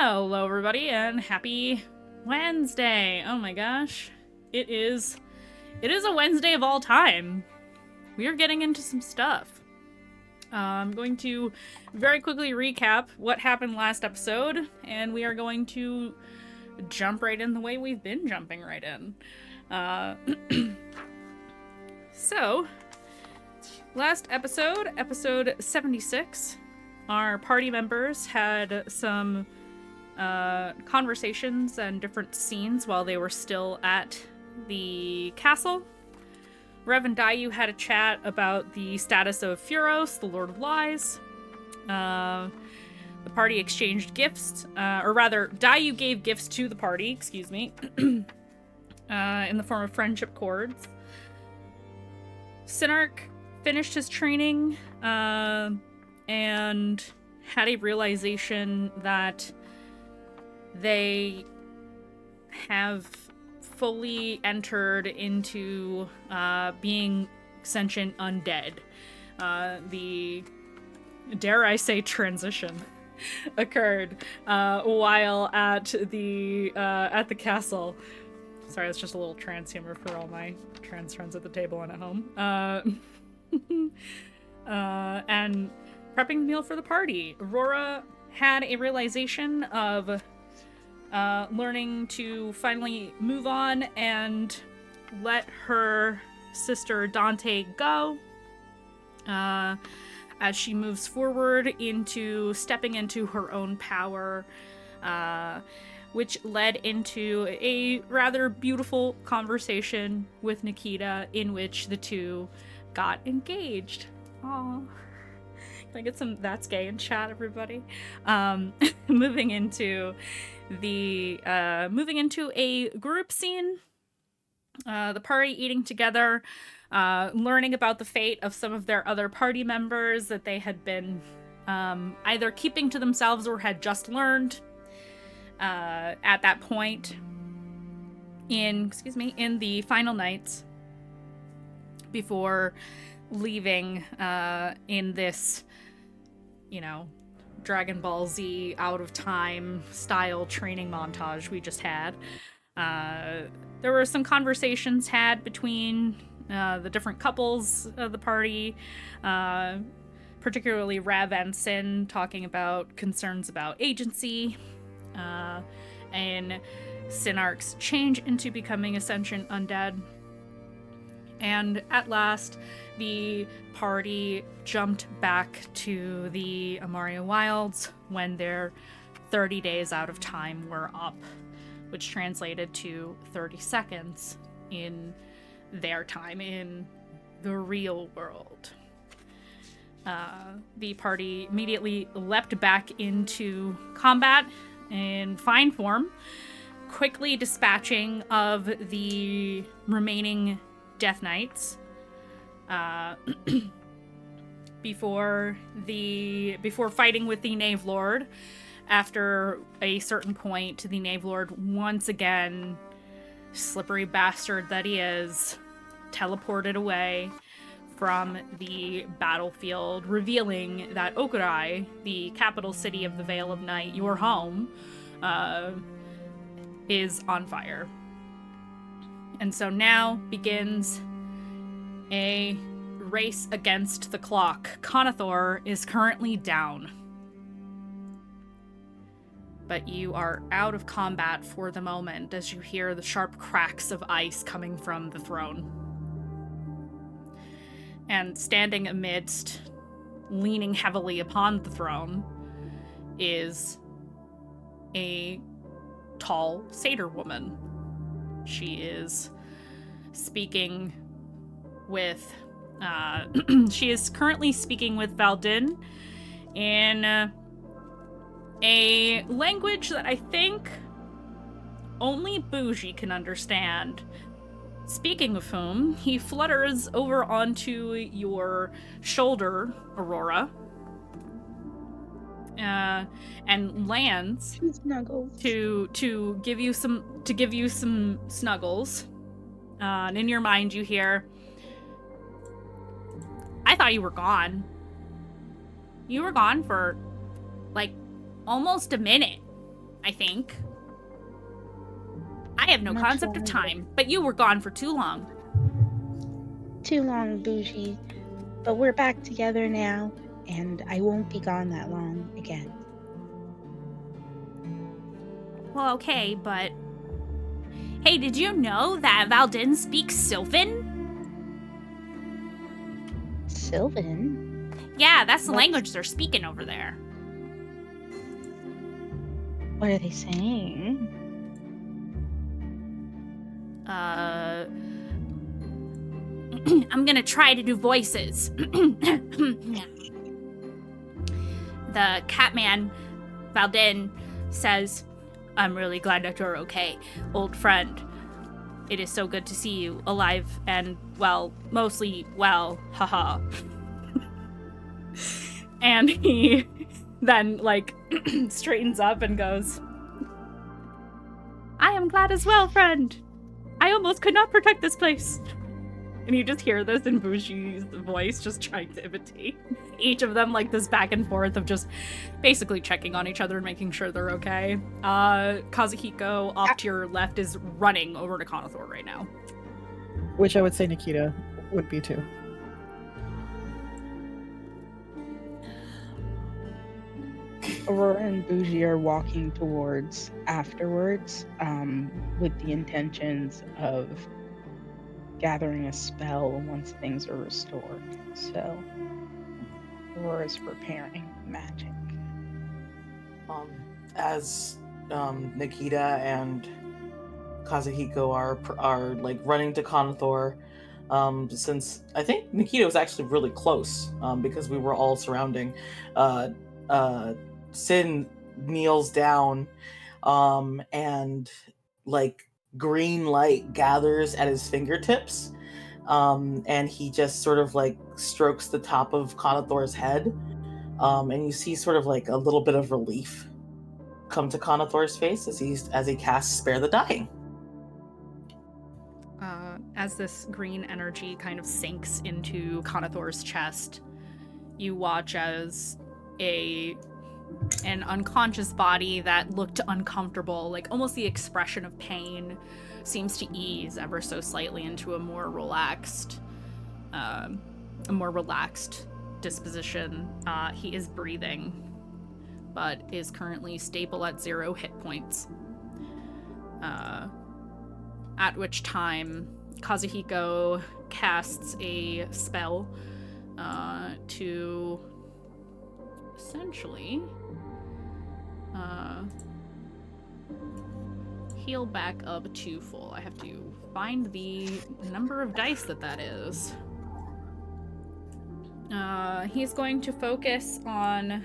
Hello everybody and happy Wednesday. Oh my gosh. It is a Wednesday of all time. We are getting into some stuff. I'm going to very quickly recap what happened last episode, and we are going to jump right in the way we've been jumping right in. So, last episode, episode 76, our party members had some conversations and different scenes while they were still at the castle. Rev and Dayu had a chat about the status of Furos, the Lord of Lies. The party exchanged gifts, or rather, Dayu gave gifts to the party, excuse me, in the form of friendship cords. Sinark finished his training, and had a realization that they have fully entered into being sentient undead. The, dare I say, transition occurred while at the castle. Sorry, that's just a little trans humor for all my trans friends at the table and at home. And prepping the meal for the party. Aurora had a realization of learning to finally move on and let her sister Dante go as she moves forward into stepping into her own power, which led into a rather beautiful conversation with Nikita in which the two got engaged. Aww. Can I get some "that's gay" in chat, everybody? Moving into a group scene, the party eating together, learning about the fate of some of their other party members that they had been either keeping to themselves or had just learned at that point in the final nights before leaving in this, Dragon Ball Z out of time style training montage we just had. There were some conversations had between the different couples of the party, particularly Rav and Sin talking about concerns about agency, and Sinark's change into becoming a sentient undead. And at last, the party jumped back to the Amaria Wilds when their 30 days out of time were up, which translated to 30 seconds in their time in the real world. The party immediately leapt back into combat in fine form, quickly dispatching of the remaining Death Knights before fighting with the Knave Lord. After a certain point, the Knave Lord once again, slippery bastard that he is, teleported away, from the battlefield, revealing that Okurai, the capital city of the Vale of Night, your home, is on fire. And so now begins a race against the clock. Conathor is currently down. But you are out of combat for the moment as you hear the sharp cracks of ice coming from the throne. And standing amidst, leaning heavily upon the throne, is a tall satyr woman. She is speaking with, she is currently speaking with Valdin in a language that I think only Bougie can understand. Speaking of whom, he flutters over onto your shoulder, Aurora, and lands to give you some snuggles. And in your mind, you hear, "I thought you were gone. You were gone for like almost a minute, I think. I have no concept of time, but you were gone for too long." Too long, Bougie. But we're back together now, and I won't be gone that long again. Well, okay, but... Hey, did you know that Valdin speaks Sylvan? Sylvan? Yeah, that's the language they're speaking over there. What are they saying? I'm gonna try to do voices. The Catman, Valdin, says, "I'm really glad that you're okay, old friend. It is so good to see you alive and, well, mostly well, haha." And he then, like, straightens up and goes, "I am glad as well, friend. I almost could not protect this place." And you just hear this in Bougie's voice, just trying to imitate each of them, like this back and forth of just basically checking on each other and making sure they're okay. Kazuhiko, off to your left, is running over to Conathor right now. Which I would say Nikita would be too. Aurora and Bougie are walking towards afterwards, with the intentions of gathering a spell once things are restored. So Aurora's preparing magic. As Nikita and Kazuhiko are like running to Conathor, since I think Nikita was actually really close, because we were all surrounding. Sin kneels down, and like green light gathers at his fingertips, and he just sort of like strokes the top of Conathor's head, and you see sort of like a little bit of relief come to Conathor's face as he casts Spare the Dying. As this green energy kind of sinks into Conathor's chest, you watch as an unconscious body that looked uncomfortable, like almost the expression of pain, seems to ease ever so slightly into a more relaxed disposition. He is breathing, but is currently stable at 0 hit points. At which time Kazuhiko casts a spell to essentially heal back up to full. I have to find the number of dice that is. He's going to focus on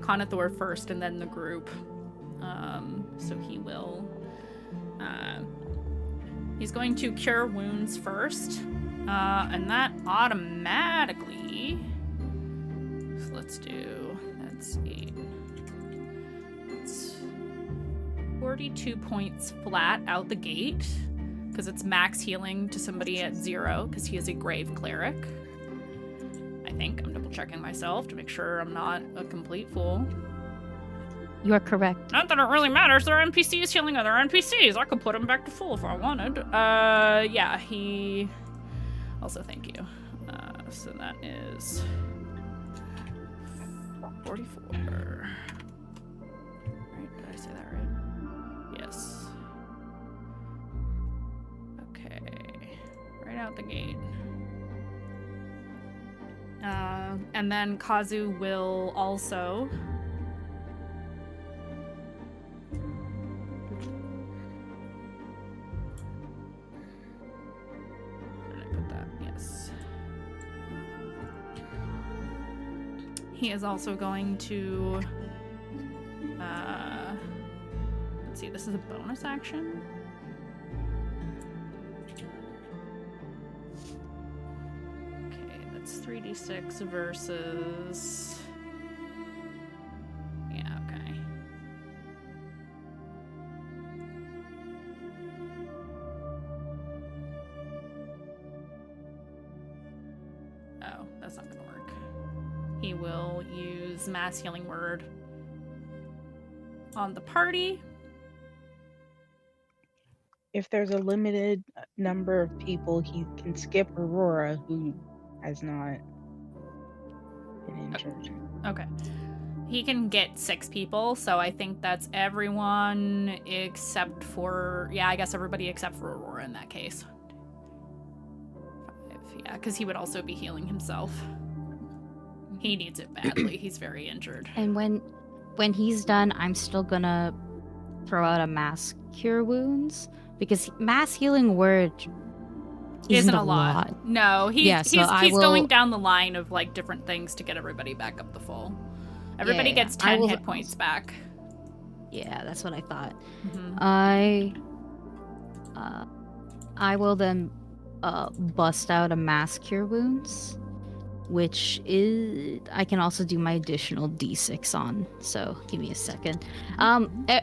Conathor first and then the group. So he will he's going to cure wounds first, and that automatically, so let's do, that's 8, it's 42 points flat out the gate. because it's max healing to somebody at 0, because he is a grave cleric. I think. I'm double checking myself to make sure I'm not a complete fool. You are correct. Not that it really matters. There are NPCs healing other NPCs. I could put him back to full if I wanted. Yeah, he... Also, thank you. So that is... 44. Right, did I say that right? Yes. Okay. Right out the gate. And then Kazu will also... He is also going to, let's see, this is a bonus action? Okay, that's 3d6 versus, yeah, okay. Oh, that's not gonna work. He will use Mass Healing Word on the party. If there's a limited number of people, he can skip Aurora, who has not been injured. Okay. He can get 6 people, so I think that's everyone except for... Yeah, I guess everybody except for Aurora in that case. 5, yeah, because he would also be healing himself. He needs it badly. He's very injured. And when he's done, I'm still gonna throw out a mass cure wounds, because mass healing word isn't a lot. No, he's will... going down the line of like different things to get everybody back up to full. Everybody gets 10 hit points back. Yeah, that's what I thought. Mm-hmm. I will then bust out a mass cure wounds, which is I can also do my additional d6 on. So give me a second.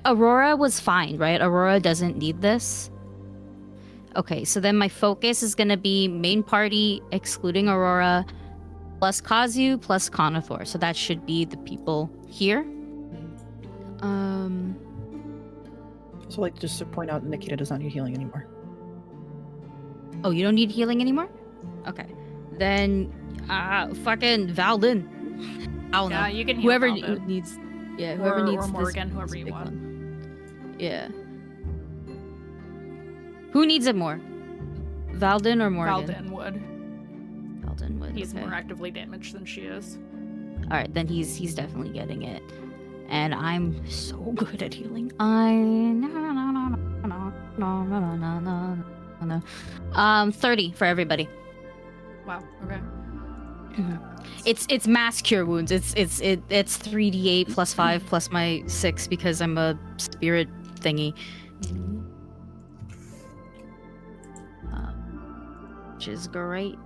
Aurora was fine, right? Aurora doesn't need this. Okay, so then my focus is gonna be main party excluding Aurora, plus Kazu, plus Conathor. So that should be the people here. So, like, just to point out, Nikita does not need healing anymore. Oh, you don't need healing anymore? Okay. Then, fucking Valdin. I don't know. Yeah, you can heal whoever Valdin. needs. Yeah, whoever needs or Morgan, this, whoever this you big want. one. Yeah. Who needs it more? Valdin or Morgan? Valdin would. Valdin would. He's okay. more actively damaged than she is. All right, then he's definitely getting it, and I'm so good at healing. 30 for everybody. Wow. Okay. It's mass cure wounds. It's 3d8 plus 5 plus my 6 because I'm a spirit thingy. Which is great.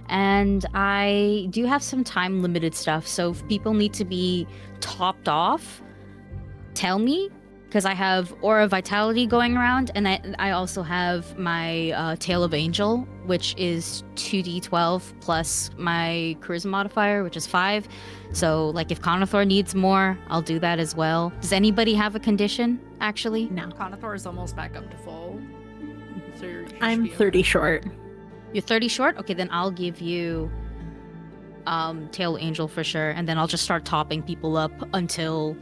And I do have some time limited stuff, so if people need to be topped off, tell me, because I have Aura Vitality going around, and I also have my Tail of Angel, which is 2d12 plus my Charisma modifier, which is 5. So, like, if Conathor needs more, I'll do that as well. Does anybody have a condition, actually? No. Conathor is almost back up to full. So you should I'm be 30 okay. short. You're 30 short? Okay, then I'll give you Tail Angel for sure, and then I'll just start topping people up until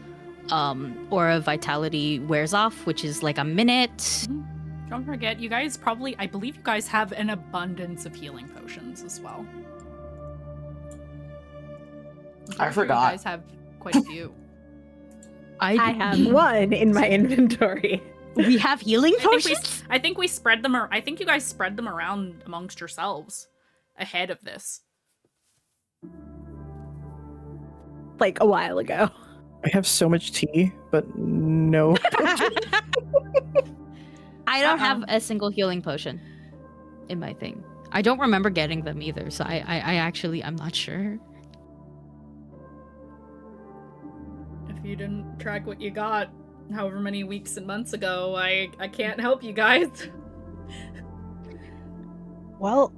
Aura Vitality wears off, which is like a minute. Don't forget, you guys probably, I believe you guys have an abundance of healing potions as well. I forgot. You guys have quite a few. I have one in my inventory. We have healing potions? I think we spread them. I think you guys spread them around amongst yourselves ahead of this. Like a while ago. I have so much tea, but no. I don't have a single healing potion in my thing. I don't remember getting them either, so I actually, I'm not sure. If you didn't track what you got however many weeks and months ago, I can't help you guys. Well,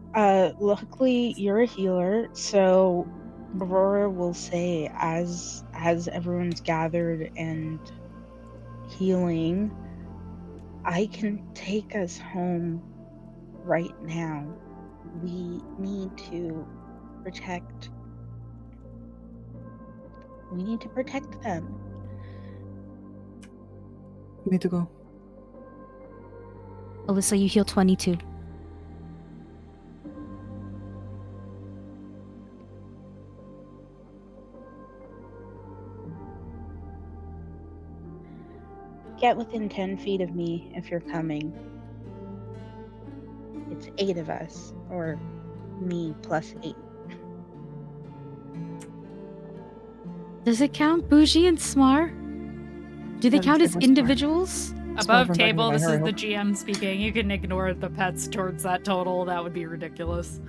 luckily you're a healer, so Aurora will say as everyone's gathered and healing, I can take us home right now. We need to protect them. We need to go. Alyssa, you heal 22. Get within 10 feet of me if you're coming. It's 8 of us, or me plus 8. Does it count Bougie and Smar? Do they Doesn't count say as what's individuals? Above from table, Dragon this Ball, is I the hope. GM speaking. You can ignore the pets towards that total. That would be ridiculous.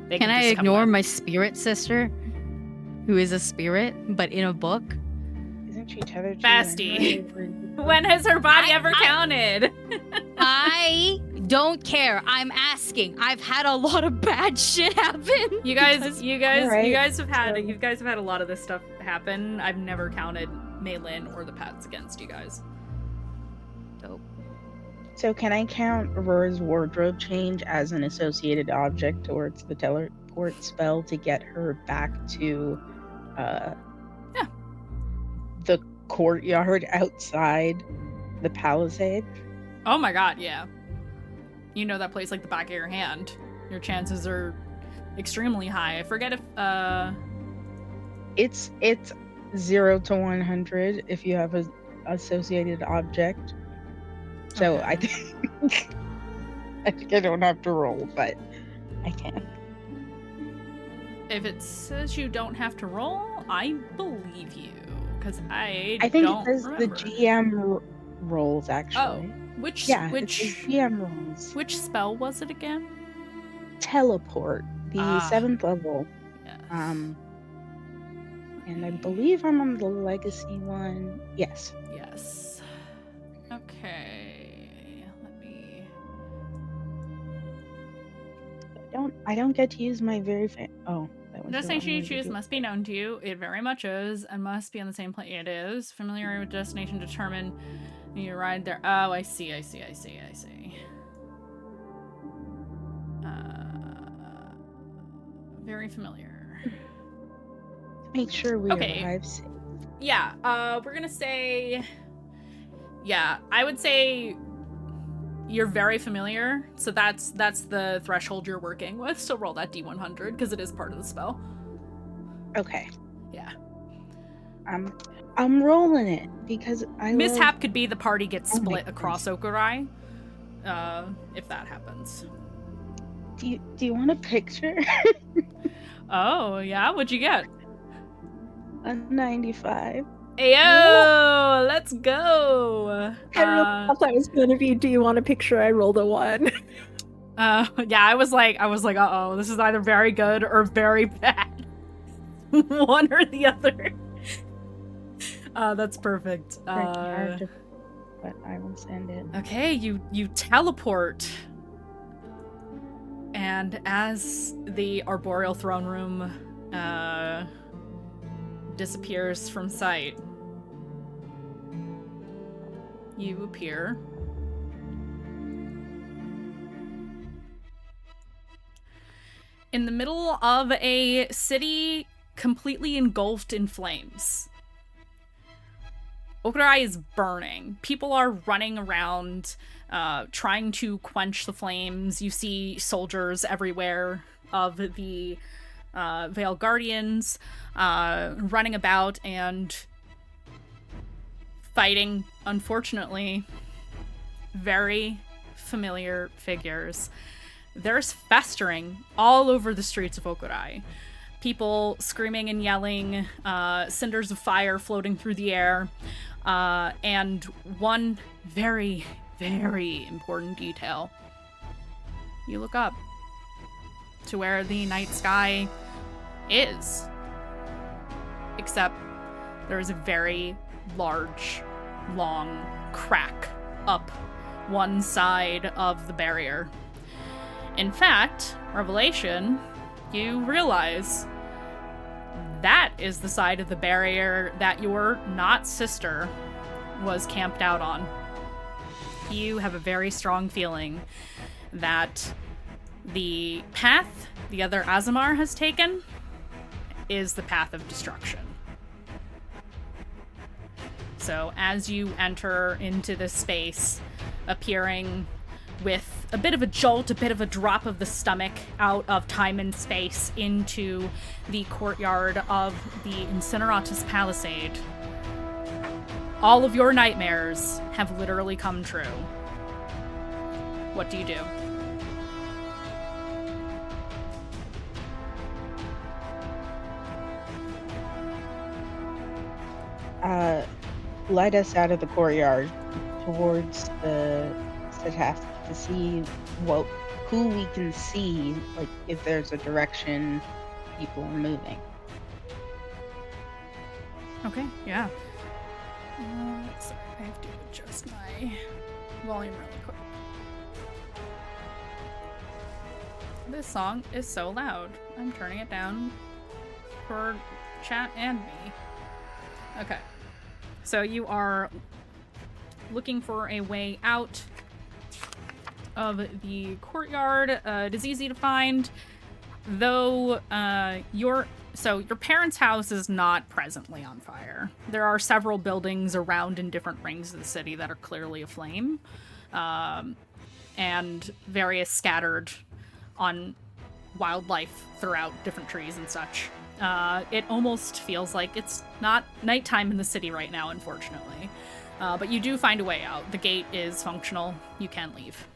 They Can I just come ignore with. my spirit sister, who is a spirit, but in a book? Isn't she tethered to Basti. you? When has her body ever I- counted? I don't care. I'm asking. I've had a lot of bad shit happen. You guys because- have had so- you guys have had a lot of this stuff happen. I've never counted Maylin or the pets against you guys. Dope. So can I count Aurora's wardrobe change as an associated object towards the teleport spell to get her back to the courtyard outside the palisade? Oh my god, yeah. You know that place like the back of your hand. Your chances are extremely high. I forget if It's 0 to 100 if you have an associated object. So I Okay. think I don't have to roll, but I can. if it says you don't have to roll, I believe you. Because I I think don't it says remember. the GM rolls actually. Oh, which Yeah, it which says GM rolls. which spell was it again? Teleport, the 7th level. Yes. And I believe I'm on the legacy one. Yes. Yes. Okay. Let me. I don't get to use my very oh, that was The the destination wrong you way to choose do it. must be known to you. It very much is, and must be on the same plane. It is. Familiar with destination determine you ride there. Oh, I see. Very familiar. Make sure we Okay. arrive safe. Yeah, we're gonna say... Yeah, I would say you're very familiar, so that's the threshold you're working with, so roll that D100, because it is part of the spell. Okay. Yeah. I'm rolling it because I Mishap could be the party gets Oh my split across Okurai, if that happens. Do you want a picture? Oh, yeah? What'd you get? A 95. Ayo! Let's go! I really thought that was gonna be, do you want a picture? I rolled a 1. Yeah, I was like, uh-oh, this is either very good or very bad. One or the other. That's perfect. But I will send it. Okay, you teleport. And as the arboreal throne room disappears from sight, you appear in the middle of a city completely engulfed in flames. Okurai is burning. People are running around, trying to quench the flames. You see soldiers everywhere of the Veil Guardians running about and fighting, unfortunately, very familiar figures. There's festering all over the streets of Okurai. People screaming and yelling, cinders of fire floating through the air, and one very, very important detail. You look up to where the night sky is. Except there is a very large, long crack up one side of the barrier. In fact, revelation, you realize that is the side of the barrier that your not sister was camped out on. You have a very strong feeling that the path the other Azamar has taken is the path of destruction. So as you enter into this space, appearing with a bit of a jolt, a bit of a drop of the stomach out of time and space into the courtyard of the Incineratus Palisade, all of your nightmares have literally come true. What do you do? Light us out of the courtyard towards the task to see who we can see, like if there's a direction people are moving. Okay, yeah. Sorry, I have to adjust my volume really quick. This song is so loud. I'm turning it down for chat and me. Okay. So you are looking for a way out of the courtyard. It is easy to find, though your parents' house is not presently on fire. There are several buildings around in different rings of the city that are clearly aflame, and various scattered on wildlife throughout different trees and such. It almost feels like it's not nighttime in the city right now, unfortunately. But you do find a way out. The gate is functional. You can leave.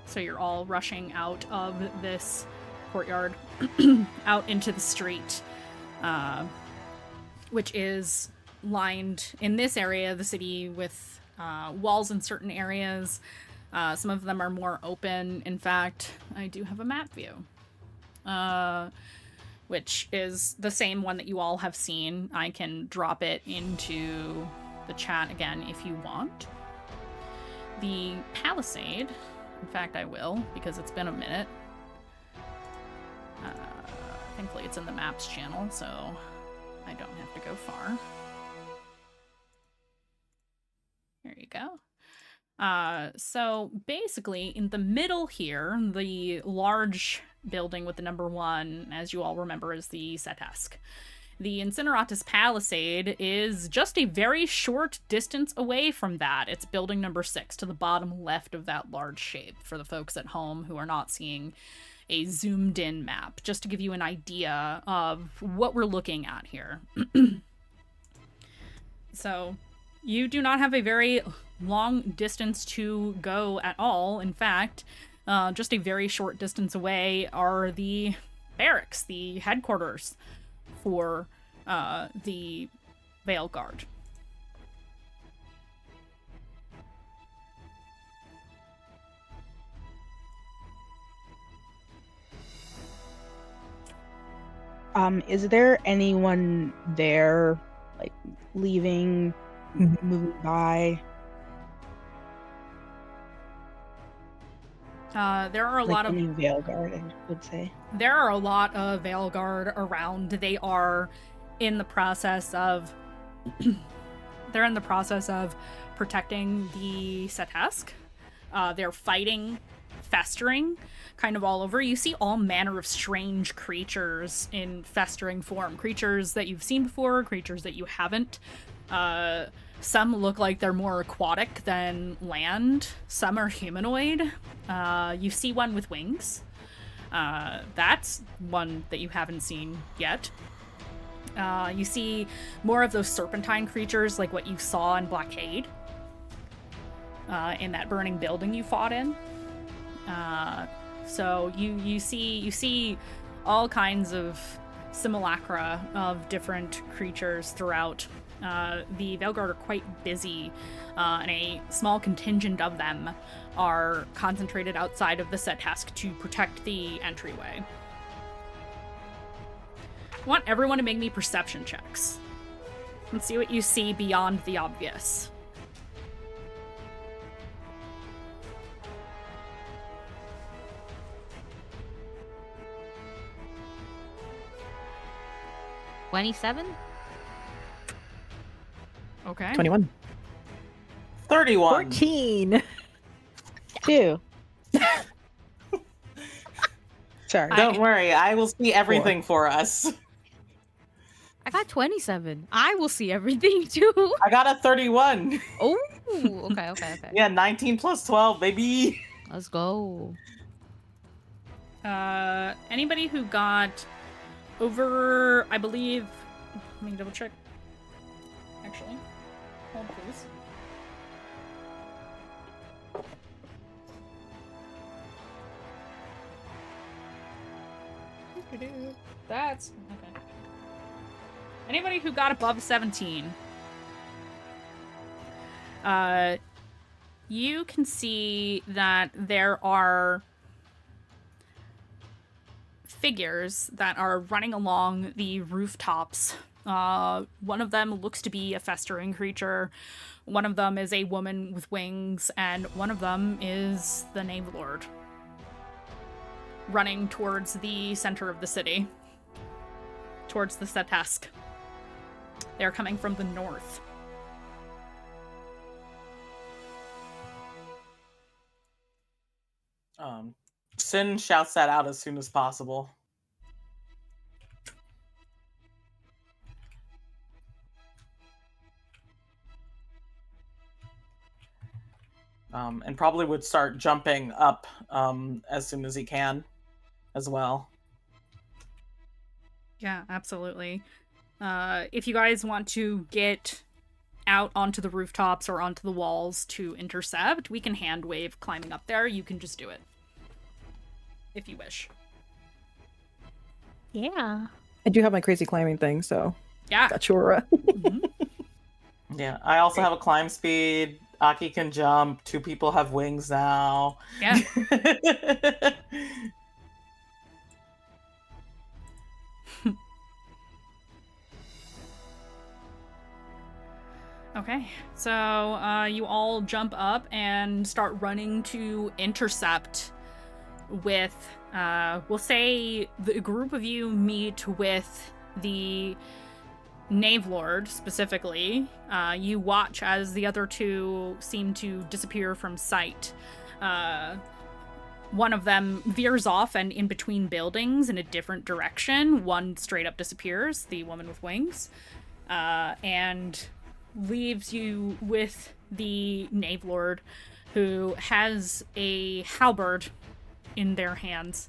So you're all rushing out of this courtyard out into the street, which is lined in this area of the city with walls in certain areas. Some of them are more open. In fact, I do have a map view, which is the same one that you all have seen. I can drop it into the chat again if you want. The Palisade, in fact I will, because it's been a minute. Thankfully it's in the maps channel, so I don't have to go far. There you go. So basically in the middle here, the large building with the number 1, as you all remember, is the Setesk. The Incineratus Palisade is just a very short distance away from that. It's building number 6 to the bottom left of that large shape for the folks at home who are not seeing a zoomed in map, just to give you an idea of what we're looking at here. So you do not have a very long distance to go at all. In fact, just a very short distance away are the barracks, the headquarters for the Veil Guard. Is there anyone there, like, leaving, moving by? There are a lot of Veil Guard, I would say. There are a lot of Veil Guard around. They are in the process of protecting the Setesk. They're fighting, festering, kind of all over. You see all manner of strange creatures in festering form. Creatures that you've seen before, creatures that you haven't. Some look like they're more aquatic than land. Some are humanoid. You see one with wings. That's one that you haven't seen yet. You see more of those serpentine creatures like what you saw in Blockade. In that burning building you fought in. So you see all kinds of simulacra of different creatures throughout. The Veil Guard are quite busy, and a small contingent of them are concentrated outside of the Setesk to protect the entryway. I want everyone to make me perception checks. Let's see what you see beyond the obvious. 27? Okay. 21. 31. 14. 2. Sorry. Don't worry, I will see everything for us. I got 27. I will see everything too. I got a 31. Oh, okay. Yeah, 19 plus 12, baby. Let's go. Anybody who got over, I believe, let me double check. Actually, hold please. That's okay. Anybody who got above 17, you can see that there are figures that are running along the rooftops. One of them looks to be a festering creature. One of them is a woman with wings, and one of them is the Nave Lord, running towards the center of the city, towards the Setesk. They're coming from the north. Sin shouts that out as soon as possible. And probably would start jumping up as soon as he can as well. Yeah, absolutely. If you guys want to get out onto the rooftops or onto the walls to intercept, we can hand wave climbing up there. You can just do it if you wish. Yeah. I do have my crazy climbing thing, so Yeah. got your. Yeah, I also have a climb speed. Aki can jump. 2 people have wings now. Yeah. Okay, so you all jump up and start running to intercept with, we'll say the group of you meet with the Nave Lord specifically. You watch as the other 2 seem to disappear from sight. One of them veers off and in between buildings in a different direction. One straight up disappears, the woman with wings, and leaves you with the Nave Lord, who has a halberd in their hands.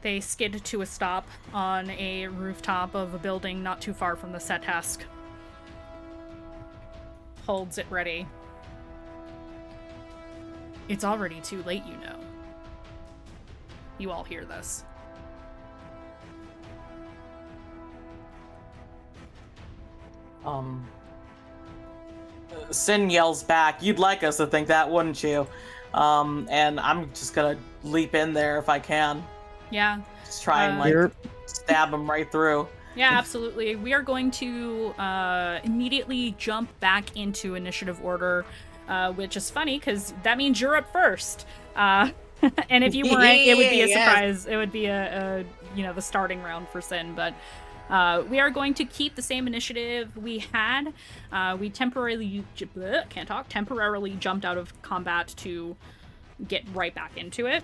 They skid to a stop on a rooftop of a building not too far from the Setesk. Holds it ready. It's already too late, you know. You all hear this. Sin yells back, "You'd like us to think that, wouldn't you?" And I'm just gonna leap in there if I can. Yeah. Just try and stab him right through. Yeah, absolutely. We are going to immediately jump back into initiative order, which is funny because that means you're up first. And if you weren't, it would be a surprise. It would be the starting round for Sin, but we are going to keep the same initiative we had. We temporarily jumped out of combat to get right back into it.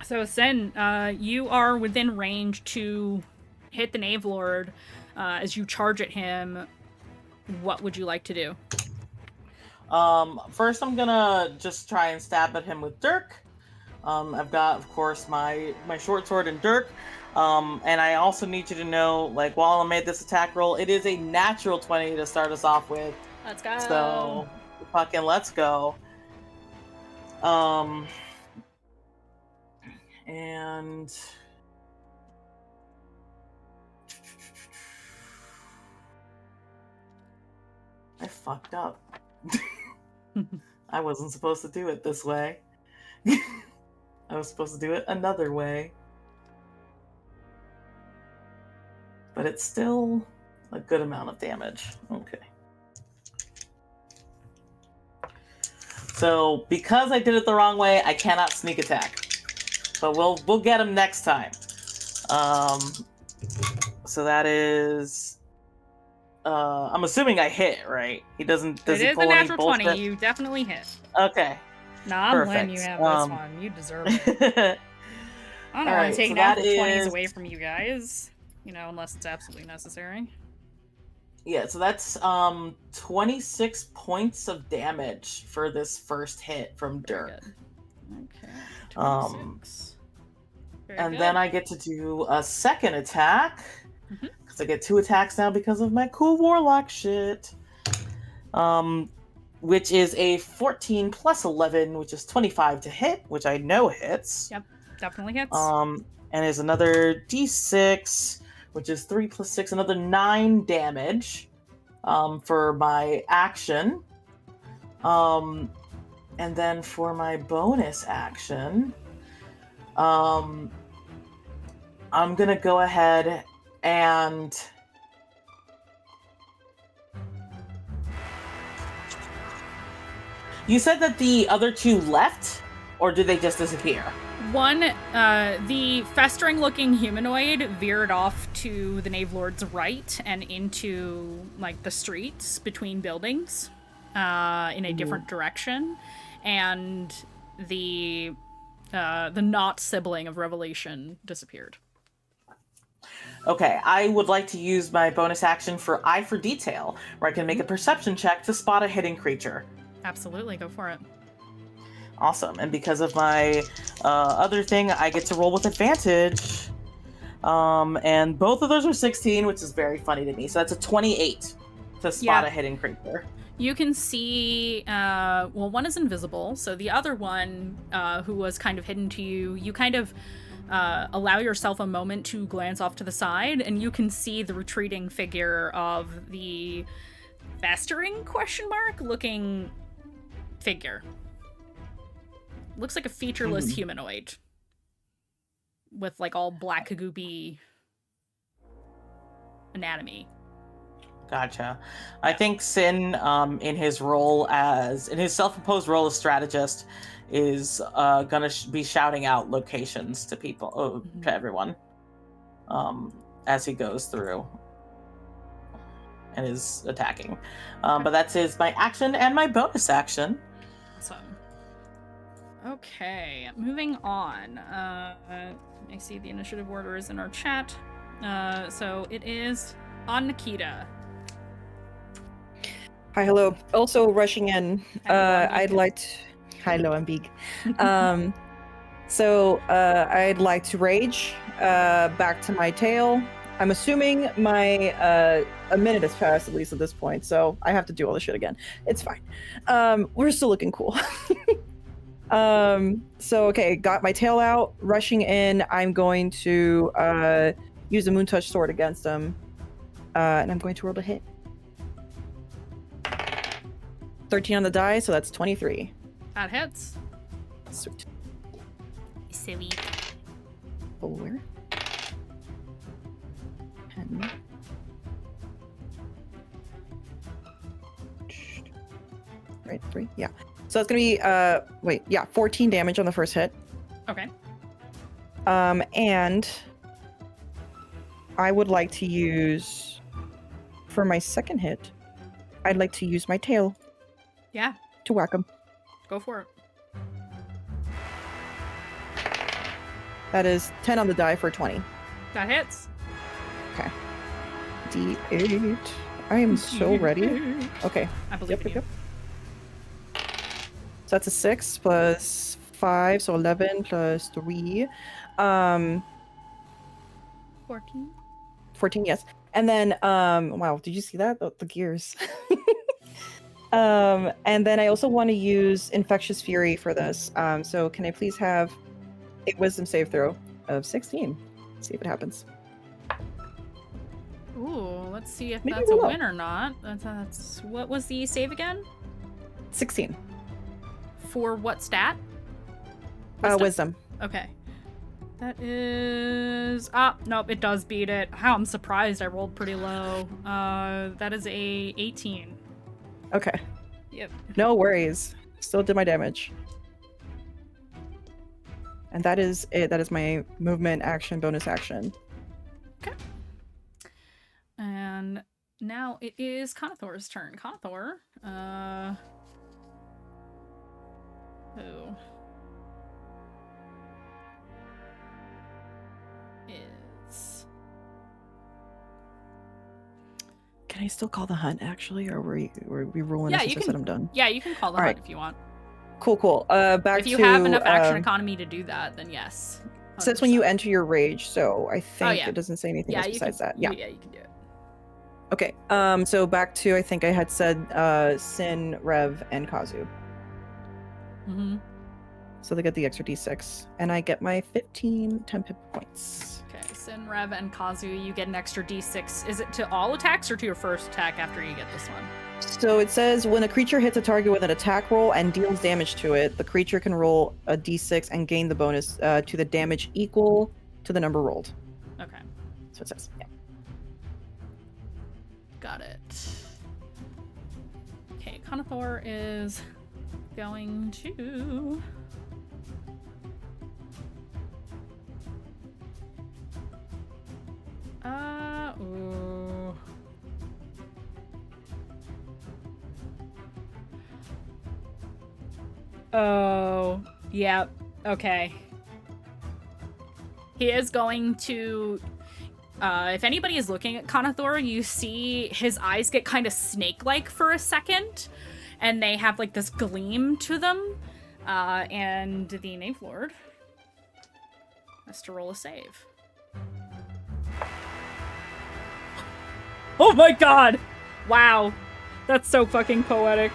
So Sin, you are within range to hit the Nave Lord. As you charge at him, what would you like to do? First I'm gonna just try and stab at him with Dirk. I've got, of course, my short sword and Dirk. And I also need you to know, like, while I made this attack roll, it is a natural 20 to start us off with. Let's go. So, fucking let's go. And I fucked up. I wasn't supposed to do it this way. I was supposed to do it another way. But it's still a good amount of damage. Okay. So, because I did it the wrong way, I cannot sneak attack. but we'll get him next time. So that is. I'm assuming I hit, right? He doesn't. Does It he is pull a any natural bullshit? 20. You definitely hit. Okay. Nah, I'm letting you Perfect. have this one. You deserve it. I don't want Alright, to take so natural that 20s is- away from you guys. You know, unless it's absolutely necessary. Yeah, so that's 26 points of damage for this first hit from Very Dirk. good. Okay. 26. Very And good. then I get to do a second attack. Mhm. Because I get 2 attacks now because of my cool warlock shit. Which is a 14 plus 11, which is 25 to hit, which I know hits. Yep, definitely hits. And is another d6, which is 3 plus 6, another 9 damage for my action. And then for my bonus action, I'm gonna go ahead and you said that the other 2 left, or did they just disappear? One, the festering-looking humanoid veered off to the Knave Lord's right and into, like, the streets between buildings, in a different direction, and the not sibling of Revelation disappeared. Okay, I would like to use my bonus action for Eye for Detail, where I can make a perception check to spot a hidden creature. Absolutely, go for it. Awesome, and because of my other thing, I get to roll with advantage. And both of those are 16, which is very funny to me. So that's a 28 to spot a hidden creature. You can see, well, one is invisible, so the other one, who was kind of hidden to you, you kind of allow yourself a moment to glance off to the side, and you can see the retreating figure of the festering looking figure. Looks like a featureless humanoid with like all black goopy anatomy. Gotcha. I think Sin, in his self-imposed role as strategist, is gonna be shouting out locations to people, to everyone, as he goes through and is attacking. But that's my action and my bonus action. Awesome. Okay, moving on. I see the initiative order is in our chat. So it is on Nikita. Hi, hello. Also rushing in. Hello, I'd Ambig. like to. Hello, I'm big. So I'd like to rage back to my tail. I'm assuming my a minute has passed at least at this point, so I have to do all this shit again. It's fine. We're still looking cool. So okay, got my tail out, rushing in. I'm going to use a Moon Touch Sword against him, and I'm going to roll to hit. 13 on the die, so that's 23. That hits. Sweet. Silly. 4. 10. Right, 3. Yeah. So it's gonna be 14 damage on the first hit. Okay. And I would like to use for my second hit. I'd like to use my tail Yeah, to whack him. go for it. That is 10 on the die for 20. That hits. D8. I am so ready. Okay. I believe in you. So that's a 6 plus 5, so 11 plus 3. 14. 14, yes. And then, wow, did you see that? The gears. And then I also want to use Infectious Fury for this. So can I please have a Wisdom save throw of 16? See if it happens. Ooh, let's see if Maybe that's a we will. win or not. That's what was the save again? 16. For what stat? Wisdom. Okay. That is... nope, it does beat it. How I'm surprised I rolled pretty low. That is a 18. Okay. Yep. No worries. Still did my damage. And that is it. That is my movement, action, bonus action. Okay. And now it is Conathor's turn. Conathor, who is... Can I still call the hunt, actually? Or were we ruling Yeah, this you since I can- said I'm done? Yeah, you can call the All hunt right. if you want. Cool. Back If you to, have enough action economy to do that, then yes. It says when you 100%. enter your rage, so I think yeah. it doesn't say anything else you besides can, that. Yeah. Yeah, you can do it. Okay. So back to, I think I had said Sin, Rev, and Kazu. Mm-hmm. So they get the extra d6, and I get my 10 hit points. Okay, Sin, Rev, and Kazu, you get an extra d6. Is it to all attacks or to your first attack after you get this one? So it says when a creature hits a target with an attack roll and deals damage to it, the creature can roll a d6 and gain the bonus to the damage equal to the number rolled. Okay, So it says, yeah. got it. Okay, Conathor is going to... Ooh. Oh, yeah, okay. He is going to... if anybody is looking at Conathor, you see his eyes get kind of snake-like for a second, and they have, like, this gleam to them. And the Knave Lord has to roll a save. Oh my god! Wow. That's so fucking poetic.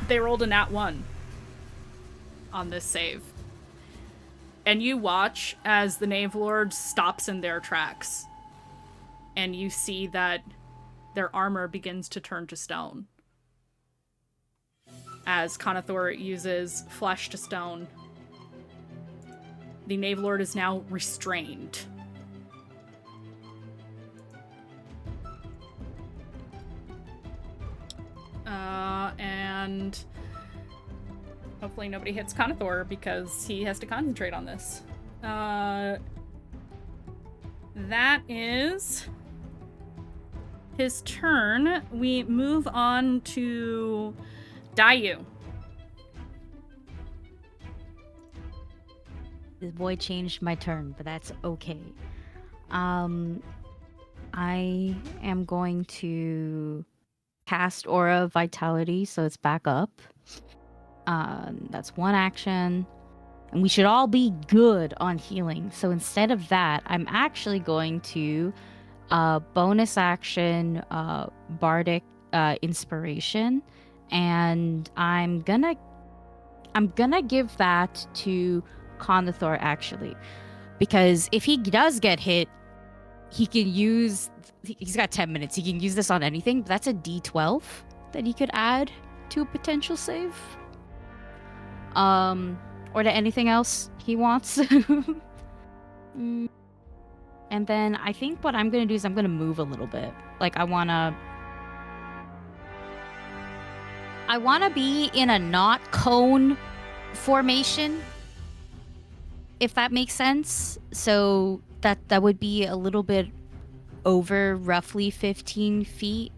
They rolled a nat 1 on this save. And you watch as the Knave Lord stops in their tracks. And you see that their armor begins to turn to stone. As Conathor uses flesh to stone. The Knave Lord is now restrained. And hopefully nobody hits Conathor because he has to concentrate on this. That is his turn. We move on to Dayu. This boy changed my turn, but that's okay. I am going to cast Aura of Vitality, so it's back up. That's one action. And we should all be good on healing. So instead of that, I'm actually going to bonus action Bardic Inspiration. And I'm gonna give that to Conathor, actually. Because if he does get hit, he can use... He's got 10 minutes. He can use this on anything. But that's a d12 that he could add to a potential save. Or to anything else he wants. And then I think what I'm going to do is I'm going to move a little bit. Like, I want to be in a not cone formation, if that makes sense. So that would be a little bit over roughly 15 feet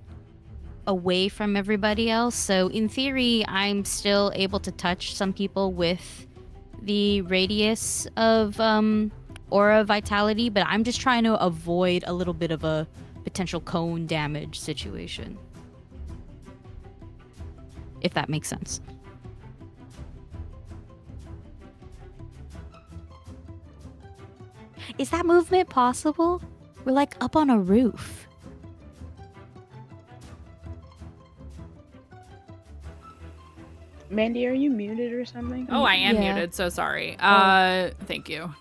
away from everybody else. So in theory, I'm still able to touch some people with the radius of Aura Vitality, but I'm just trying to avoid a little bit of a potential cone damage situation. If that makes sense. Is that movement possible? We're like up on a roof. Mandy, are you muted or something? Oh, I am Yeah. muted, so sorry. Thank you.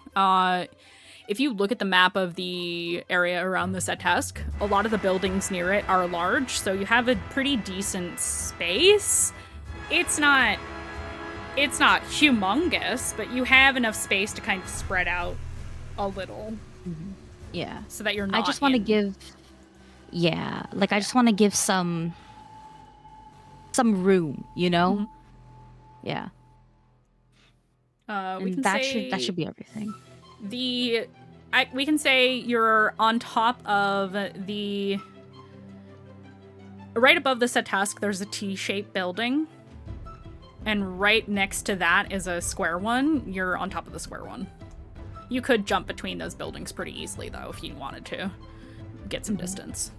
If you look at the map of the area around the Setesk, a lot of the buildings near it are large, so you have a pretty decent space. It's not humongous, but you have enough space to kind of spread out a little. Yeah. So that you're not I just want to in- give... Yeah. Like, I just want to give some room, you know? Yeah. We And can that say should be everything. We can say you're on top of the... Right above the set task, there's a T-shaped building. And right next to that is a square one. You're on top of the square one. You could jump between those buildings pretty easily, though, if you wanted to get some distance.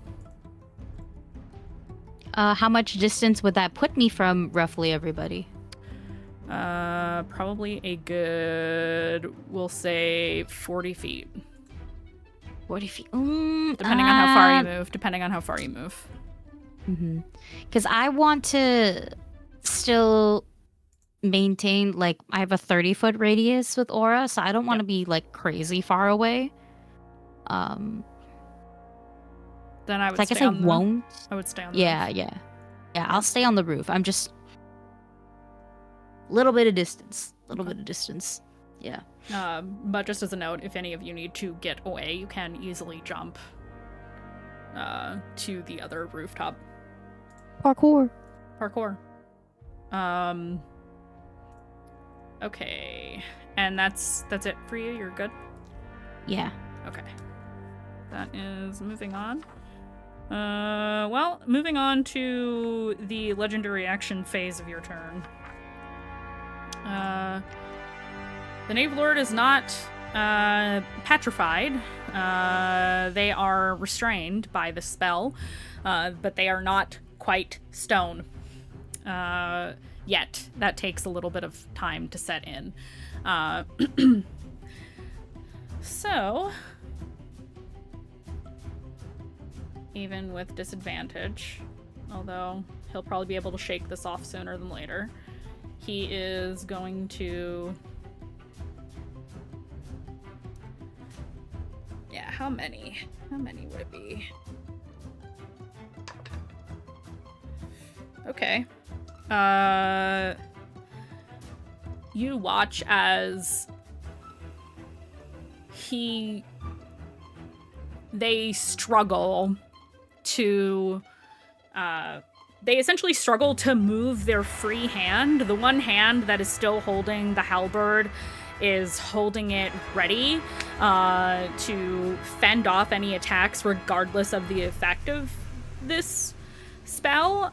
How much distance would that put me from roughly everybody? Probably a good, we'll say 40 feet. 40 feet. Depending on how far you move. Because I want to still maintain, like, I have a 30-foot radius with aura, so I don't want to be, like, crazy far away. Then I would I guess I won't. I would stay on the roof. Yeah, I'll stay on the roof. I'm just... Little bit of distance. Yeah. But just as a note, if any of you need to get away, you can easily jump to the other rooftop. Parkour. Okay. And that's it for you? You're good? Yeah. Okay. That is moving on. Well, moving on to the legendary action phase of your turn. The Knave Lord is not petrified. They are restrained by the spell, but they are not quite stone yet. That takes a little bit of time to set in. So, even with disadvantage, although he'll probably be able to shake this off sooner than later, he is going to... Yeah, how many? How many would it be? Okay. You watch as they struggle to, they essentially struggle to move their free hand. The one hand that is still holding the halberd is holding it ready to fend off any attacks regardless of the effect of this spell,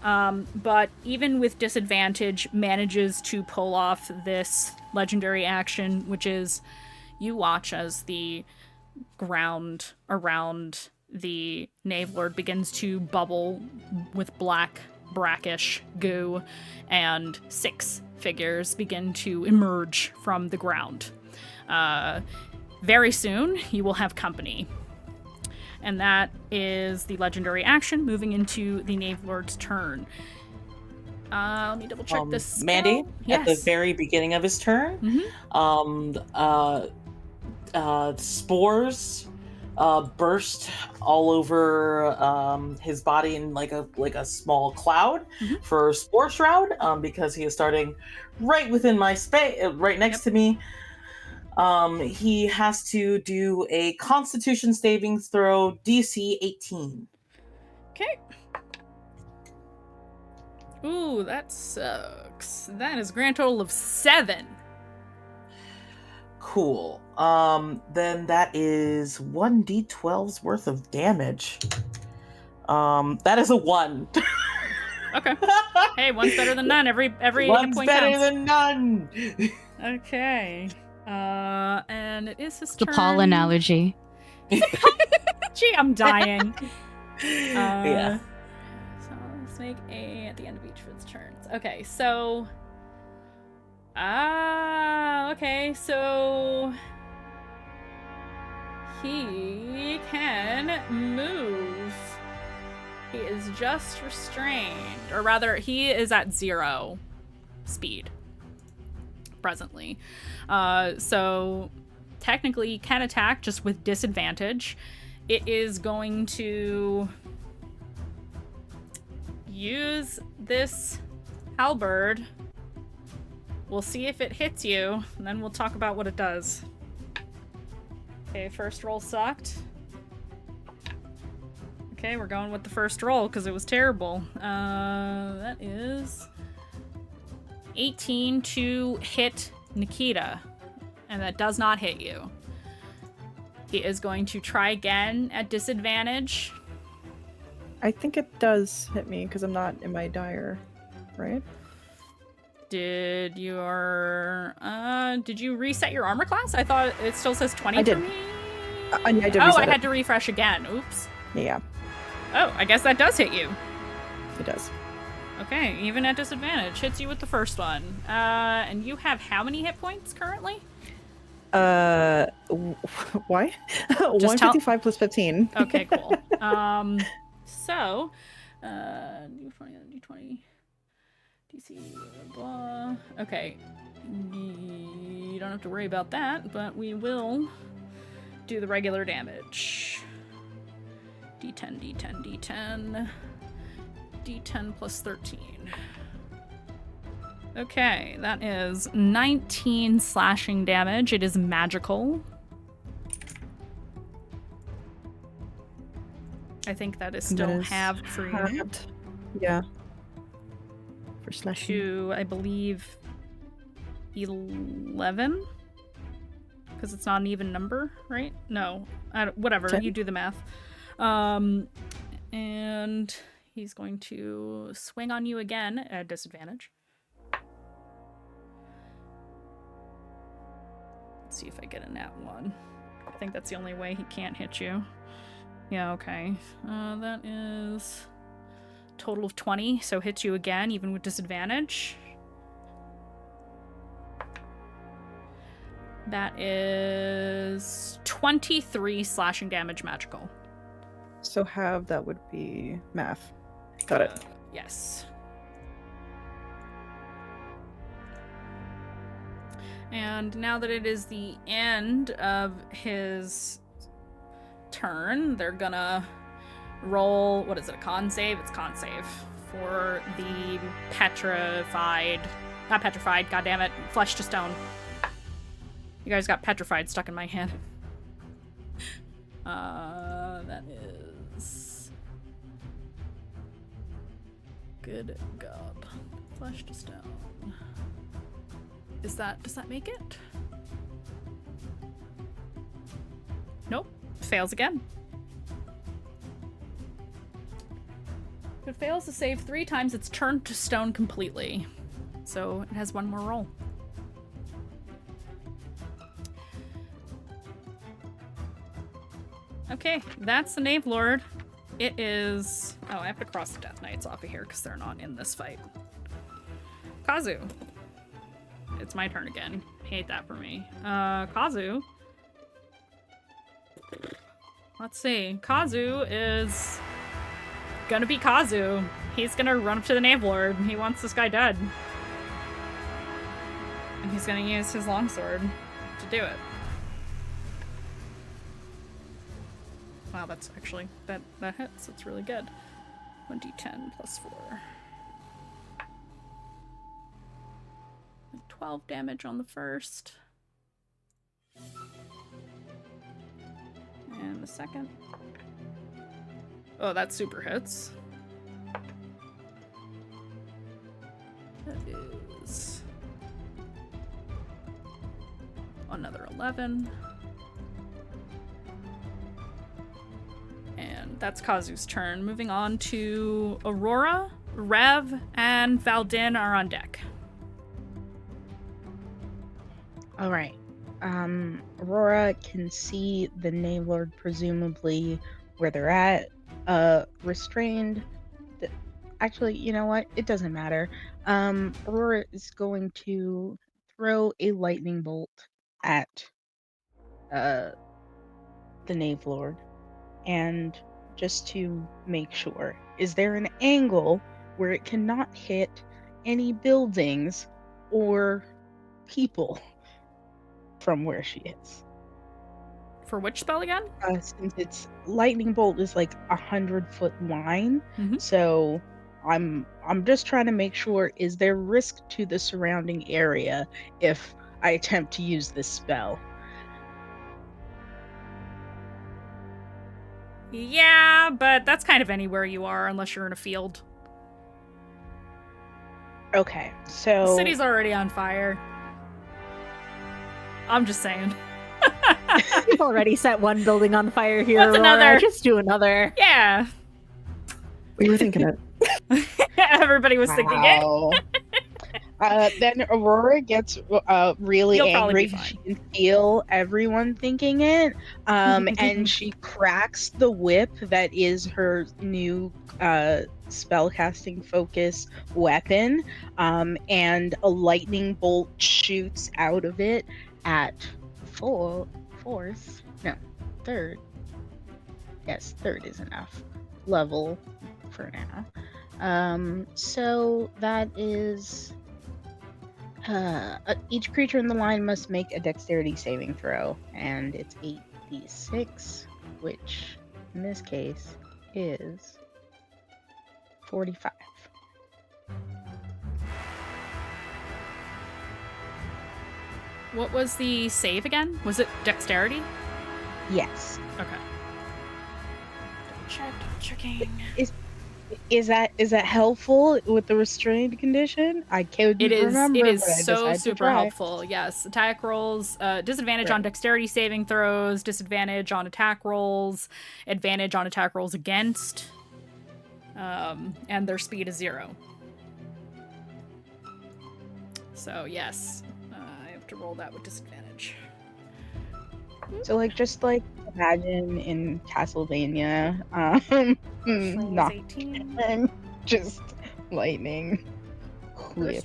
but even with disadvantage manages to pull off this legendary action, which is you watch as the ground around the Knave Lord begins to bubble with black, brackish goo, and 6 figures begin to emerge from the ground. Very soon, you will have company. And that is the legendary action, moving into the Knave Lord's turn. Let me double check this spell. Mandy, yes. At the very beginning of his turn, spores burst all over his body in like a small cloud for Spore Shroud, because he is starting right within my space, right next to me. He has to do a Constitution saving throw, DC 18. Okay. Ooh, that sucks. That is a grand total of 7. Cool. Then that is 1d12's worth of damage. That is a 1. Okay. Hey, one's better than none. Every One's hit point better counts. than none. Okay. And it is his The turn. Paul analogy. Gee, I'm dying. Yeah. So let's make a at the end of each of its turns. Okay, so okay, so he can move. He is just restrained, or rather, he is at 0 speed presently. So technically, he can attack just with disadvantage. It is going to use this halberd. We'll see if it hits you, and then we'll talk about what it does. Okay, first roll sucked. Okay, we're going with the first roll because it was terrible. That is 18 to hit Nikita, and that does not hit you. He is going to try again at disadvantage. I think it does hit me because I'm not in my dire, right? Did you reset your armor class? I thought it still says 20 I did. for me. I did Oh, reset I had it. to refresh again. Oops. Yeah, Oh, I guess that does hit you. it does. Okay, even at disadvantage. Hits you with the first one. And you have how many hit points currently? Why? 155 plus 15. Okay, cool. So, D20, DC, blah. Okay. You don't have to worry about that, but we will do the regular damage. D10, D10, D10. D10 plus 13. Okay, that is 19 slashing damage. It is magical. I think that is still That is halved for you. halved. Yeah. For slashing. To, I believe, 11? Because it's not an even number, right? No. Whatever, 10? you do the math. And he's going to swing on you again at disadvantage. Let's see if I get a nat 1. I think that's the only way he can't hit you. Yeah, okay. That is total of 20, so hits you again, even with disadvantage. That is 23 slashing damage magical. So half, that would be math. Got it. Yes. And now that it is the end of his turn, they're gonna roll, what is it, a con save? It's con save for the not petrified, goddammit, flesh to stone. You guys got petrified stuck in my head. That is... Good God. Flesh to stone. Does that make it? Nope. Fails again. If it fails to save 3 times, it's turned to stone completely. So it has one more roll. Okay, that's the Knave Lord. It is... Oh, I have to cross the Death Knights off of here because they're not in this fight. Kazu. It's my turn again. Hate that for me. Kazu. Let's see. Kazu is gonna be Kazu. He's gonna run up to the Knave Lord. He wants this guy dead. And he's gonna use his longsword to do it. Wow, that's actually, that hits. It's really good. 1d10 plus 4. 12 damage on the first. And the second. Oh, that super hits. That is another 11. And that's Kazu's turn. Moving on to Aurora, Rev, and Valdin are on deck. All right. Aurora can see the Knave Lord presumably where they're at, restrained. Actually, you know what? It doesn't matter. Aurora is going to throw a lightning bolt at the Knave Lord. And just to make sure, is there an angle where it cannot hit any buildings or people from where she is? For which spell again? Since it's lightning bolt is like 100-foot line, so I'm just trying to make sure, is there risk to the surrounding area if I attempt to use this spell? Yeah, but that's kind of anywhere you are unless you're in a field. Okay, The so city's already on fire. I'm just saying. We've already set one building on fire here. What's Aurora. another? Just do another. Yeah. We were thinking it. Everybody was thinking it. wow. Then Aurora gets really You'll probably be angry. She can feel everyone thinking it, and she cracks the whip that is her new spellcasting focus weapon, and a lightning bolt shoots out of it at third. Yes, third is enough level for now. So that is. Each creature in the line must make a dexterity saving throw, and it's 8d6, which in this case is 45. What was the save again? Was it dexterity? Yes. Okay. Double checking. Is that helpful with the restrained condition? I can't remember. It is but I so decided to super try. helpful. Yes, attack rolls, disadvantage on Right. dexterity saving throws, disadvantage on attack rolls, advantage on attack rolls against, and their speed is 0. So yes, I have to roll that with disadvantage. So just imagine in Castlevania, First roll not was 18. just lightning. Whip.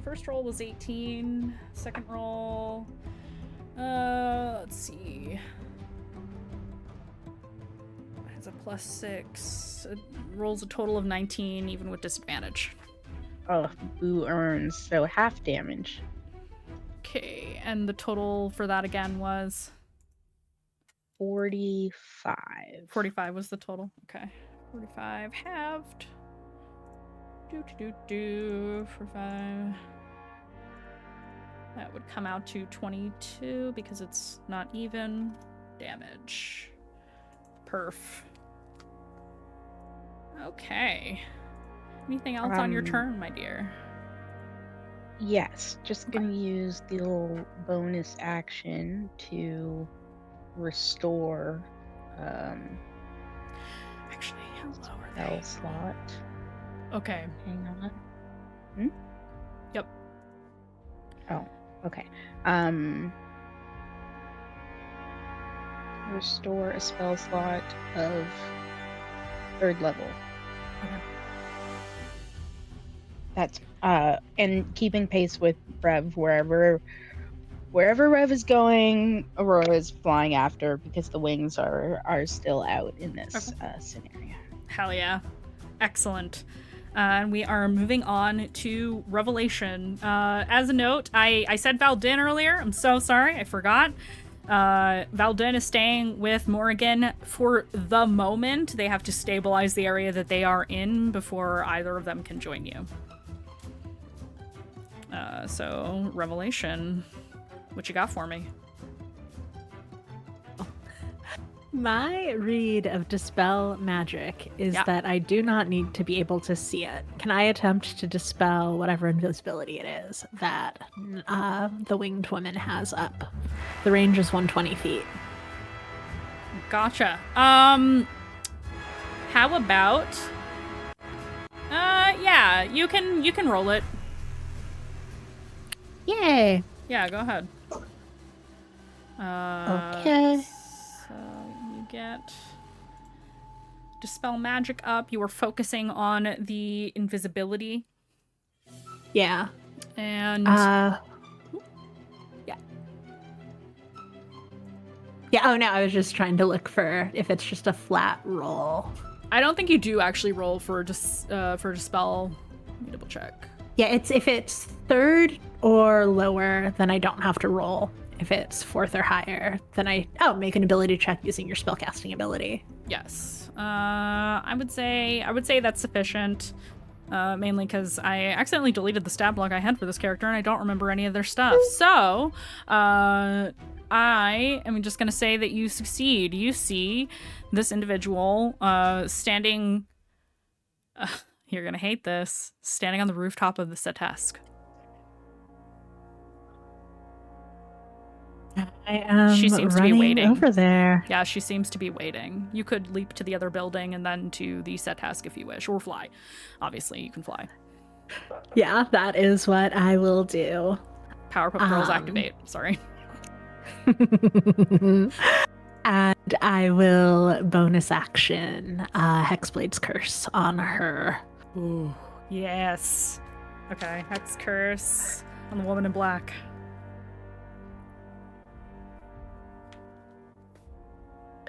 First roll was 18. Second roll, let's see. It has a +6. It rolls a total of 19, even with disadvantage. Oh, Boo earns so half damage. Okay, and the total for that again was 45. 45 was the total. Okay, 45 halved. Do 45. That would come out to 22 because it's not even damage. Perf. Okay. Anything else on your turn, my dear? Yes, just gonna use the little bonus action to restore Actually, how low are spell they? slot. Okay. Hang on. Yep. Oh, okay. Restore a spell slot of 3rd level. Okay. That's and keeping pace with Rev wherever Rev is going, Aurora is flying after because the wings are still out in this scenario. Hell yeah. Excellent. And we are moving on to Revelation. As a note, I said Valdin earlier. I'm so sorry. I forgot. Valdin is staying with Morrigan for the moment. They have to stabilize the area that they are in before either of them can join you. So, Revelation, what you got for me? My read of Dispel Magic is that I do not need to be able to see it. Can I attempt to dispel whatever invisibility it is that the winged woman has up? The range is 120 feet. Gotcha. How about... yeah, you can roll it. Yay! Yeah, go ahead. Okay. So you get Dispel Magic up. You were focusing on the invisibility. Yeah. And... Yeah. Yeah, oh no, I was just trying to look for if it's just a flat roll. I don't think you do actually roll for Dispel. Let me double check. Yeah, if it's 3rd or lower, then I don't have to roll. If it's 4th or higher, then make an ability check using your spellcasting ability. Yes. I would say that's sufficient. Mainly because I accidentally deleted the stat block I had for this character and I don't remember any of their stuff. So, I am just gonna say that you succeed. You see this individual standing. You're gonna hate this. Standing on the rooftop of the Setesk. I am She seems to be running waiting. over there. Yeah, she seems to be waiting. You could leap to the other building and then to the Setesk if you wish, or fly. Obviously, you can fly. Yeah, that is what I will do. Powerpuff Girls activate. Sorry. And I will bonus action Hexblade's Curse on her. Ooh, yes. Okay, Hex Curse on the woman in black.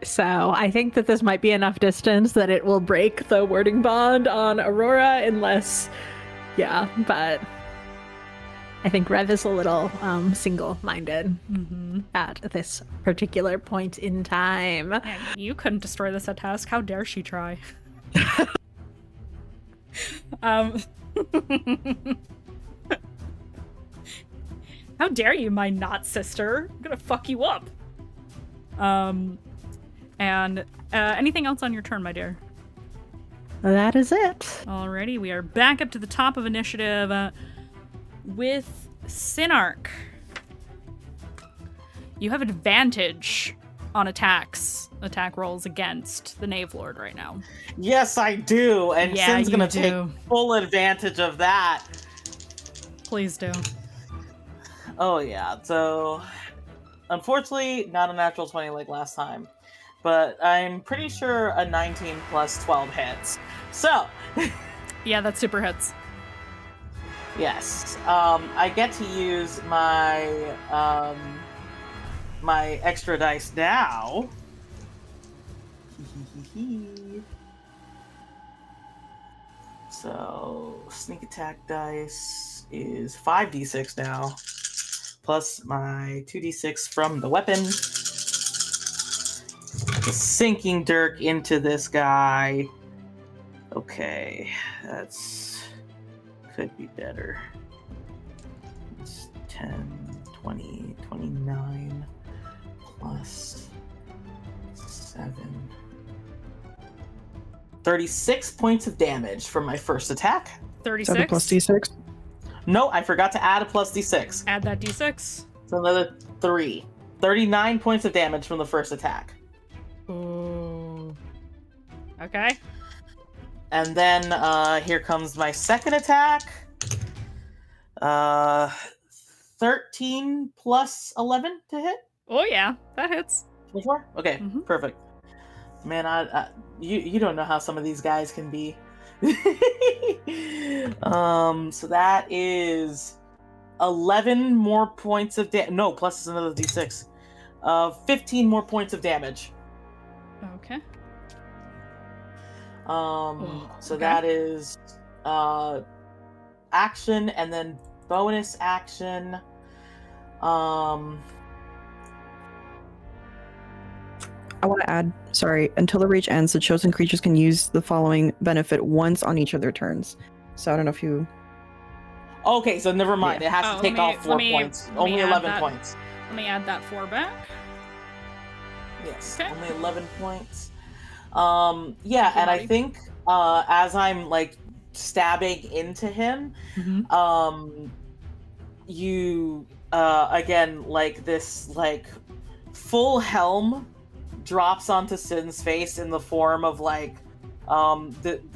So I think that this might be enough distance that it will break the wording bond on Aurora, unless, yeah, but I think Rev is a little single-minded at this particular point in time. And you couldn't destroy this at task. How dare she try? How dare you, my not sister? I'm gonna fuck you up. And anything else on your turn, my dear? That is it. Alrighty, we are back up to the top of initiative with Synarch. You have advantage on attack rolls against the Knave Lord right now. Yes, I do, and Yeah, Sin's gonna you take do. full advantage of that. Please do. Oh yeah, so unfortunately not a natural 20 like last time, but I'm pretty sure a 19 plus 12 hits. So Yeah, that super hits. yes, I get to use my my extra dice now. So sneak attack dice is 5d6 now, plus my 2d6 from the weapon. Sinking dirk into this guy. Okay, that's could be better. It's 10, 20, 29 plus 7. 36 points of damage from my first attack. 36. 7 plus d6. No, I forgot to add a plus d6. Add that d6. So another 3. 39 points of damage from the first attack. Ooh. Okay. And then here comes my second attack. 13 plus 11 to hit. Oh yeah, that hits. 24? Okay, Mhm. perfect. Man, you don't know how some of these guys can be. So that is 11 more points of damage. No, plus another d6. 15 more points of damage. Okay. So okay. that is action and then bonus action. I want to add, sorry, until the rage ends, the chosen creatures can use the following benefit once on each of their turns. So I don't know if you... Okay, so never mind. Yeah. It has to take off 4 points. let me Only add 11 that. points. Let me add that 4 back. Yes, Okay. only 11 points. Yeah, and I think as I'm like stabbing into him, you again like this like full helm drops onto Sin's face in the form of like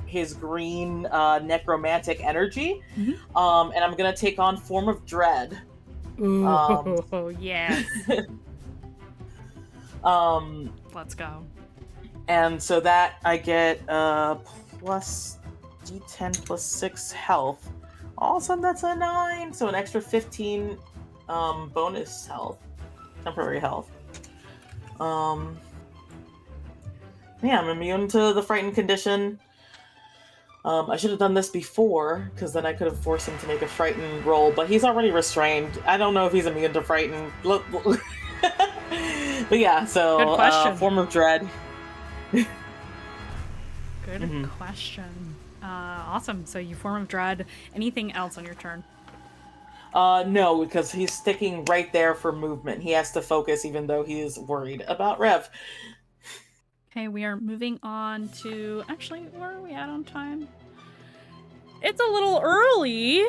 his green necromantic energy, and I'm gonna take on form of dread. Ooh, yes. Let's go. And so that I get plus d10 plus 6 health. All of a sudden that's a 9, so an extra 15 bonus health, temporary health. Yeah, I'm immune to the frightened condition. I should have done this before, because then I could have forced him to make a frightened roll, but he's already restrained. I don't know if he's immune to frightened. But yeah, so Good question. form of dread. Good question. Awesome. So you form of dread. Anything else on your turn? No, because he's sticking right there for movement. He has to focus even though he is worried about Rev. Okay, we are moving on to... Actually, where are we at on time? it's a little early.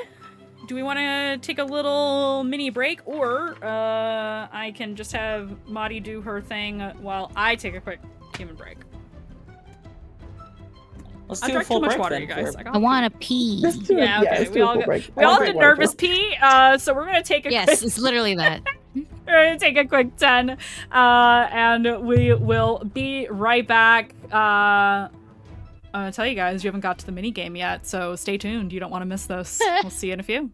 Do we want to take a little mini break, or I can just have Madi do her thing while I take a quick human break? Let's I do a drank full too much break water, then you guys. for- I want to pee. Yeah, okay. let's We do a all full got- break. We I all want did great water, nervous too. pee, so we're gonna take a Yes, it's literally that. We're gonna take a quick 10, and we will be right back. I'm gonna tell you guys, you haven't got to the mini game yet, so stay tuned. You don't want to miss this. We'll see you in a few.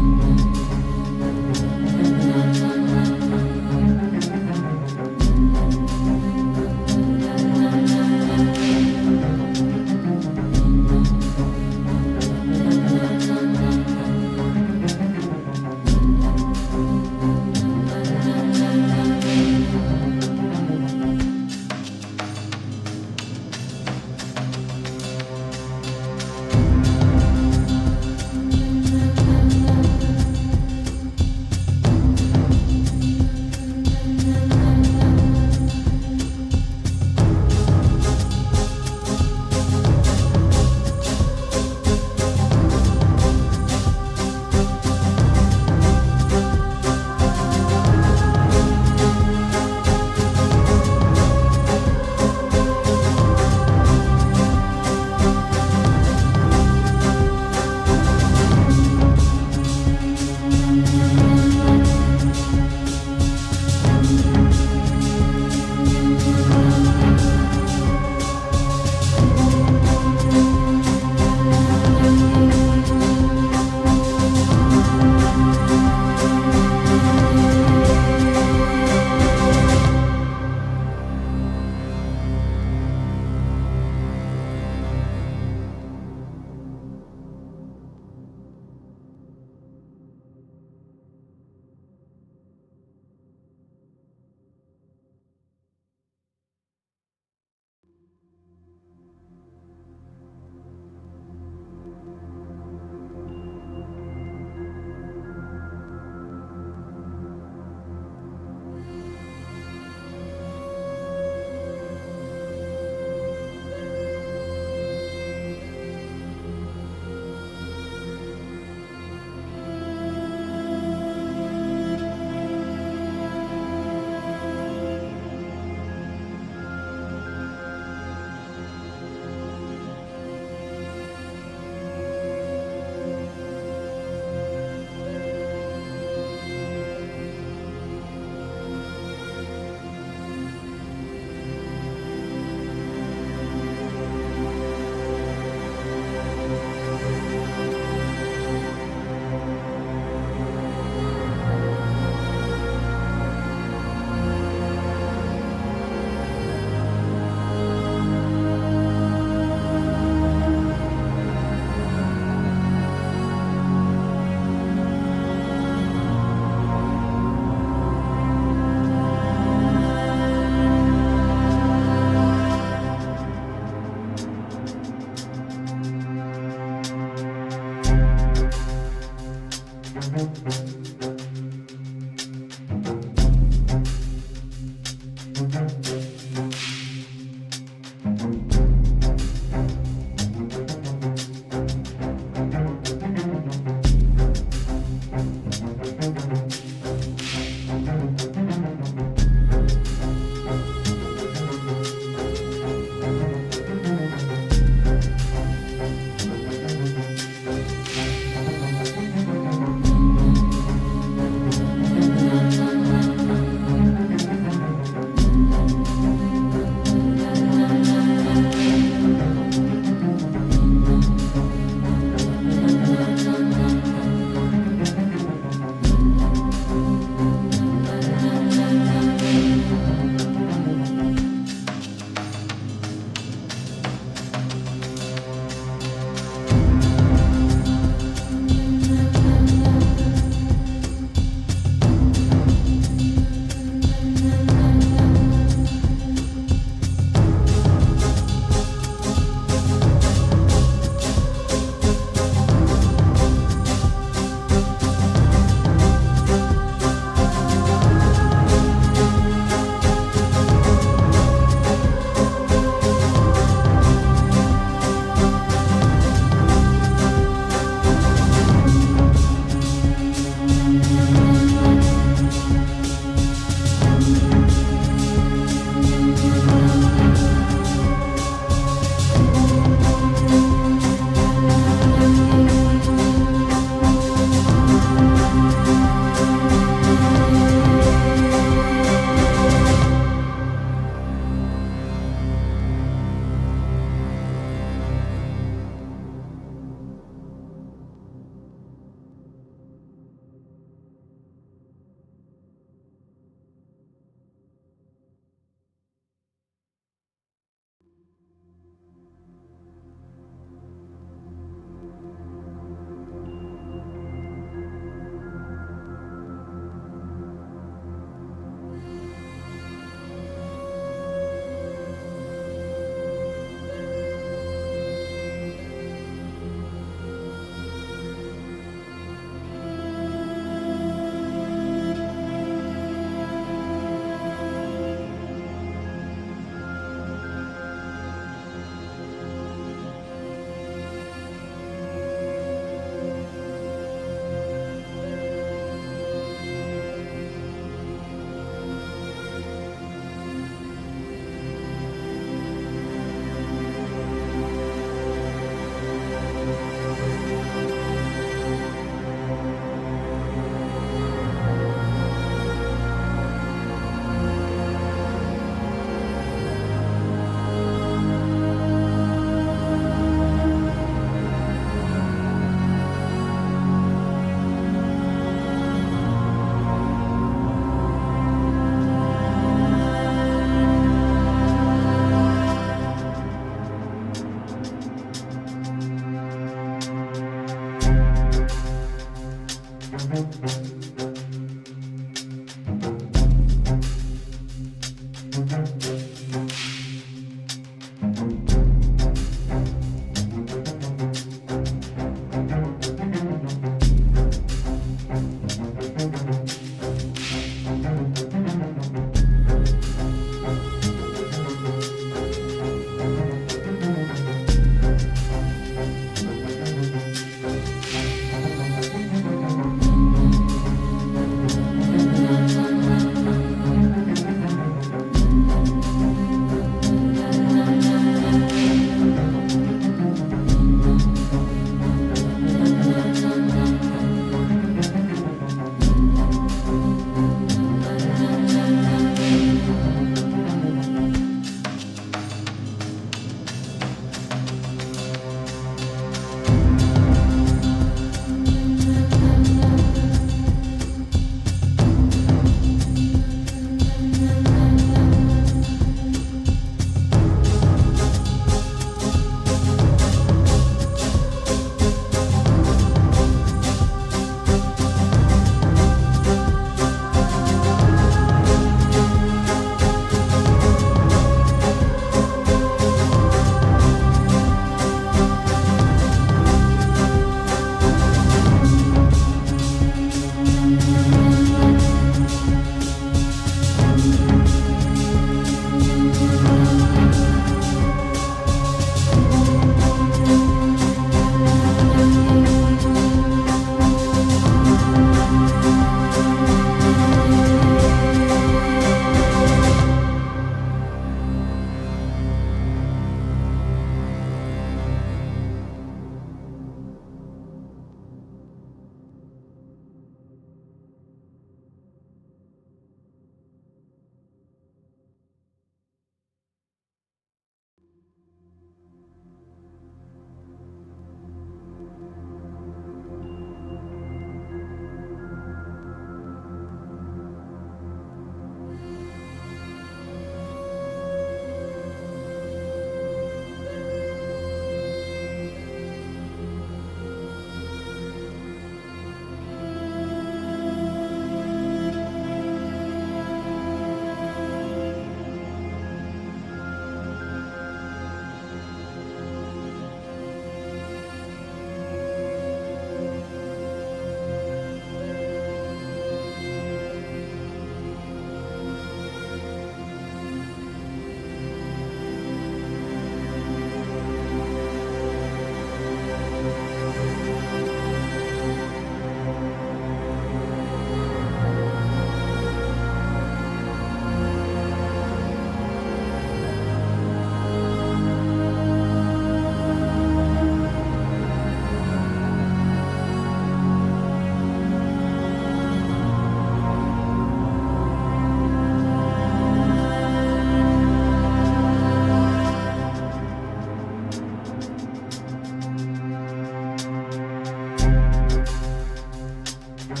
Well,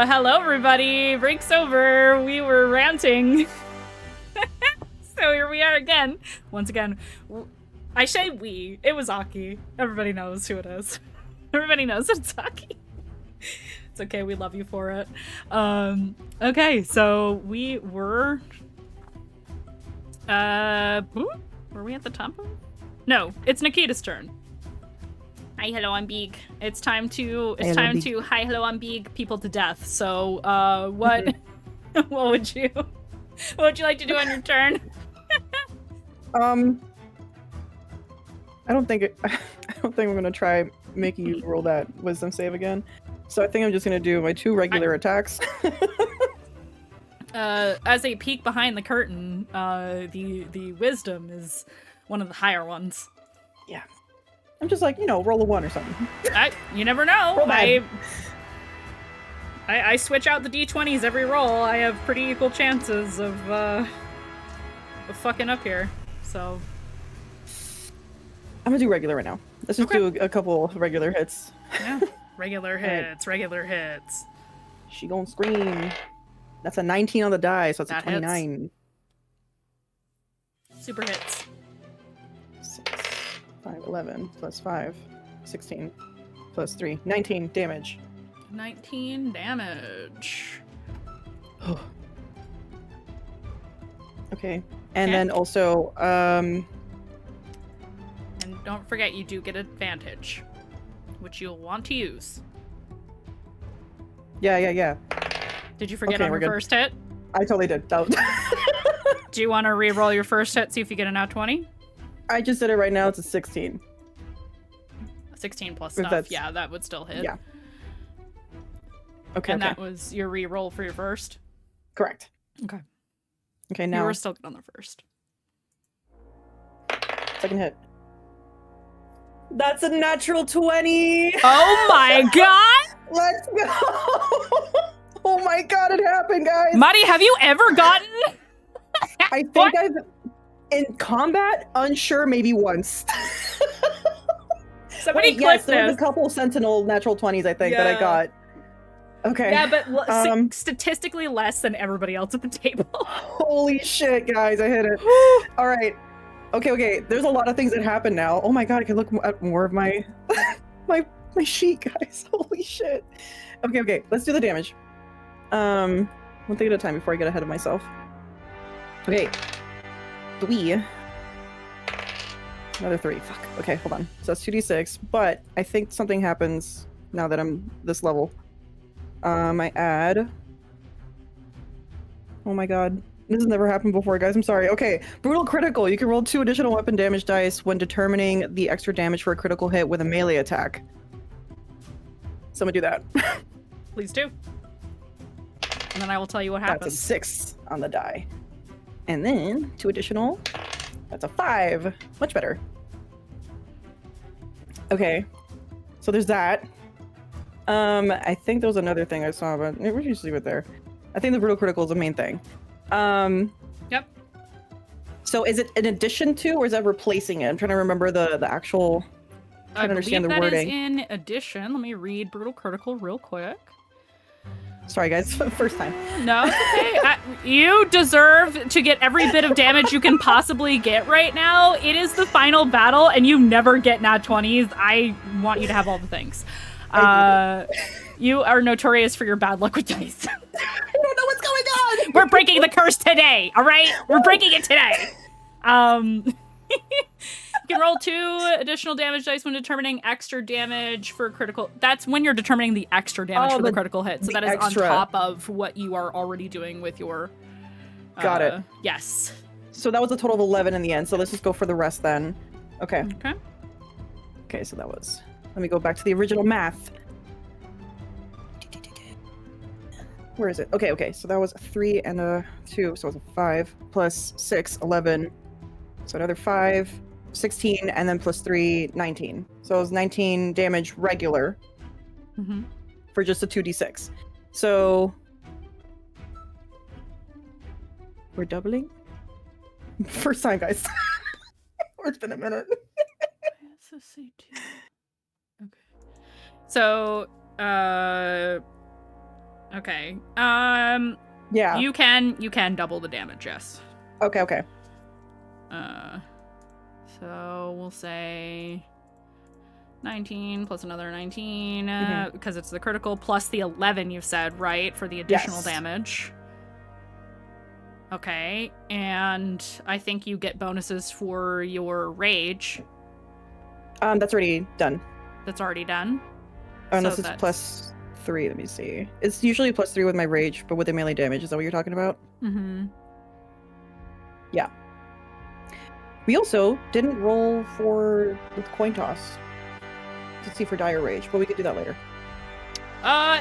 hello everybody. Break's over. We were ranting. So here we are again. Once again, I say we. It was Aki. Everybody knows who it is. Everybody knows it's Aki. It's okay. We love you for it. Okay, so we were. Were we at the top of? No, it's Nikita's turn. Hi, hello, I'm Beeg. It's time to hi, hello, I'm Beeg people to death. So, what would you like to do on your turn? I don't think I'm gonna try making you roll that wisdom save again. So I think I'm just gonna do my 2 regular attacks. As a peek behind the curtain, the wisdom is one of the higher ones. Yeah. I'm just like, roll a 1 or something. You never know. Roll bad. I switch out the d20s every roll. I have pretty equal chances of fucking up here. So I'm gonna do regular right now. Let's just do a couple regular hits. Yeah, regular hits, regular hits. She gonna scream. That's a 19 on the die, so it's a 29. Hits. Super hits. 5, 11, plus 5, 16, plus 3, 19 damage. 19 damage. Okay. And then also, And don't forget, you do get advantage, which you'll want to use. Yeah. Did you forget on your first hit? I totally did. Do you want to re-roll your first hit, see if you get a nat 20? I just did it right now. It's a 16. 16 plus stuff. Yeah, that would still hit. Yeah. Okay. And that was your re-roll for your first? Correct. Okay. Okay, now. You were still good on the first. Second hit. That's a natural 20! Oh my god! Let's go! Oh my god, it happened, guys! Marty, have you ever gotten... I think I've... In combat, unsure, maybe once. Somebody Wait, yes, there was a couple Sentinel natural 20s, I think, that I got. Okay. Yeah, but statistically less than everybody else at the table. Holy shit, guys, I hit it. All right. Okay. There's a lot of things that happen now. Oh my god, I can look at more of my my sheet, guys. Holy shit. Okay. Let's do the damage. One thing at a time before I get ahead of myself. Okay. 3. Another 3. Fuck. Okay, hold on. So that's 2d6, but I think something happens now that I'm this level. I add... Oh my god. This has never happened before, guys. I'm sorry. Okay. Brutal critical. You can roll 2 additional weapon damage dice when determining the extra damage for a critical hit with a melee attack. Someone do that. Please do. And then I will tell you what happens. That's a 6 on the die. And then 2 additional. That's a 5. Much better. Okay. So there's that. I think there was another thing I saw, but we'll just leave it there. I think the brutal critical is the main thing. Yep. So is it in addition to, or is that replacing it? I'm trying to remember the actual. I understand the believe that wording. is in addition. Let me read brutal critical real quick. Sorry, guys. First time. No, it's okay. You deserve to get every bit of damage you can possibly get right now. It is the final battle, and you never get nat 20s. I want you to have all the things. You are notorious for your bad luck with dice. I don't know what's going on. We're breaking the curse today, all right? We're breaking it today. You can roll 2 additional damage dice when determining extra damage for critical. That's when you're determining the extra damage for the critical hit. So that is extra on top of what you are already doing with your. Got it. Yes. So that was a total of 11 in the end. So let's just go for the rest then. Okay. Okay. Okay. So that was. Let me go back to the original math. Where is it? Okay. So that was a 3 and a 2. So it was a 5 plus 6, 11. So another 5. 16, and then plus 3, 19. So it was 19 damage regular Mm-hmm. for just a 2d6. So we're doubling? First time, guys. It's been a minute. Okay. So, okay. Yeah. You can double the damage, yes. Okay. So we'll say 19 plus another 19, because it's the critical, plus the 11 you said, right, for the additional damage. Okay, and I think you get bonuses for your rage. That's already done. That's already done? Unless So it's that's- plus 3, let me see. It's usually plus 3 with my rage, but with the melee damage, is that what you're talking about? Mm-hmm. Yeah. We also didn't roll with coin toss to see for dire rage, but we could do that later.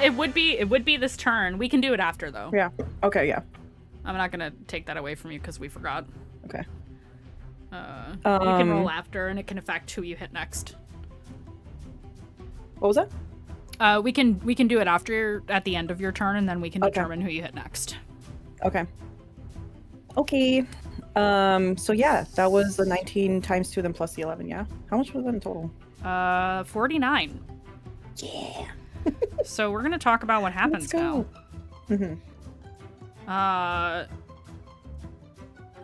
It would be this turn. We can do it after, though. Yeah. Okay, yeah. I'm not gonna take that away from you because we forgot. Okay. You can roll after, and it can affect who you hit next. What was that? We can do it after at the end of your turn, and then we can determine who you hit next. Okay. So yeah, that was the 19 times 2, then plus the 11, yeah? How much was that in total? 49. Yeah. So we're gonna talk about what happens now. Mm-hmm.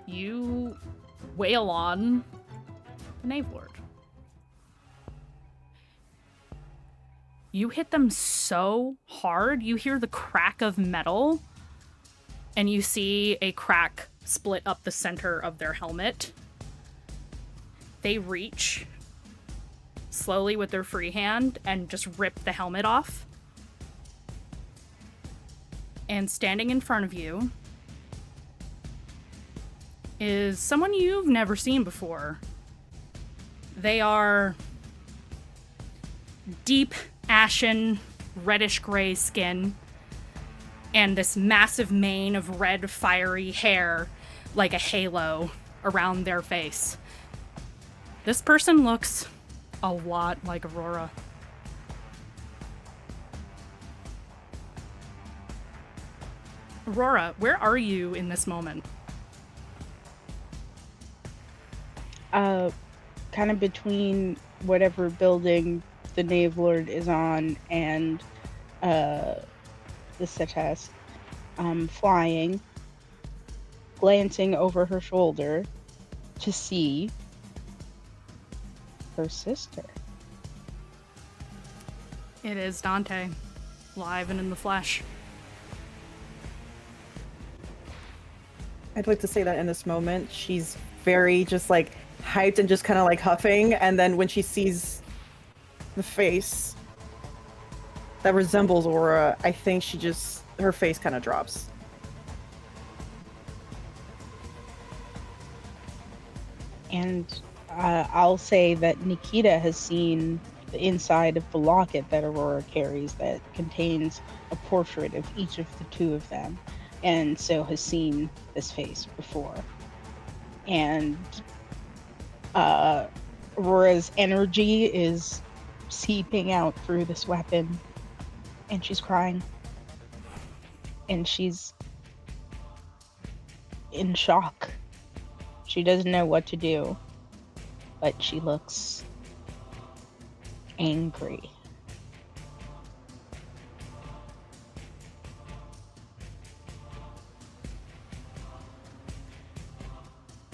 You wail on the Knave Lord. You hit them so hard, you hear the crack of metal, and you see a crack split up the center of their helmet. They reach slowly with their free hand and just rip the helmet off. And standing in front of you is someone you've never seen before. They are deep, ashen, reddish-gray skin, and this massive mane of red, fiery hair like a halo around their face. This person looks a lot like Aurora. Aurora, where are you in this moment? Kind of between whatever building the Knave Lord is on and the Cetes. Flying, glancing over her shoulder to see her sister. It is Dante, live and in the flesh. I'd like to say that in this moment, she's very just like hyped and just kind of like huffing, and then when she sees the face that resembles Aura, I think her face kind of drops. And I'll say that Nikita has seen the inside of the locket that Aurora carries that contains a portrait of each of the two of them, and so has seen this face before. And Aurora's energy is seeping out through this weapon, and she's crying. And she's in shock. She doesn't know what to do, but she looks angry.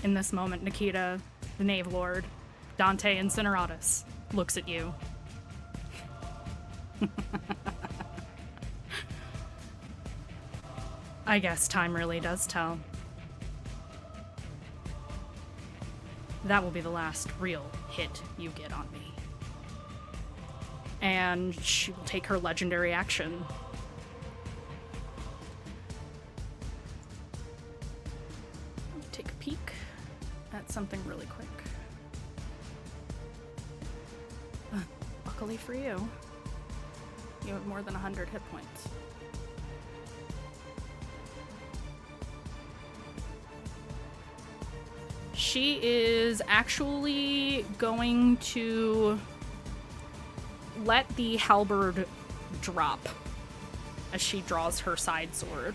In this moment, Nikita, the Knave Lord, Dante Incineratus, looks at you. I guess time really does tell. That will be the last real hit you get on me. And she will take her legendary action. Take a peek at something really quick. Luckily for you, you have more than 100 hit points. She is actually going to let the halberd drop as she draws her side sword.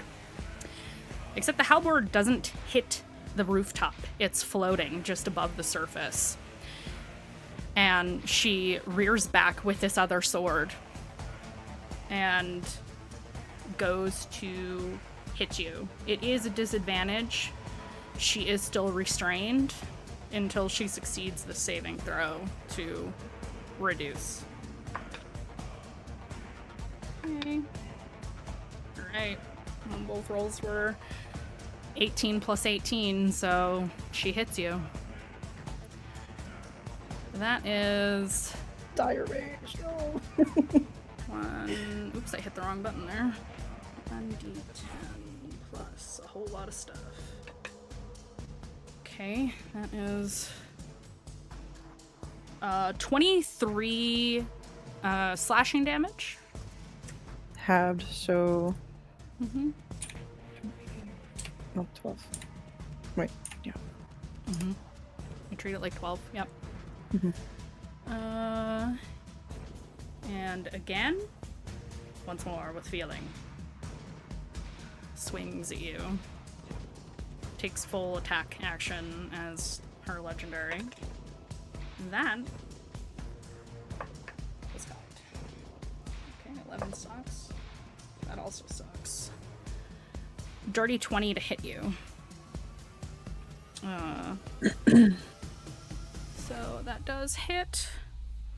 Except the halberd doesn't hit the rooftop. It's floating just above the surface. And she rears back with this other sword and goes to hit you. It is a disadvantage. She is still restrained until she succeeds the saving throw to reduce. Okay. Alright. Both rolls were 18 plus 18, so she hits you. That is... Dire rage. No. one... Oops, I hit the wrong button there. 1d10 plus a whole lot of stuff. Okay, that is 23 slashing damage. Halved, so... Mm-hmm. No, 12. Wait, yeah. Mm-hmm. You treat it like 12, yep. Mm-hmm. And again, once more with feeling. Swings at you. Takes full attack action as her legendary. That was cocked. Okay, 11 sucks. That also sucks. Dirty 20 to hit you. So that does hit.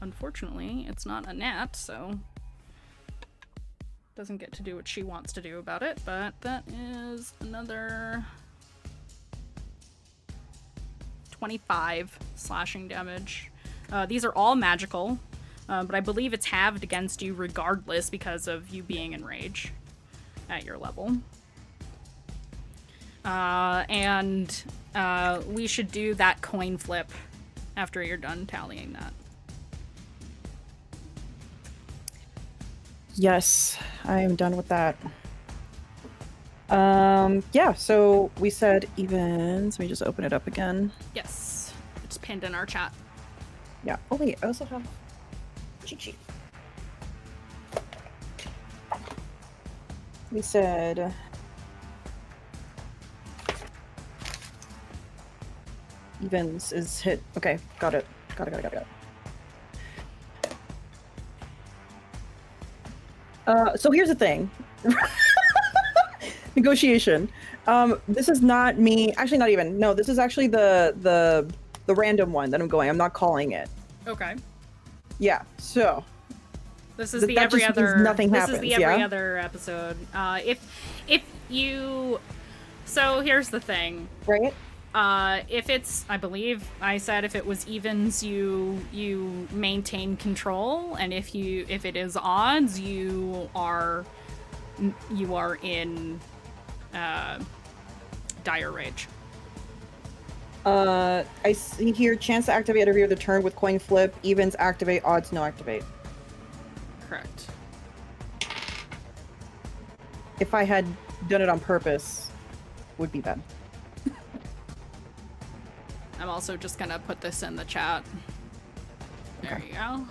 Unfortunately, it's not a nat, so doesn't get to do what she wants to do about it, but that is another 25 slashing damage. These are all magical, but I believe it's halved against you regardless because of you being in rage at your level. And we should do that coin flip after you're done tallying that. Yes, I am done with that. Yeah, so we said evens. Let me just open it up again. Yes, it's pinned in our chat. Yeah. Oh wait, I also have cheat sheet. We said evens is hit. Okay, got it. Got it. So here's the thing. Negotiation. This is not me. Actually, not even. No, this is actually the random one that I'm going. I'm not calling it. Okay. Yeah. So. This is the every other. Nothing this happens, is the every yeah? other episode. If you. So here's the thing. Right. If it's, I believe I said if it was evens, you maintain control, and if it is odds, you are in dire rage. I see here chance to activate every other turn with coin flip. Evens activate, odds no activate. Correct. If I had done it on purpose, would be bad. I'm also just gonna put this in the chat. There Okay. you go.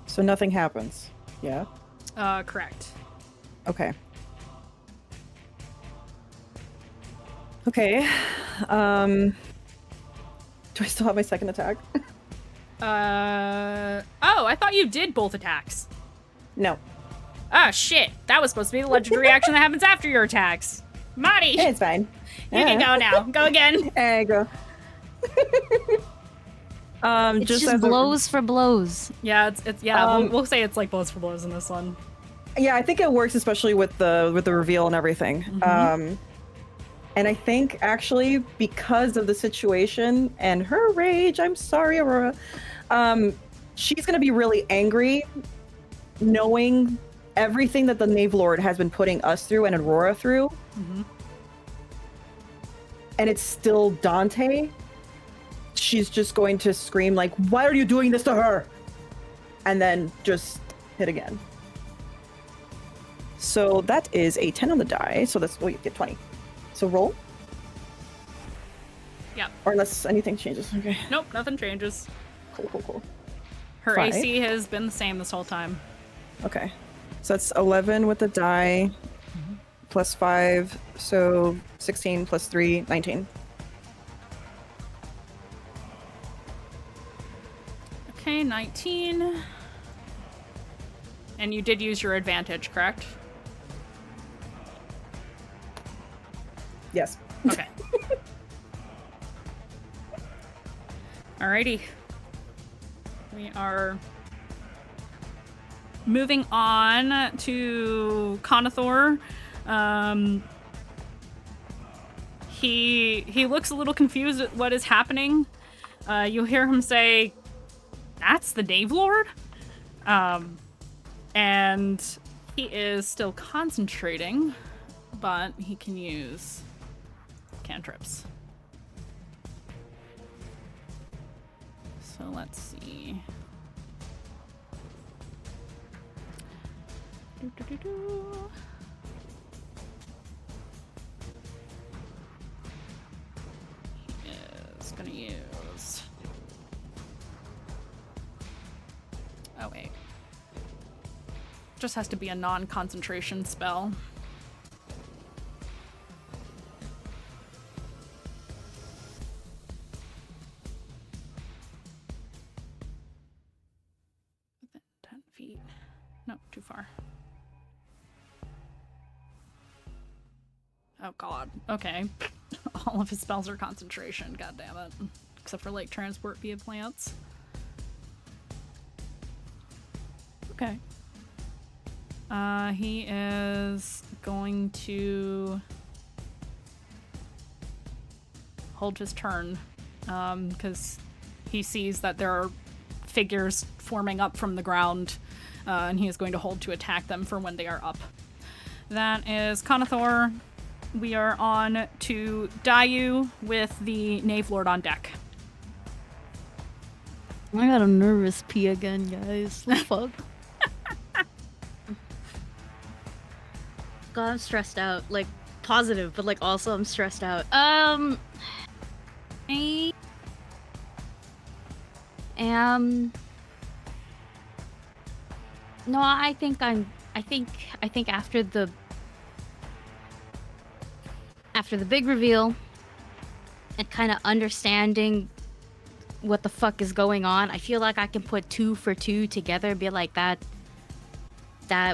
So nothing happens. Yeah. Correct. Okay. Okay. Do I still have my second attack? Oh, I thought you did both attacks. No. Ah, shit. That was supposed to be the legendary action that happens after your attacks. Marty, It's fine. you can go now. Go again. There you go. It's just as blows for blows. Yeah, it's we'll say it's like blows for blows in this one. Yeah, I think it works, especially with the reveal and everything. Mhm. And I think actually because of the situation and her rage, I'm sorry, Aurora. She's gonna be really angry, knowing everything that the Knave Lord has been putting us through and Aurora through. Mhm. And it's still Dante. she's just going to scream like, "Why are you doing this to her?" And then just hit again. So that is a 10 on the die. So that's, you get 20. So roll. Yep. Or unless anything changes. Okay. Nope, nothing changes. Cool. Her 5. AC has been the same this whole time. Okay. So that's 11 with the die, plus 5, so 16 plus 3, 19. Okay, 19. And you did use your advantage, correct? Yes. Okay. Alrighty. We are moving on to Conathor. He looks a little confused at what is happening. You hear him say, "That's the Knave Lord?" And he is still concentrating, but he can use cantrips. So let's see. He is gonna use... Oh, wait. Just has to be a non-concentration spell. Within 10 feet. No, too far. Oh god. Okay. All of his spells are concentration, god damn it. Except for like transport via plants. Okay. He is going to hold his turn, because he sees that there are figures forming up from the ground, and he is going to hold to attack them for when they are up. That is Conathor. We are on to Dayu with the Knave Lord on deck. I got a nervous pee again, guys. What the fuck? God, I'm stressed out. Like, positive, but like also I'm stressed out. I am... No, I think after the big reveal and kind of understanding what the fuck is going on, I feel like I can put 2 for 2 together and be like, that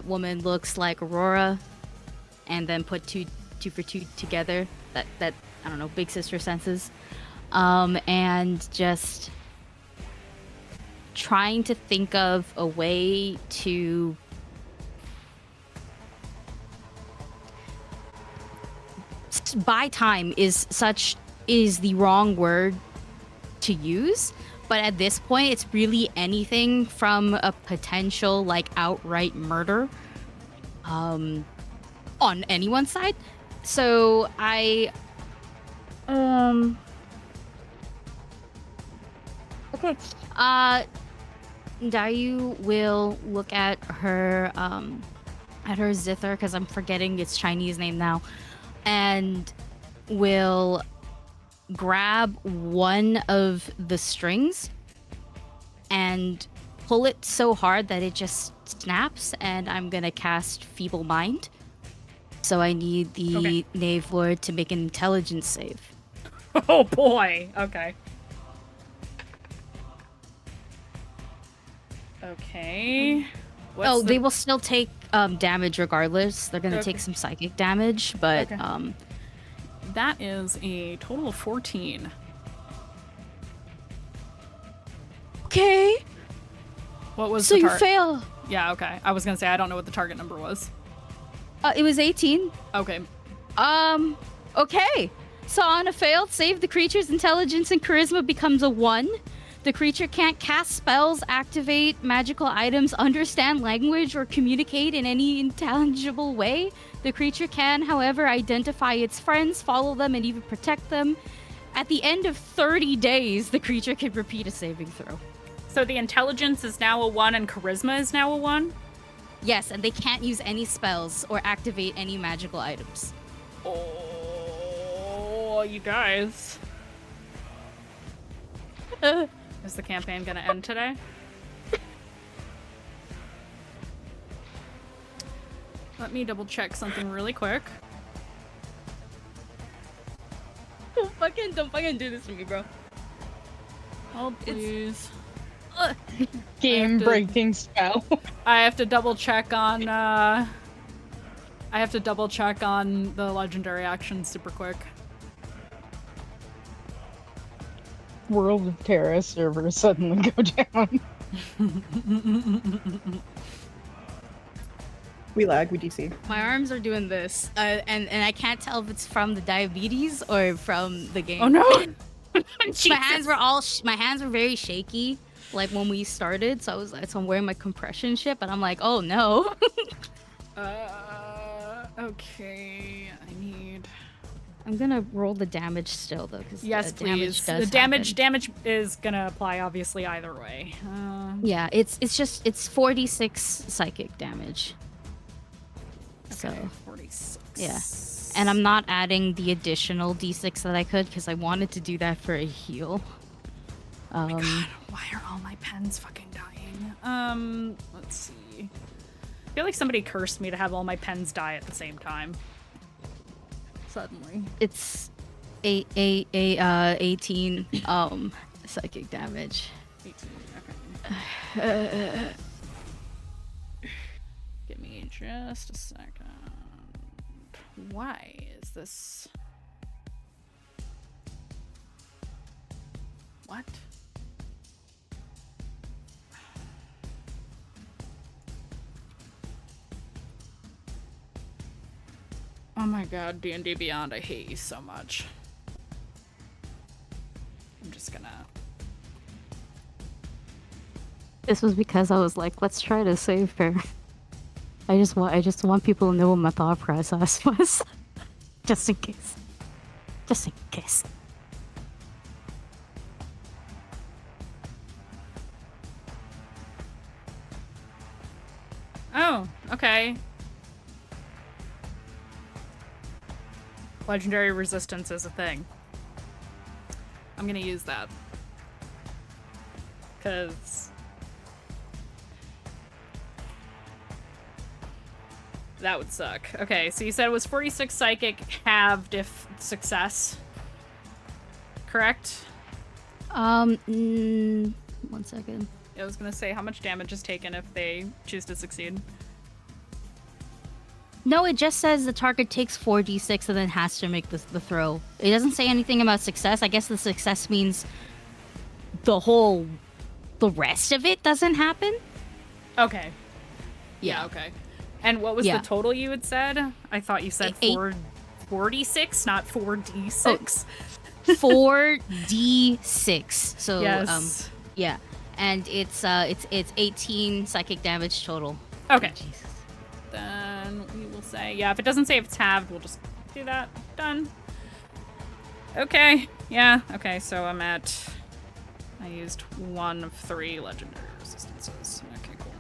woman looks like Aurora, and then put two for 2 together. That I don't know, big sister senses. And just trying to think of a way to buy time is the wrong word to use, but at this point it's really anything from a potential like outright murder on anyone's side. So I okay, Dayu will look at her zither, because I'm forgetting its Chinese name now, and will grab one of the strings and pull it so hard that it just snaps, and I'm gonna cast Feeble Mind. So I need the Knave Lord to make an intelligence save. Oh boy. Okay. Okay. They will still take damage regardless. They're gonna take some psychic damage, but that is a total of 14. Okay. What was so the you fail? Yeah. Okay. I was gonna say I don't know what the target number was. It was 18. Okay. Okay. So on a failed save, the creature's intelligence and charisma becomes a 1. The creature can't cast spells, activate magical items, understand language, or communicate in any intelligible way. The creature can, however, identify its friends, follow them, and even protect them. At the end of 30 days, the creature can repeat a saving throw. So the intelligence is now a 1 and charisma is now a 1? Yes, and they can't use any spells or activate any magical items. Oh, you guys. Is the campaign gonna end today? Let me double check something really quick. Don't fucking do this to me, bro. Oh, please. Game breaking spell. I have to double check on, the legendary action super quick. World of Terra servers suddenly go down. We lag, we DC. My arms are doing this, and I can't tell if it's from the diabetes or from the game. Oh no! My hands were very shaky, like when we started. So I'm wearing my compression shit, but I'm like, oh no. Okay, I'm gonna roll the damage still though, because yes, please. The damage is gonna apply obviously either way. Yeah, it's 4d6 psychic damage. Okay, So 46. yeah, and I'm not adding the additional d6 that I could because I wanted to do that for a heal. Oh my god, why are all my pens fucking dying? Let's see. I feel like somebody cursed me to have all my pens die at the same time. Suddenly. It's 18 psychic damage. 18, okay. Give me just a second. Why is this? What? Oh my god, D&D Beyond, I hate you so much. I'm just gonna... This was because I was like, let's try to save her. I just want people to know what my thought process was. Just in case. Just in case. Oh, okay. Legendary resistance is a thing. I'm gonna use that. 'Cause... that would suck. Okay, so you said it was 46 psychic, halved if success. Correct? 1 second. I was gonna say how much damage is taken if they choose to succeed. No, it just says the target takes 4d6 and then has to make the throw. It doesn't say anything about success. I guess the success means the rest of it doesn't happen. Okay. Yeah, okay. And what was the total you had said? I thought you said 4d6, not 4d6. Oh, 4d6. So yes. Yeah. And it's 18 psychic damage total. Okay. Oh, Jesus. Then we will say, yeah, if it doesn't say if it's halved, we'll just do that. Done. Okay. Yeah. Okay, so I used 1 of 3 legendary resistances. Okay, cool.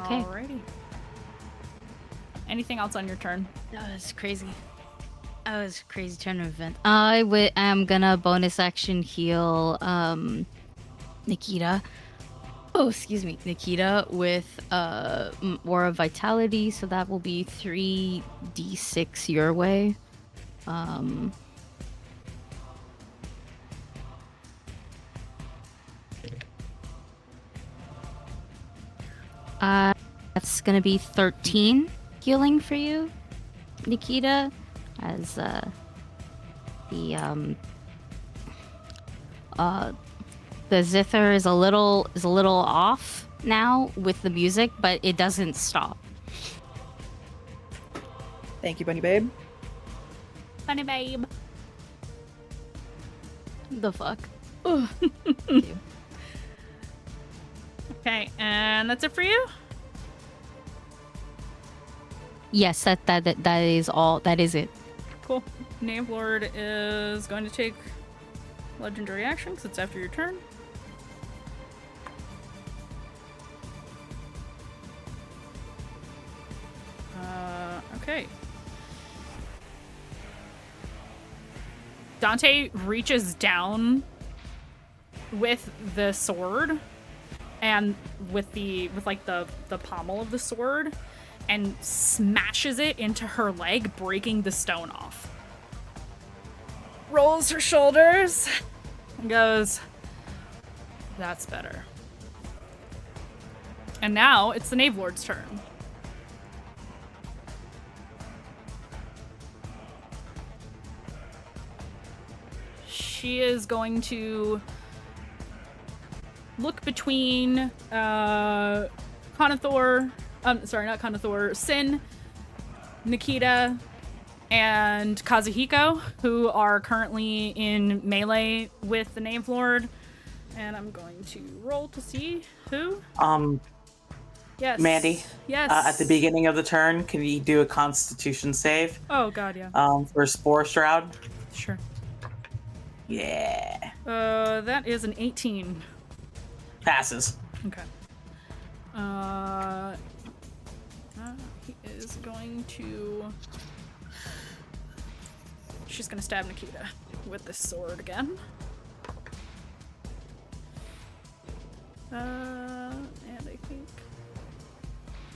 Okay. Alrighty. Anything else on your turn? That was crazy. That was a crazy turn of event. I am gonna bonus action heal Nikita. Oh, excuse me, Nikita with Aura of Vitality, so that will be 3d6 your way. That's gonna be 13 healing for you, Nikita, as the zither is a little off now with the music, but it doesn't stop. Thank you, Bunny Babe. Funny babe. The fuck? Okay, and that's it for you? Yes, that is all. That is it. Cool. Knave Lord is going to take legendary action because it's after your turn. Okay. Dante reaches down with the sword and with the pommel of the sword and smashes it into her leg, breaking the stone off. Rolls her shoulders and goes, "That's better." And now it's the Knave Lord's turn. She is going to look between Conathor, not Conathor, Sin, Nikita, and Kazuhiko, who are currently in melee with the Knave Lord. And I'm going to roll to see who. Yes. Mandy. Yes. At the beginning of the turn, can you do a Constitution save? Oh God, yeah. For Spore Shroud. Sure. Yeah. That is an 18. Passes. Okay. He is going to... She's gonna stab Nikita with this sword again. And I think...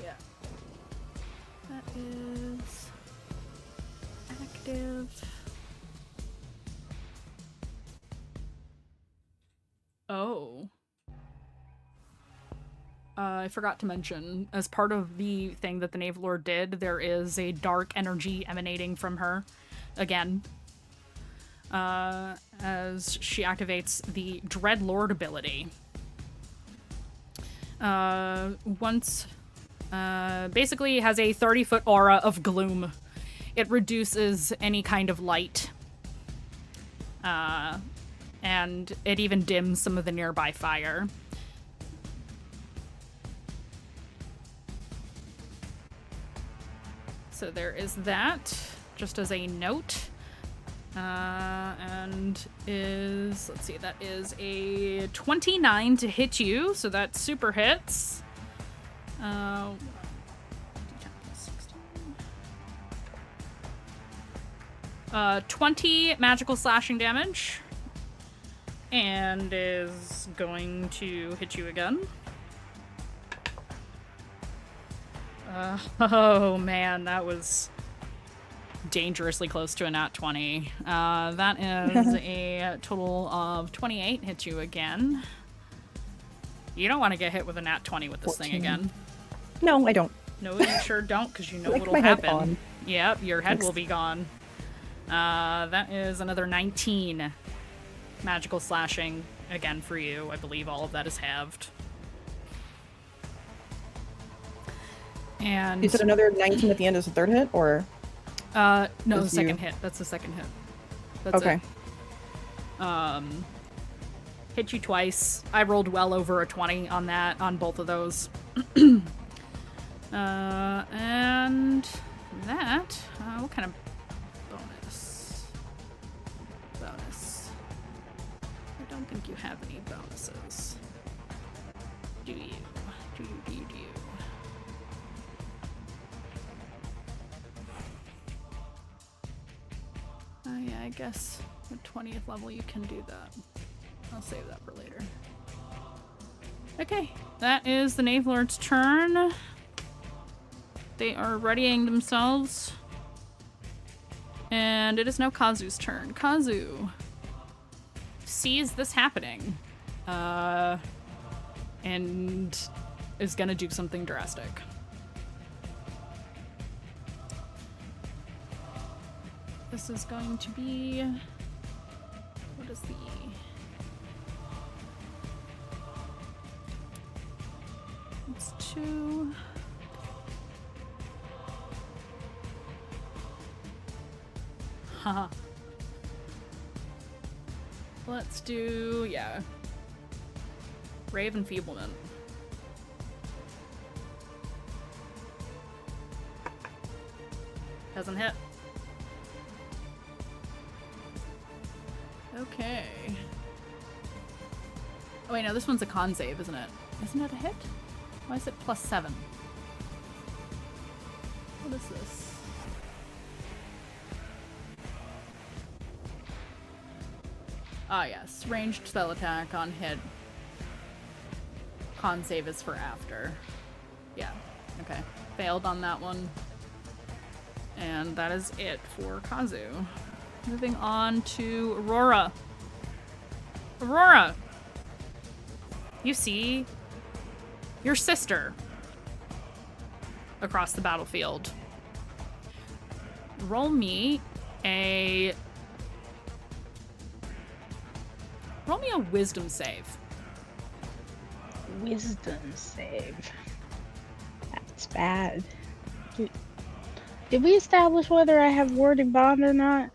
Yeah. That is... active... Oh. I forgot to mention, as part of the thing that the Knave Lord did, there is a dark energy emanating from her, again, as she activates the Dread Lord ability. Basically has a 30-foot aura of gloom. It reduces any kind of light. And it even dims some of the nearby fire. So there is that, just as a note. And is, let's see, that is a 29 to hit you, so that super hits. 20 magical slashing damage. And is going to hit you again. Oh man, that was dangerously close to a nat 20. That is a total of 28. Hits you again. You don't want to get hit with a nat 20 with this 14. thing again. No, I don't. No, you sure don't, because you know Like what'll my head happen. on. Yep, your head Thanks. will be gone. That is another 19 magical slashing again for you. I believe all of that is halved. And You said another 19 at the end is the third hit, or? no, the Is second you- hit. That's the second hit. That's Okay. it. Hit you twice. I rolled well over a 20 on that, on both of those. And that, what kind of bonus? I don't think you have any bonuses. Do you? Do you? Oh yeah, I guess at 20th level you can do that. I'll save that for later. Okay, that is the Knave Lord's turn. They are readying themselves. And it is now Kazu's turn. Kazu sees this happening. And is gonna do something drastic. This is going to be... What is the... It's 2... Haha. Let's do... yeah. Rave Enfeeblement. Doesn't hit. Okay. Oh wait, no, this one's a con save, isn't it? Isn't it a hit? Why is it +7? What is this? Ah, yes. Ranged spell attack on hit. Con save is for after. Yeah. Okay. Failed on that one. And that is it for Kazu. Moving on to Aurora. Aurora! You see your sister across the battlefield. Roll me a wisdom save. Wisdom save. That's bad. Did we establish whether I have warding bond or not?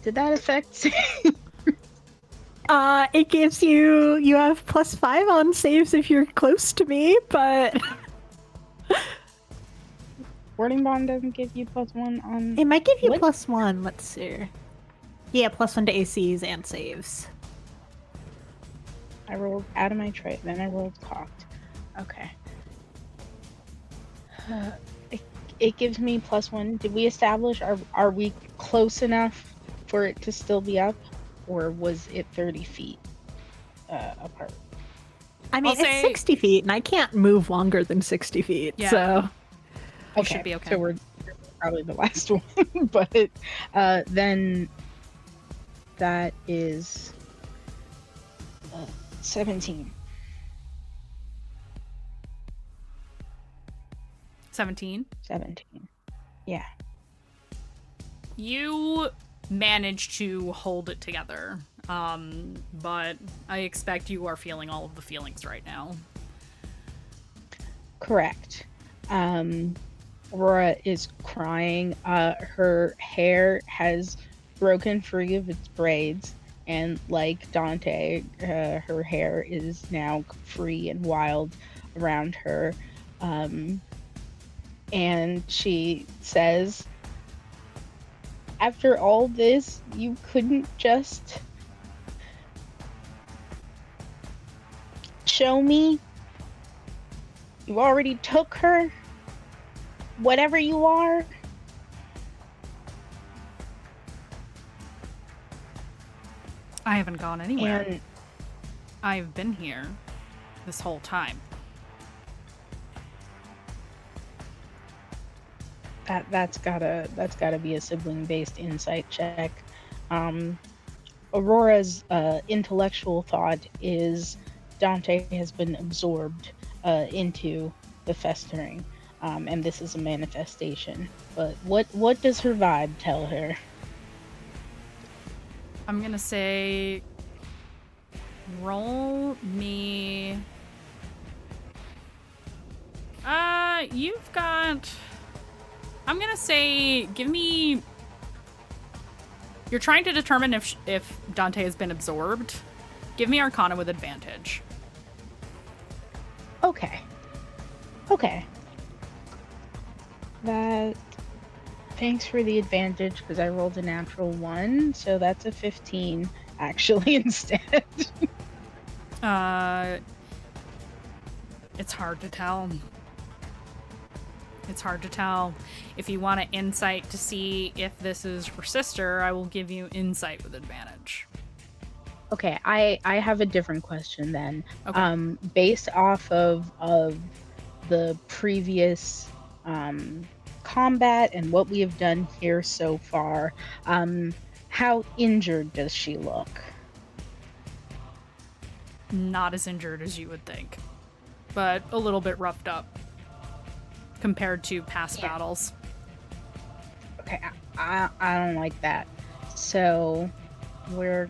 Did that affect? It gives you have +5 on saves if you're close to me, but Warding bond doesn't give you +1 on. it might give you What? +1. Let's see. Yeah, +1 to ACs and saves. I rolled out of my tray, then I rolled cocked. Okay. It gives me +1. Did we establish, are we close enough for it to still be up? Or was it 30 feet apart? I mean, I'll it's say- 60 feet, and I can't move longer than 60 feet, Yeah. so... You should be okay. So we're probably the last one, but then that is 17. 17. 17. Yeah. You managed to hold it together, but I expect you are feeling all of the feelings right now. Correct. Aurora is crying. Her hair has broken free of its braids, and like Dante, her hair is now free and wild around her. And she says, after all this, you couldn't just show me? You already took her? Whatever you are? I haven't gone anywhere. And I've been here this whole time. that's gotta be a sibling-based insight check. Aurora's intellectual thought is Dante has been absorbed into the festering, and this is a manifestation. But what does her vibe tell her? I'm gonna say, roll me. You've got. I'm gonna say, give me. You're trying to determine if Dante has been absorbed. Give me Arcana with advantage. Okay. That. Thanks for the advantage, because I rolled a natural 1, so that's a 15 actually instead. It's hard to tell. It's hard to tell. If you want an insight to see if this is your sister, I will give you insight with advantage. Okay, I have a different question then. Okay. Based off of the previous combat and what we have done here so far, how injured does she look? Not as injured as you would think, but a little bit roughed up compared to past battles. Okay, I don't like that. So we're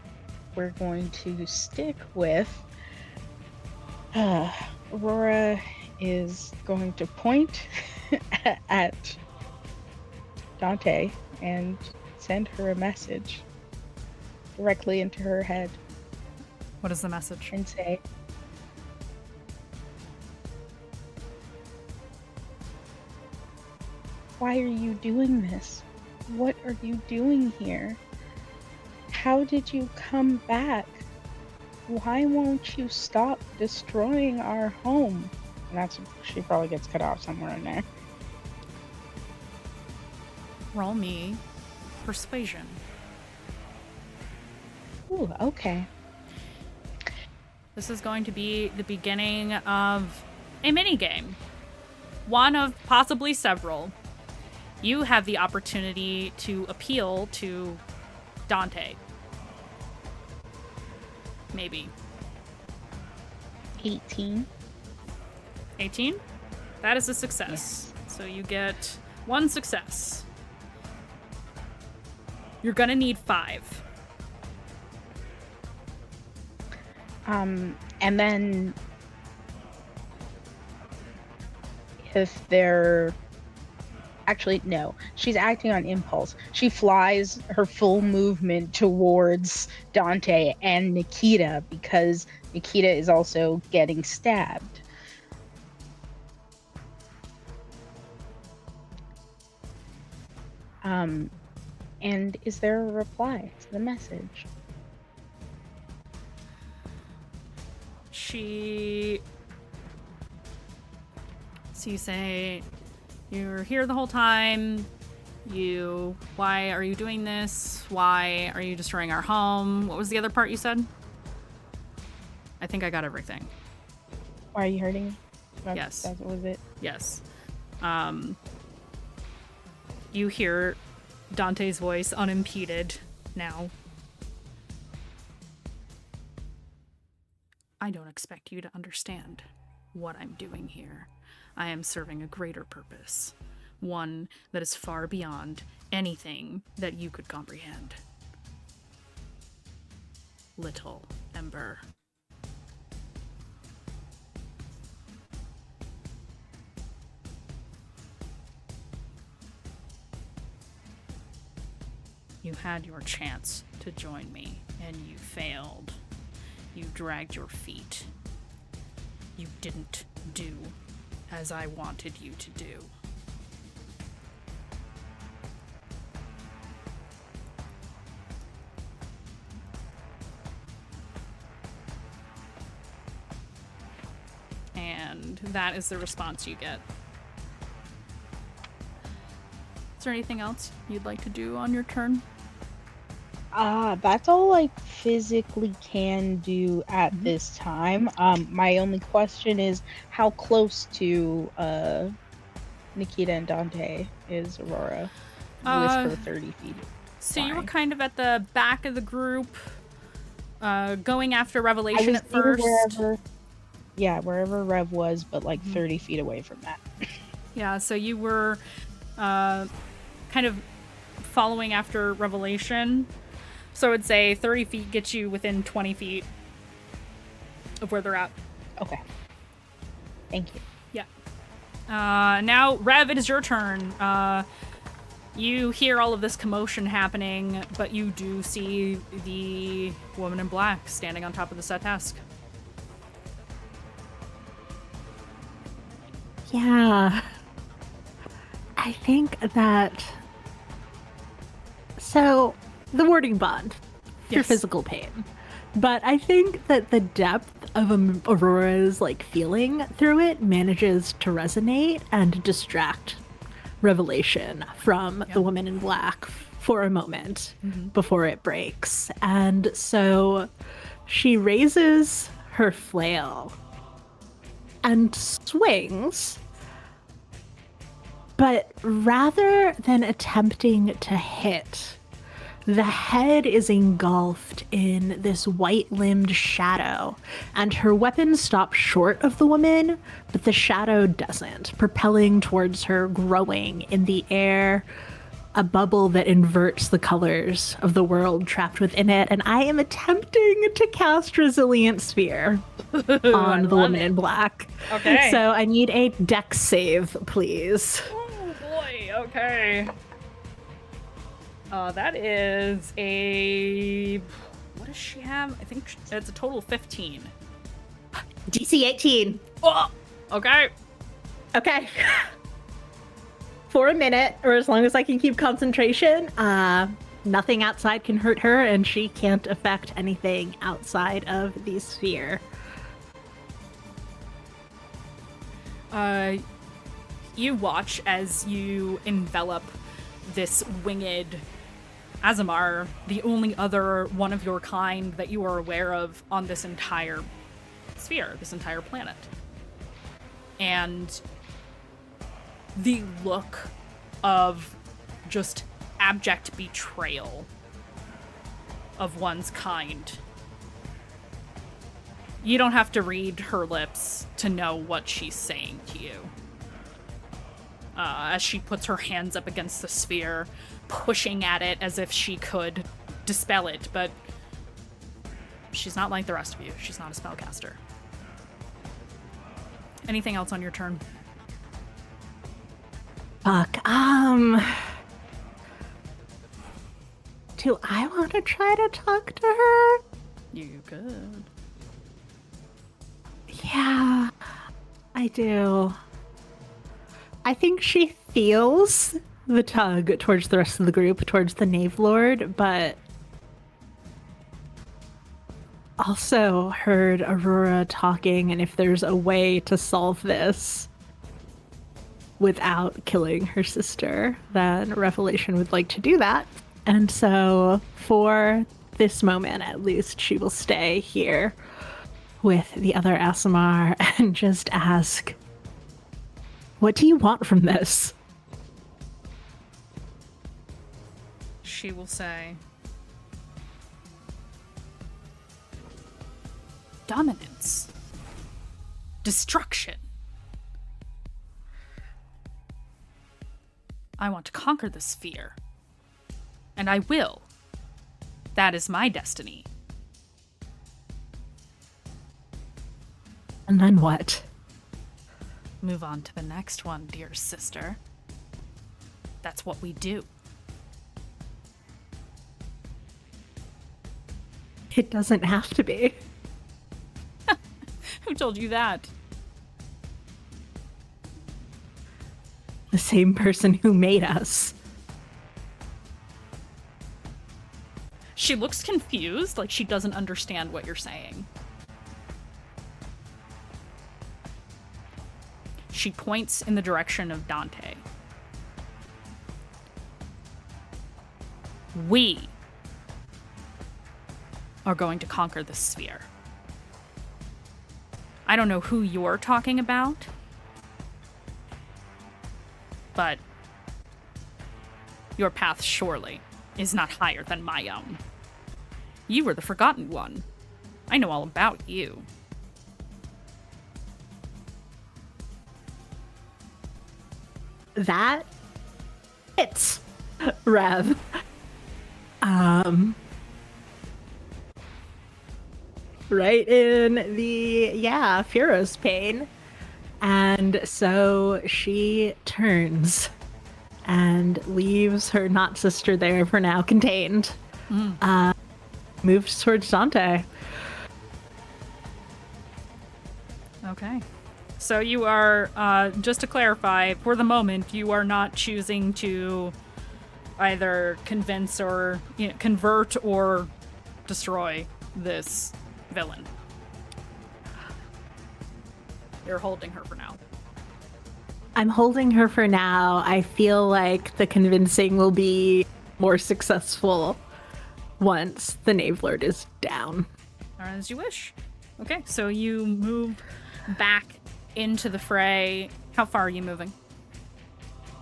going to stick with Aurora is going to point at Dante and send her a message directly into her head What is the message? and say, Why are you doing this? What are you doing here? How did you come back? Why won't you stop destroying our home? And she probably gets cut off somewhere in there. Roll me persuasion. Ooh, okay. This is going to be the beginning of a minigame. One of possibly several. You have the opportunity to appeal to Dante. Maybe. 18. 18? That is a success. Yes. So you get 1 success. You're gonna need 5. And then if they're actually, no, she's acting on impulse. She flies her full movement towards Dante and Nikita because Nikita is also getting stabbed. And is there a reply to the message? So you say, you're here the whole time. Why are you doing this? Why are you destroying our home? What was the other part you said? I think I got everything. Why are you hurting me? Yes. That was it. Yes. You hear Dante's voice unimpeded now. I don't expect you to understand what I'm doing here. I am serving a greater purpose. One that is far beyond anything that you could comprehend. Little Ember. You had your chance to join me, and you failed. You dragged your feet. You didn't do as I wanted you to do. And that is the response you get. Is there anything else you'd like to do on your turn? That's all I physically can do at this time. My only question is how close to Nikita and Dante is Aurora with her 30 feet? So you were kind of at the back of the group, going after Revelation at first. Wherever Rev was, but like 30 feet away from that. Yeah, so you were kind of following after Revelation. So I would say 30 feet gets you within 20 feet of where they're at. Okay. Thank you. Yeah. Now, Rev, it is your turn. You hear all of this commotion happening, but you do see the woman in black standing on top of the set desk. Yeah. I think that... So, the warding bond for Yes. physical pain. But I think that the depth of Aurora's feeling through it manages to resonate and distract Revelation from the woman in black for a moment before it breaks. And so she raises her flail and swings, but rather than attempting to hit, the head is engulfed in this white-limbed shadow, and her weapon stops short of the woman, but the shadow doesn't, propelling towards her, growing in the air, a bubble that inverts the colors of the world trapped within it. And I am attempting to cast Resilient Sphere on the woman in black. Okay. So I need a dex save, please. Oh boy, okay. That is a... What does she have? I think it's a total of 15. DC 18. Oh, okay. Okay. for a minute, or as long as I can keep concentration, nothing outside can hurt her, and she can't affect anything outside of the sphere. You watch as you envelop this winged Azamar, the only other one of your kind that you are aware of on this entire sphere, this entire planet. And the look of just abject betrayal of one's kind. You don't have to read her lips to know what she's saying to you. As she puts her hands up against the sphere, pushing at it as if she could dispel it, but she's not like the rest of you. She's not a spellcaster. Anything else on your turn? Fuck. Do I want to try to talk to her? You could. Yeah, I do. I think she feels the tug towards the rest of the group, towards the Knave Lord, but also heard Aurora talking, and if there's a way to solve this without killing her sister, then Revelation would like to do that. And so, for this moment at least, she will stay here with the other Aasimar and just ask, what do you want from this? She will say, dominance. Destruction. I want to conquer the sphere. And I will. That is my destiny. And then what? Move on to the next one, dear sister. That's what we do. It doesn't have to be. Who told you that? The same person who made us. She looks confused, like she doesn't understand what you're saying. She points in the direction of Dante. We are going to conquer the sphere. I don't know who you're talking about, but your path surely is not higher than my own. You were the Forgotten One. I know all about you. That hits, Rev. Right in the, Firo's pain. And so she turns and leaves her not sister there for now, contained. Moves towards Dante. Okay. So you are, just to clarify, for the moment, you are not choosing to either convince or convert or destroy this villain. You're holding her for now. I'm holding her for now. I feel like the convincing will be more successful once the Knave Lord is down. As you wish. Okay, so you move back into the fray. How far are you moving?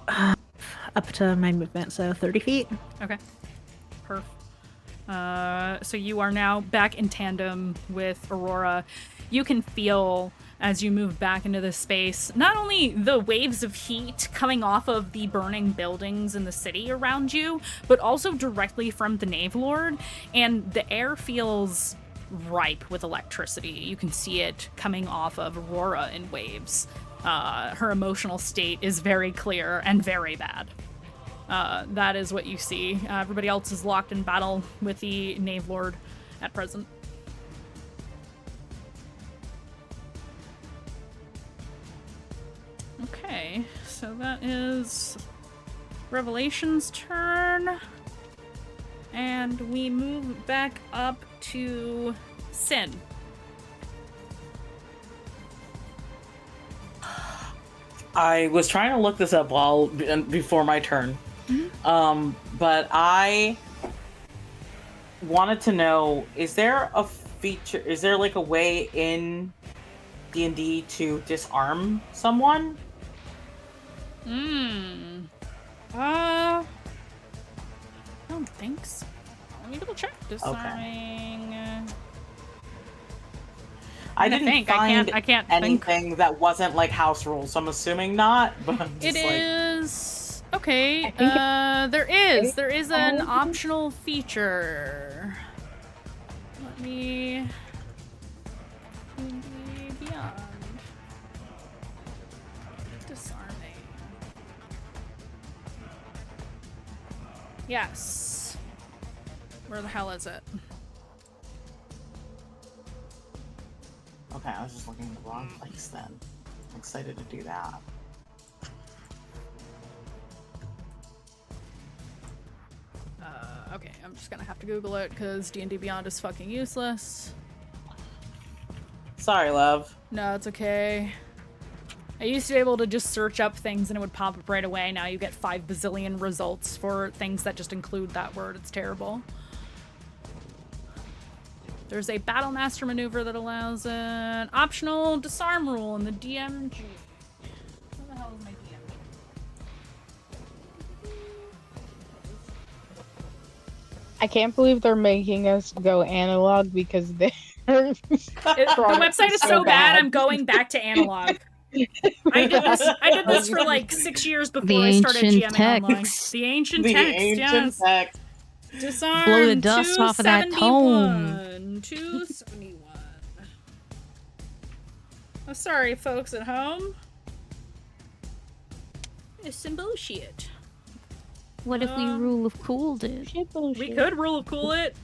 Up to my movement, so 30 feet. Okay. Perfect. So you are now back in tandem with Aurora. You can feel, as you move back into this space, not only the waves of heat coming off of the burning buildings in the city around you, but also directly from the Knave Lord, and the air feels ripe with electricity. You can see it coming off of Aurora in waves. Her emotional state is very clear and very bad. That is what you see. Everybody else is locked in battle with the Knave Lord at present. Okay, so that is Revelation's turn. And we move back up to Sin. I was trying to look this up before my turn. Mm-hmm. But I wanted to know, is there like a way in D&D to disarm someone? I don't think so. Let me double check. Disarming. I didn't find I can't anything that wasn't like house rules, so I'm assuming not. But I'm just It like... is okay. There is an optional feature. Let me beyond disarming. Yes. Where the hell is it? Okay, I was just looking in the wrong place then. I'm excited to do that. Okay, I'm just gonna have to Google it because D&D Beyond is fucking useless. Sorry, love. No, it's okay. I used to be able to just search up things and it would pop up right away. Now you get 5 bazillion results for things that just include that word. It's terrible. There's a Battle Master maneuver that allows an optional disarm rule in the DMG. Where the hell is my DMG? I can't believe they're making us go analog because the website is so bad. I'm going back to analog. I did this for like 6 years before I started GMing online. The ancient text, yes. Disarm. Blow the dust off of that tome. 271. I'm sorry, folks at home. It's some bullshit. What if we rule of cooled it? We could rule of cool it.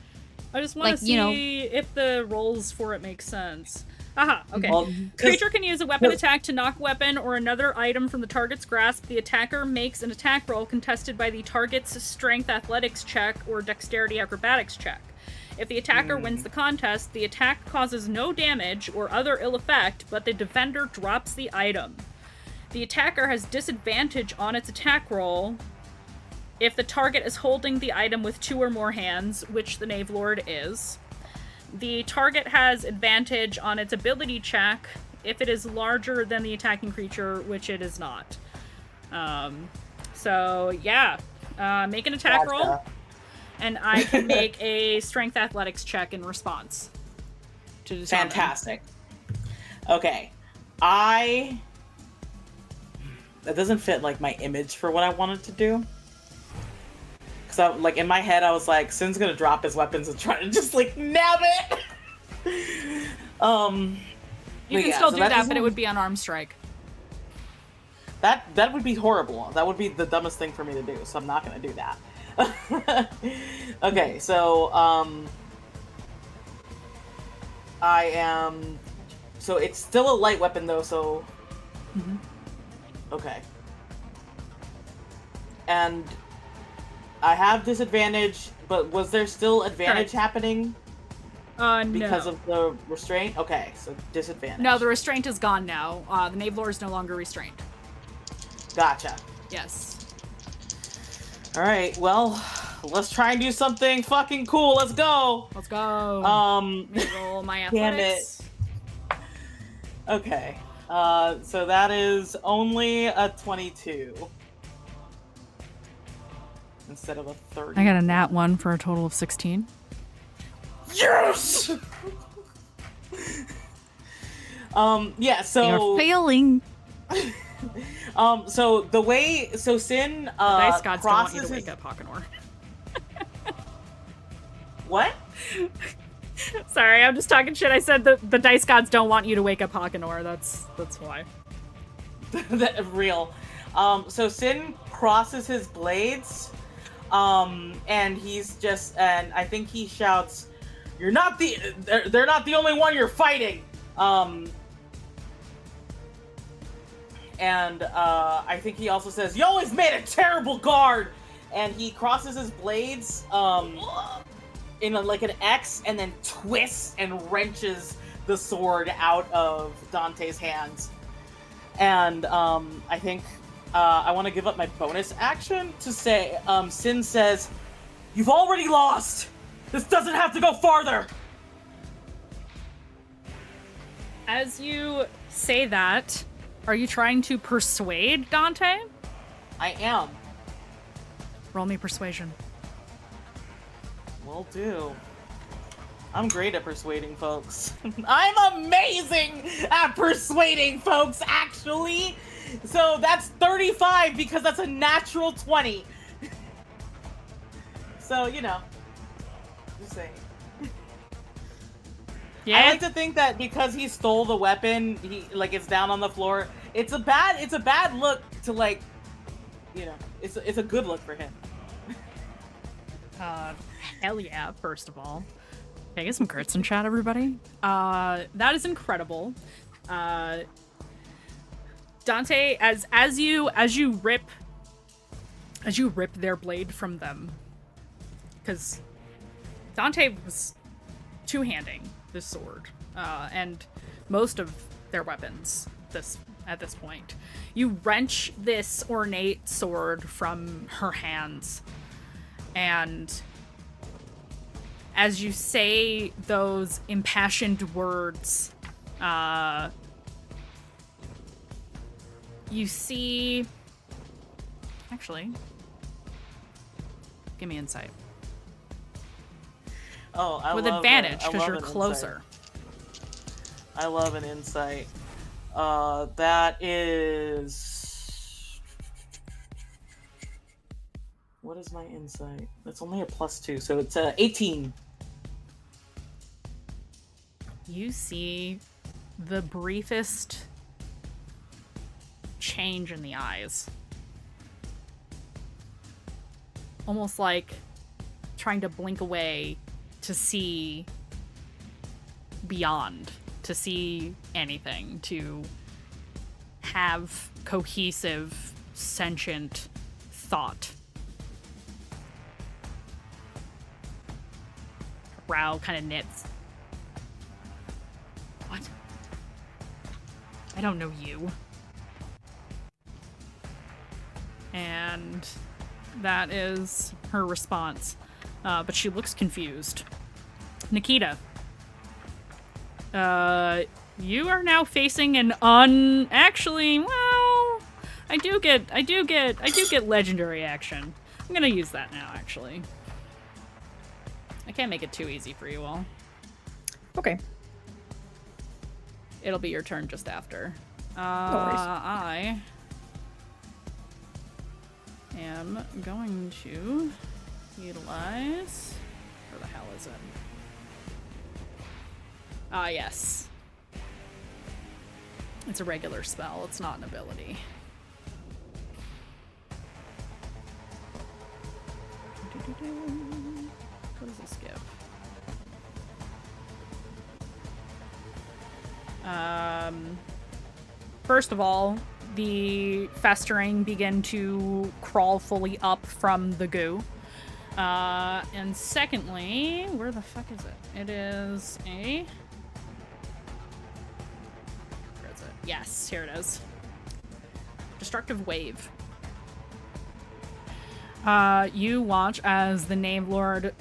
I just want to see if the rolls for it make sense. Aha, okay. Well, Creature can use a weapon attack to knock weapon or another item from the target's grasp. The attacker makes an attack roll contested by the target's strength athletics check or dexterity acrobatics check. If the attacker wins the contest, the attack causes no damage or other ill effect, but the defender drops the item. The attacker has disadvantage on its attack roll if the target is holding the item with 2 or more hands, which the Knave Lord is. The target has advantage on its ability check if it is larger than the attacking creature, which it is not. So, yeah. Make an attack roll, and I can make a strength athletics check in response to determine. Fantastic. Okay. That doesn't fit, like, my image for what I wanted to do. So, like, in my head, I was like, Sin's gonna drop his weapons and try to just, like, nab it! You can still do that, but it would be an arm strike. That would be horrible. That would be the dumbest thing for me to do, so I'm not gonna do that. Okay, so, I am... So, it's still a light weapon, though, so... Mm-hmm. Okay. And... I have disadvantage, but was there still advantage happening? No. Because of the restraint? Okay, so disadvantage. No, the restraint is gone now. The Knave Lord is no longer restrained. Gotcha. Yes. Alright, well, let's try and do something fucking cool. Let's go! Let's go. Let me roll my athletics. Damn it. Okay. So that is only a 22. Instead of a 30. I got a nat 1 for a total of 16. Yes! Yeah, so... You're failing! So Sin, The dice gods don't want you crosses to wake up Hawkenor. What? Sorry, I'm just talking shit. I said the dice gods don't want you to wake up Hawkenor. That's why. Real. So Sin crosses his blades, and he's just, and I think he shouts, they're not the only one you're fighting! And I think he also says, "You always made a terrible guard!" And he crosses his blades in like an X and then twists and wrenches the sword out of Dante's hands. And I think I want to give up my bonus action to say, Sin says, "You've already lost! This doesn't have to go farther!" As you say that, are you trying to persuade Dante? I am. Roll me persuasion. Will do. I'm great at persuading folks. I'm amazing at persuading folks, actually! So that's 35 because that's a natural 20. So, you know. Just saying. Yeah. I like to think that because he stole the weapon, he like it's down on the floor. It's a bad look to like, you know, it's a good look for him. Hell yeah, first of all. Can I get some crits in chat, everybody? That is incredible. Dante, as you rip their blade from them, because Dante was two-handing this sword, and most of their weapons at this point. You wrench this ornate sword from her hands, and as you say those impassioned words, you see... Actually, give me insight. Oh, I with love advantage I because love you're an closer. Insight. I love an insight. That is... What is my insight? That's only a +2, so it's 18. You see the briefest change in the eyes. Almost like trying to blink away to see beyond, to see anything, to have cohesive, sentient thought. Brow kind of knits. What? I don't know you. And that is her response. But she looks confused. Nikita. You are now facing an actually, well, I do get legendary action. I'm gonna use that now, actually. I can't make it too easy for you all. Okay. It'll be your turn just after. No worries. I am going to utilize... Where the hell is it? Yes. It's a regular spell. It's not an ability. What does this give? First of all, the festering begin to crawl fully up from the goo. And secondly, where the fuck is it? It is a... Where is it? Yes, here it is. Destructive Wave. You watch as the Nave Lord,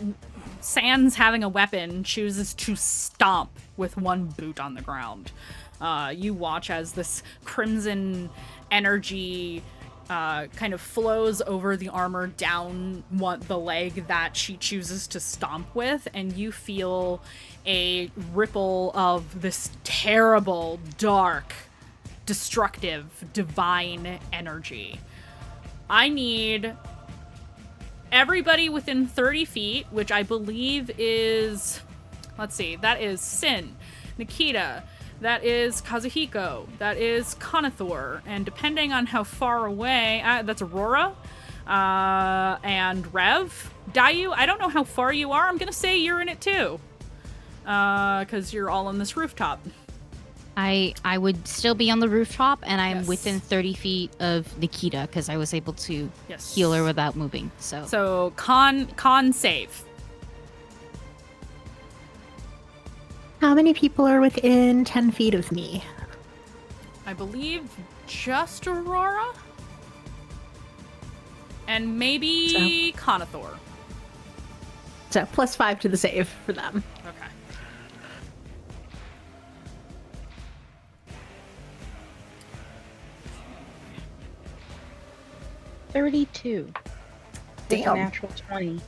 sans having a weapon, chooses to stomp with one boot on the ground. You watch as this crimson energy kind of flows over the armor down the leg that she chooses to stomp with, and you feel a ripple of this terrible, dark, destructive, divine energy. I need everybody within 30 feet, which I believe is... Let's see, that is Sin, Nikita, that is Kazuhiko, that is Conathor, and depending on how far away, that's Aurora, and Rev. Dayu, I don't know how far you are, I'm gonna say you're in it too, because you're all on this rooftop. I would still be on the rooftop, and I'm Yes. within 30 feet of Nikita because I was able to Yes. heal her without moving. So, So con save. How many people are within 10 feet of me? I believe just Aurora. And maybe Conathor. So +5 to the save for them. Okay. $32. Damn. Natural 20.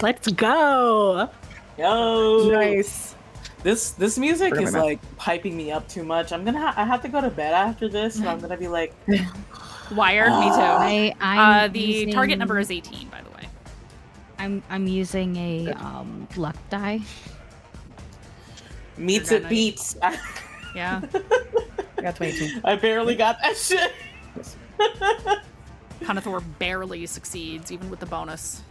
Let's go! Yo, Nice. This music Forgot is my mouth. like piping me up too much. I'm gonna I have to go to bed after this, and I'm gonna be like, Wired, me too. I'm The target using- number is 18, by the way. I'm using a luck die. meets You're it gonna- beats. Yeah. I got 22. I barely got that shit. Conathor barely succeeds, even with the bonus.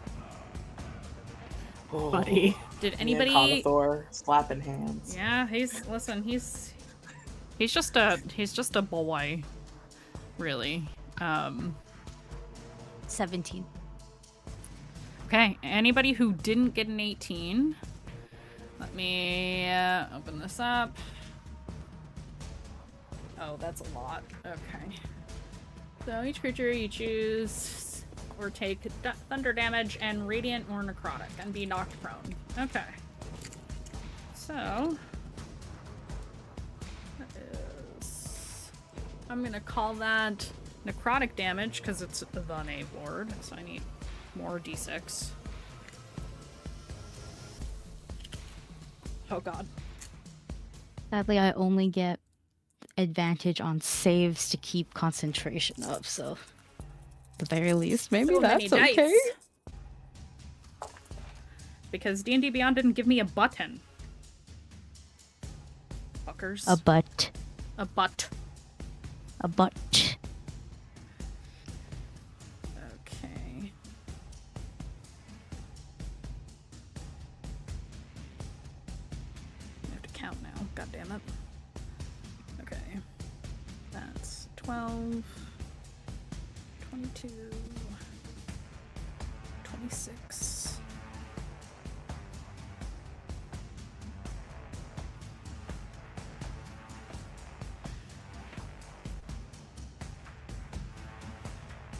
Oh, Buddy. Did me and anybody? Conathor slapping hands. Yeah, he's just a boy, really. 17. Okay, anybody who didn't get an 18, let me open this up. Oh, that's a lot. Okay. So each creature you choose or take thunder damage and radiant or necrotic and be knocked prone. Okay. So that is, I'm gonna call that necrotic damage because it's the knave ward, so I need more d6. Oh god. Sadly, I only get advantage on saves to keep concentration up, so at the very least, maybe So that's many okay. dice. Because D&D Beyond didn't give me a button. Fuckers. A butt. A butt. A butt. Okay. I have to count now. God damn it. Okay. That's 12, 22, 26.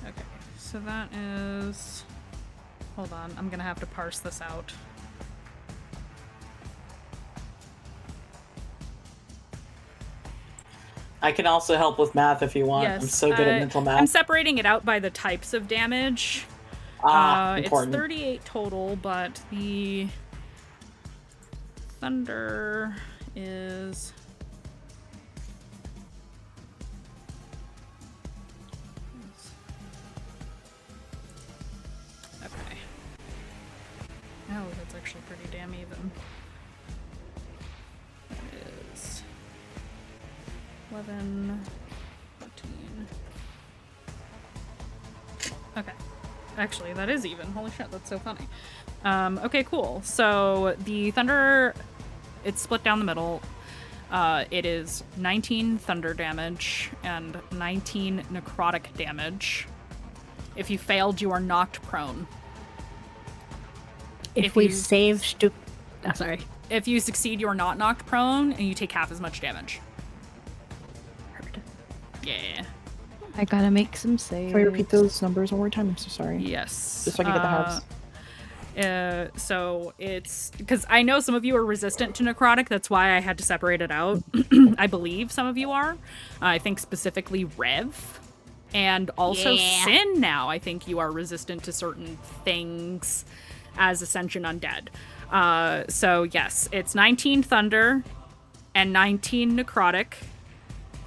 Okay, so that is... Hold on, I'm gonna have to parse this out. I can also help with math if you want. Yes, I'm so good at mental math. I'm separating it out by the types of damage. It's Important. 38 total, but the thunder is... Okay. Oh, that's actually pretty damn even. That is 11, 14. Okay. Actually, that is even. Holy shit, that's so funny. Okay, cool. So the thunder, it's split down the middle. It is 19 thunder damage and 19 necrotic damage. If you failed, you are knocked prone. If we save oh, sorry. If you succeed, you are not knocked prone, and you take half as much damage. Heard. Yeah. I gotta make some saves. Can we repeat those numbers one more time? I'm so sorry. Yes. Just so I can get the halves. So it's because I know some of you are resistant to necrotic. That's why I had to separate it out. I believe some of you are. I think specifically Rev. And also Sin now. I think you are resistant to certain things as Ascension Undead. So yes, it's 19 Thunder and 19 Necrotic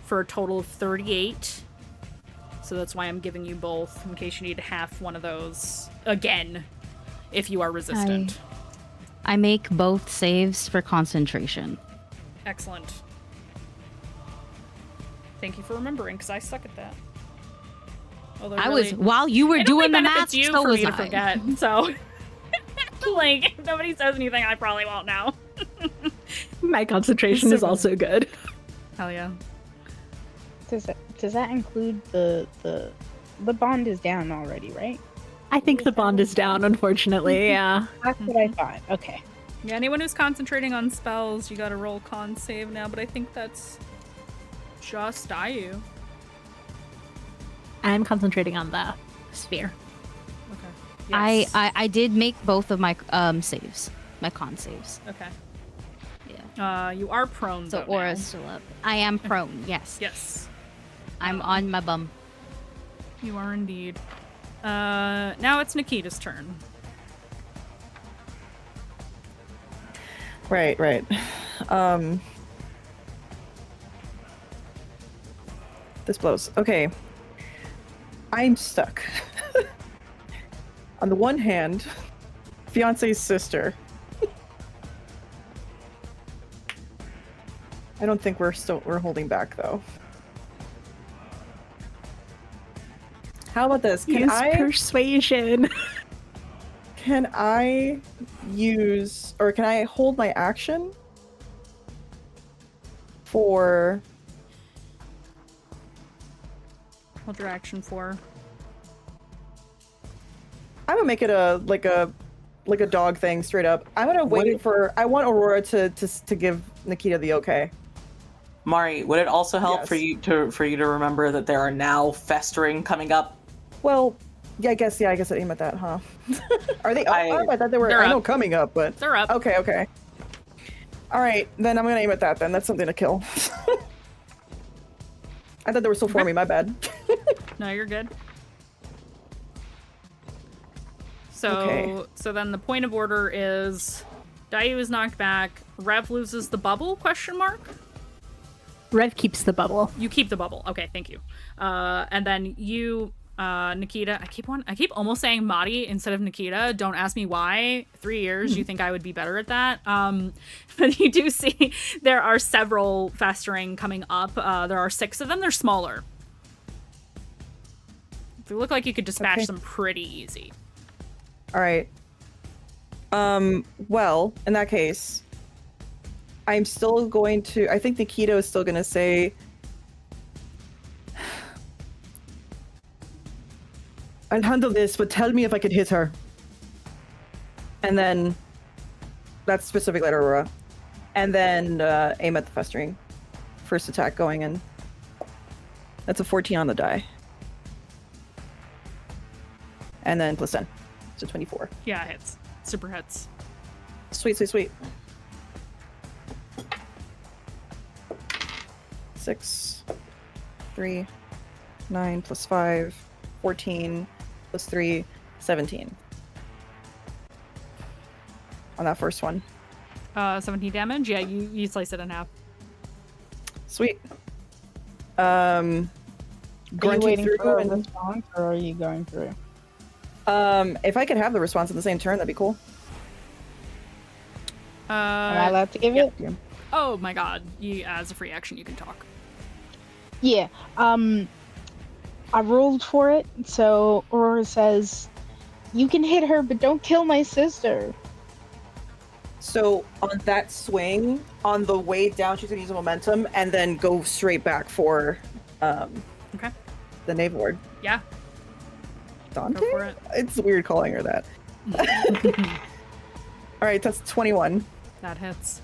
for a total of 38. So that's why I'm giving you both, in case you need half one of those again, if you are resistant. I make both saves for concentration. Excellent. Thank you for remembering, because I suck at that. Although I really, was while you were it only doing the benefits math, you so for was me to I. forget. So, like, if nobody says anything, I probably won't know. My concentration is also good. Hell yeah. Does that include the bond is down already, right? I think the bond is down, unfortunately. Yeah. That's what I thought. Okay. Yeah, anyone who's concentrating on spells, you gotta roll con save now, but I think that's just Ayu. I'm concentrating on the sphere. Okay. Yes. I did make both of my saves, my con saves. Okay. Yeah. You are prone, So though, aura's now. still up. I am prone. Yes. Yes. I'm on my bum. You are indeed. Now it's Nikita's turn. Right. This blows. Okay. I'm stuck. On the one hand, fiance's sister. I don't think we're holding back though. How about this? Can Use I persuasion. can I hold my action for Hold your action for. I'm gonna make it a dog thing straight up. I'm gonna wait for I want Aurora to give Nikita the okay. Mari, would it also help Yes. for you to remember that there are now festering coming up? Well, yeah, I guess I aim at that, huh? Are they up? I thought they were. They're I know up. coming up, but They're up. okay. All right, then I'm gonna aim at that. Then that's something to kill. I thought they were still for me. My bad. No, you're good. So, Okay. so then the point of order is Dayu is knocked back. Rev loses the bubble? Question mark. Rev keeps the bubble. You keep the bubble. Okay, thank you. And then you, Nikita. I keep almost saying Mari instead of Nikita. Don't ask me why. 3 years. You think I would be better at that? But you do see there are several festering coming up. There are 6 of them. They're smaller. They look like you could dispatch them pretty easy. All right. Well, in that case, I'm still going to. I think Nikita is still going to say, "I'll handle this, but tell me if I could hit her." And then, that's specifically at Aurora. And then aim at the festering. First attack going in. That's a 14 on the die. And then plus 10. So 24. Yeah, it hits. Super hits. Sweet. 6, 3, 9 plus 5, 14 plus 3, 17. On that first one. 17 damage. Yeah, you slice it in half. Sweet. Are you Grunting waiting through for a and response, or are you going through? if I could have the response in the same turn, that'd be cool. Am I allowed to give it? Yeah. Oh my god. As a free action, you can talk. Yeah. I rolled for it, so Aurora says, "You can hit her, but don't kill my sister." So on that swing, on the way down, she's gonna use the momentum and then go straight back for Okay. the Knave Lord. Yeah. Dante? Go for it. It's weird calling her that. All right, that's 21. That hits.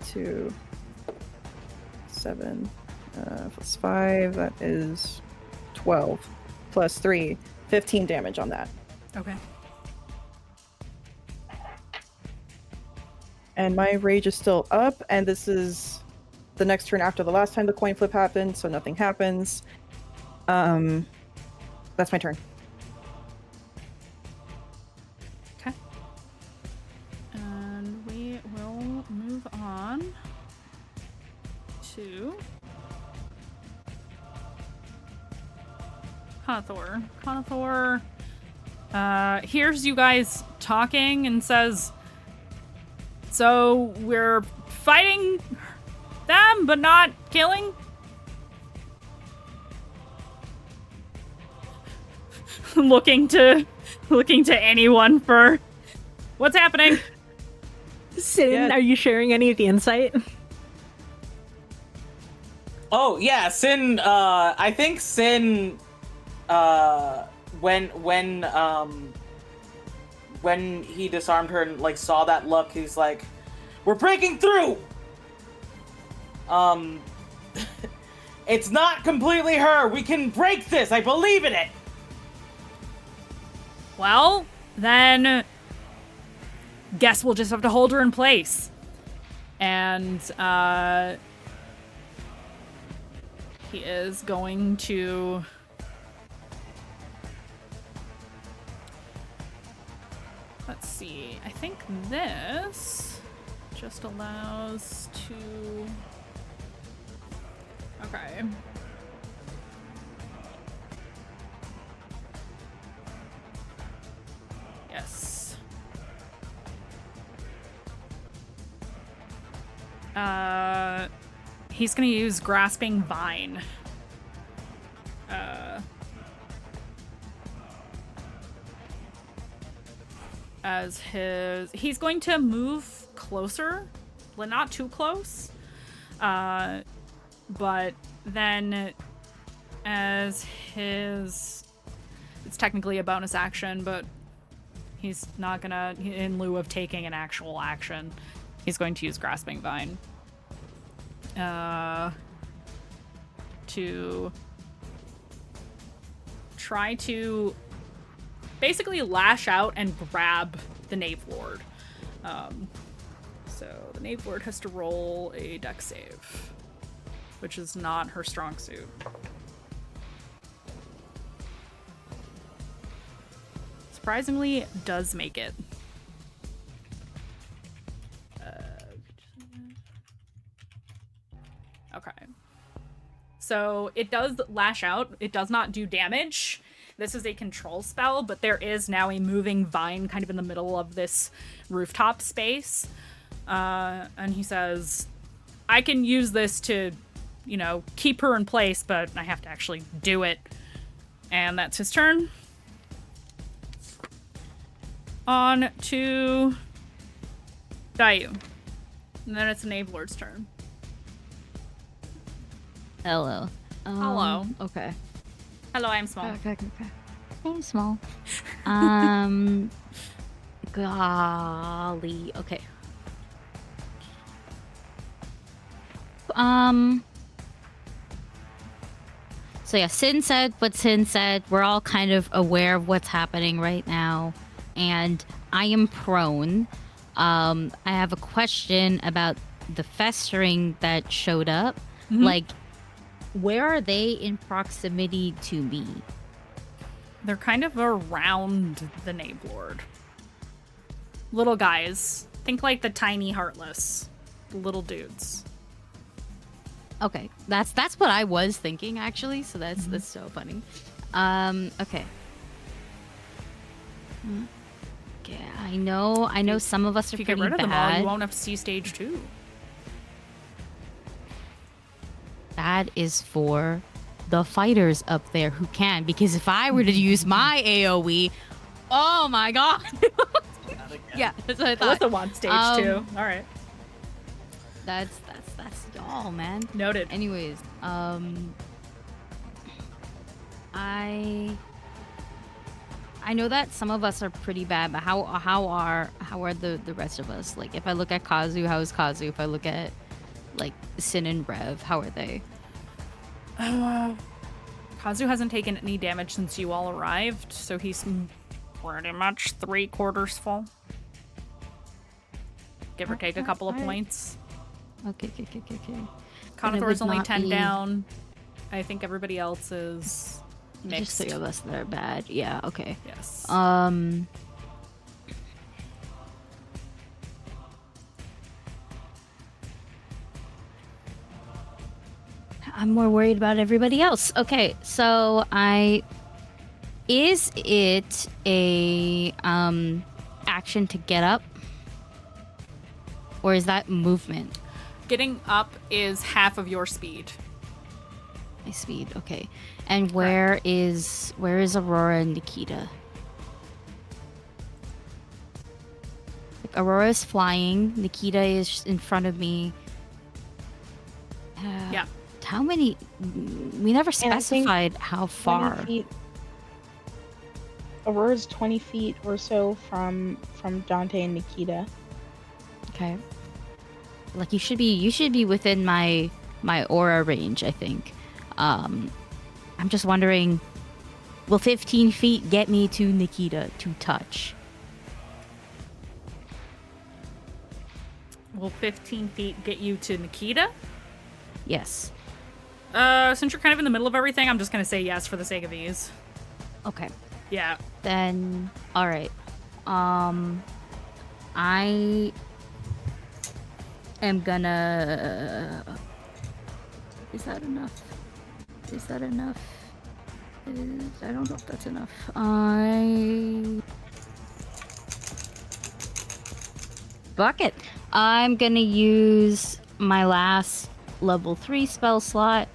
2, 7, plus 5, that is 12. Plus 3, 15 damage on that. Okay. And my rage is still up, and this is the next turn after the last time the coin flip happened, so nothing happens. That's my turn. Okay. And we will move on to Conathor. Conathor hears you guys talking and says, "So we're fighting them, but not killing?" looking to anyone for what's happening. Sin, Yeah. are you sharing any of the insight? Oh yeah, Sin. I think Sin. When he disarmed her and like saw that look, he's like, "We're breaking through." It's not completely her. We can break this. I believe in it. Well, then guess we'll just have to hold her in place. And he is going to let's see. I think this just allows to okay. Yes. He's gonna use Grasping Vine. As he's going to move closer, well, not too close, but then as it's technically a bonus action, but he's not gonna, in lieu of taking an actual action, he's going to use Grasping Vine to try to basically lash out and grab the Knave Lord. So the Knave Lord has to roll a dex save, which is not her strong suit. Surprisingly, does make it. Okay. So it does lash out. It does not do damage. This is a control spell, but there is now a moving vine kind of in the middle of this rooftop space. And he says, I can use this to, keep her in place, but I have to actually do it. And that's his turn. On to Dayu. And then it's the Knave Lord's turn. Hello. Hello. Okay. Hello, I'm small. Okay. I'm small. Golly. Okay. So yeah, Sin said what Sin said. We're all kind of aware of what's happening right now, and I am prone. I have a question about the festering that showed up. Mm-hmm. Like, where are they in proximity to me? They're kind of around the Knave Lord. Little guys. Think like the tiny Heartless. The little dudes. Okay, that's what I was thinking actually. So that's so funny. Okay. Okay, I know some of us are If you pretty get rid of them all, bad. you won't have to see stage 2. That is for the fighters up there who can, because if I were to use my AoE, oh my god. Yeah, that's what I thought. Alyssa wants stage 2. All right. That's y'all, man. Noted. Anyways, I know that some of us are pretty bad, but how are the rest of us? Like, if I look at Kazu, how is Kazu? If I look at like Sin and Rev, how are they? Kazu hasn't taken any damage since you all arrived, so he's pretty much 3/4 full. Give or take a couple of points. Okay. Conothor's only not 10 be- down. I think everybody else is mixed. Just 3 of us that are bad. Yeah. Okay. Yes. I'm more worried about everybody else. Okay, so is it a action to get up? Or is that movement? Getting up is half of your speed. My speed, okay. And where is Aurora and Nikita? Like, Aurora's flying. Nikita is in front of me. Yeah. How many? We never And I think specified how 20 far. feet. Aurora's 20 feet or so from Dante and Nikita. Okay. Like you should be within my aura range, I think. I'm just wondering, will 15 feet get me to Nikita to touch? Will 15 feet get you to Nikita? Yes. Since you're kind of in the middle of everything, I'm just gonna say yes for the sake of ease. Okay. Yeah. Then, all right. I am gonna. Is that enough? Is that enough? I don't know if that's enough. Bucket. I'm gonna use my last level 3 spell slot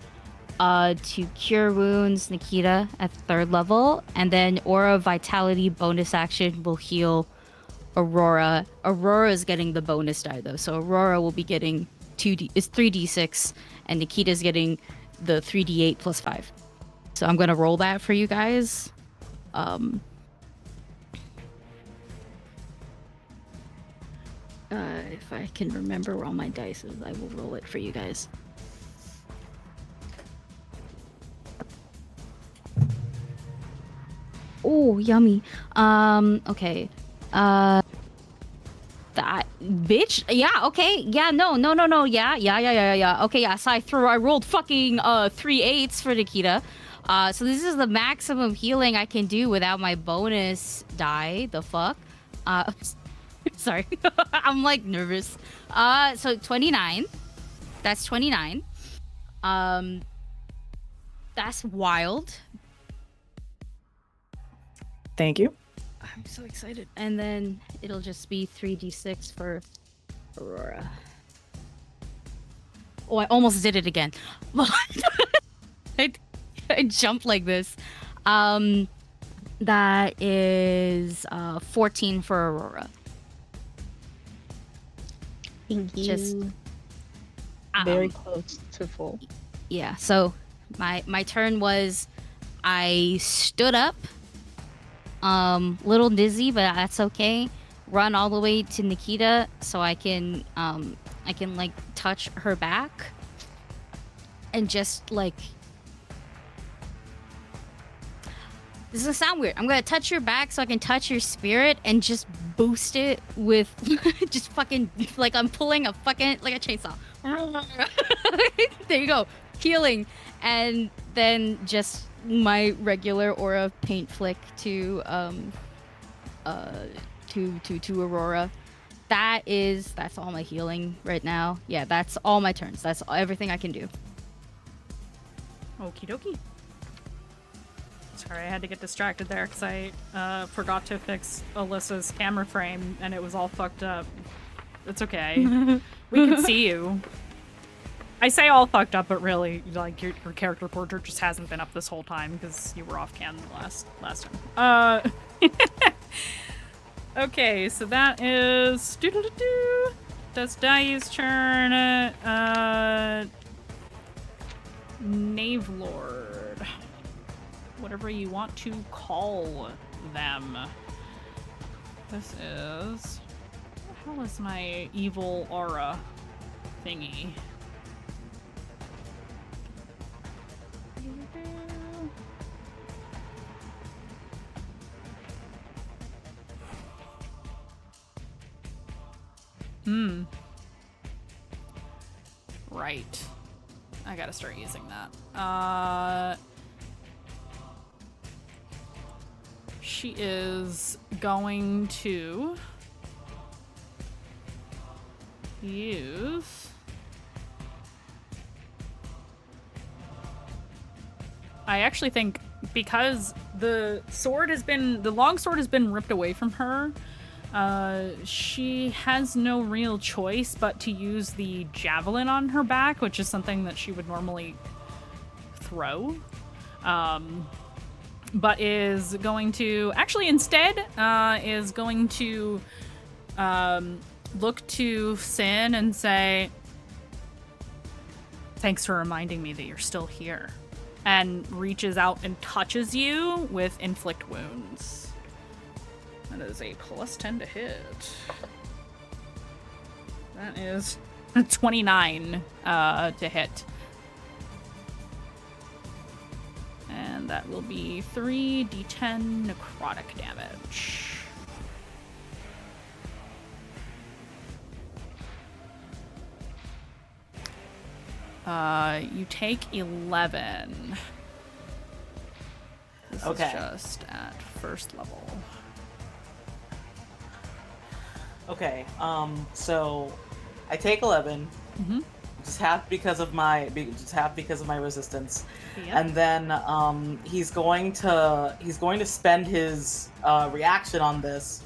to cure wounds Nikita at 3rd level, and then Aura Vitality bonus action will heal Aurora. Aurora is getting the bonus die though, so Aurora will be getting 3d6, and Nikita's getting the 3d8 plus 5. So I'm gonna roll that for you guys. If I can remember where all my dice is, I will roll it for you guys. Oh, yummy. Okay. That bitch. Yeah. Okay. Yeah. No. Yeah. Okay. Yeah. So I rolled fucking 3 8s for Nikita. So this is the maximum healing I can do without my bonus die. The fuck. Sorry. I'm like nervous. So 29. That's 29. That's wild. Thank you. I'm so excited. And then it'll just be 3d6 for Aurora. Oh, I almost did it again. I jumped like this. That is 14 for Aurora. Thank you. Just Very close to full. Yeah, so my turn was I stood up, little dizzy, but that's okay. Run all the way to Nikita so I can like touch her back and just like, this is gonna sound weird. I'm gonna touch your back so I can touch your spirit and just boost it with just fucking like I'm pulling a fucking like a chainsaw. There you go, healing, and then just my regular aura paint flick to Aurora. That's all my healing right now. Yeah, that's all my turns. That's everything I can do. Okie dokie. Sorry, I had to get distracted there because I forgot to fix Alyssa's camera frame and it was all fucked up. It's okay. We can see you. I say all fucked up, but really, like, your character portrait just hasn't been up this whole time because you were off cam last time. Okay, so that is that's Dai's turn. Knave Lord, whatever you want to call them. This is, what the hell is my evil aura thingy? Right. I gotta start using that. She is going to use... I actually think because the long sword has been ripped away from her, she has no real choice but to use the javelin on her back, which is something that she would normally throw. But is going to, actually instead, is going to look to Sin and say, "Thanks for reminding me that you're still here," and reaches out and touches you with inflict wounds. That is a +10 to hit. That is 29 to hit. And that will be 3d10 necrotic damage. You take 11. This Okay. is just at first level. Okay, so I take 11. Mm-hmm. Just half because of my resistance. Yep. And then he's going to spend his reaction on this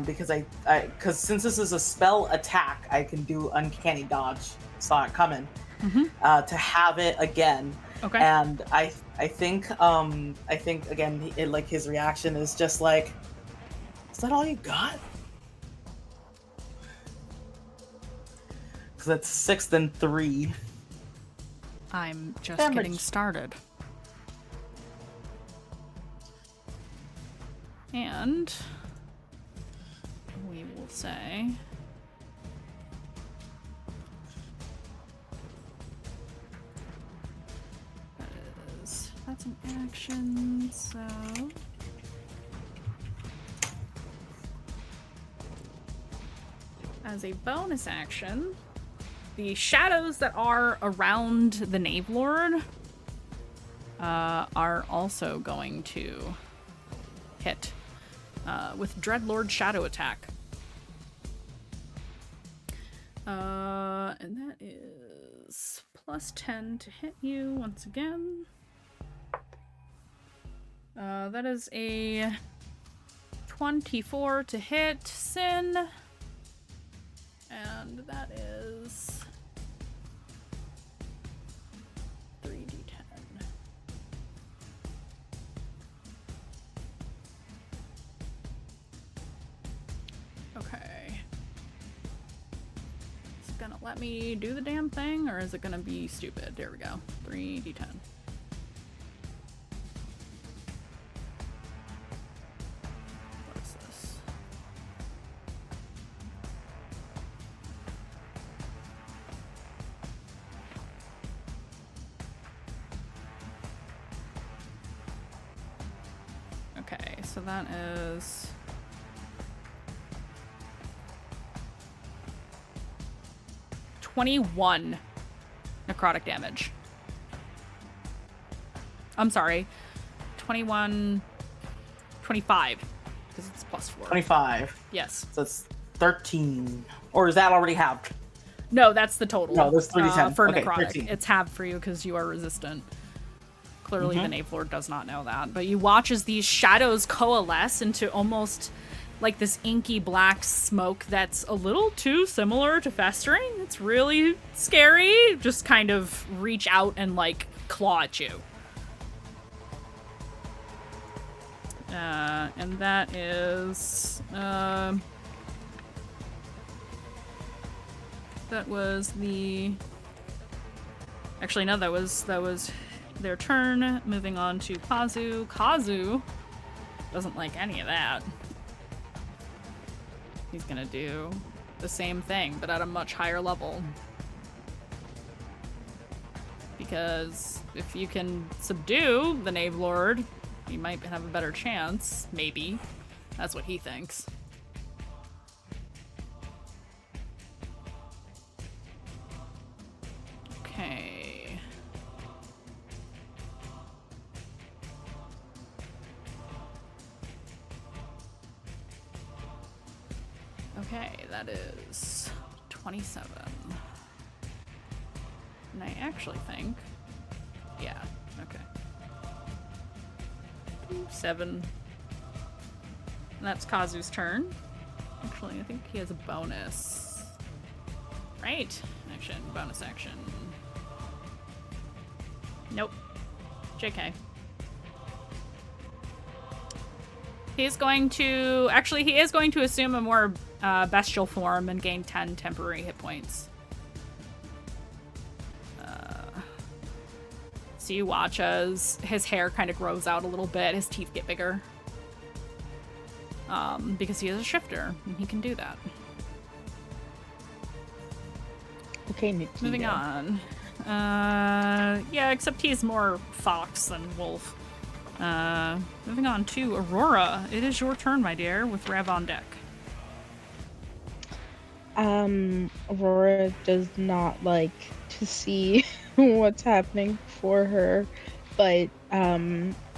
because since this is a spell attack, I can do uncanny dodge. Saw it coming. Mm-hmm. To have it again. Okay. And I think again like his reaction is just like, is that all you got? Because that's 6 then 3. I'm just Damage. getting started. And we will say that's an action, so as a bonus action, the shadows that are around the Knave Lord are also going to hit with Dreadlord Shadow Attack. And that is +10 to hit you once again. That is a 24 to hit Sin. And that is 3d10. Okay. Is it gonna let me do the damn thing, or is it gonna be stupid? There we go. 3d10. What is this? Okay, so that is 21 necrotic damage. I'm sorry, 25, because it's +4. 25. Yes. So it's 13. Or is that already halved? No, that's the total. No, that's 3d10. For Okay, necrotic. 13. It's halved for you because you are resistant. Clearly, Mhm. the Knave Lord does not know that. But you watch as these shadows coalesce into almost like this inky black smoke that's a little too similar to festering. It's really scary. Just kind of reach out and like claw at you. And that is that was the. Actually, no, that was their turn. Moving on to Kazu. Kazu doesn't like any of that. He's gonna do the same thing, but at a much higher level. Because if you can subdue the Knave Lord, you might have a better chance. Maybe. That's what he thinks. Okay. Okay, that is 27. And I actually think... Yeah, okay. 7. And that's Kazu's turn. Actually, I think he has a bonus. Right. Action, bonus action. Nope. JK. He is going to... Actually, he is going to assume a more bestial form and gain 10 temporary hit points. So you watch as his hair kind of grows out a little bit, his teeth get bigger. Because he is a shifter, and he can do that. Okay, Nikita. Moving on. Yeah, except he's more fox than wolf. Moving on to Aurora. It is your turn, my dear, with Rev on deck. Aurora does not like to see what's happening for her, but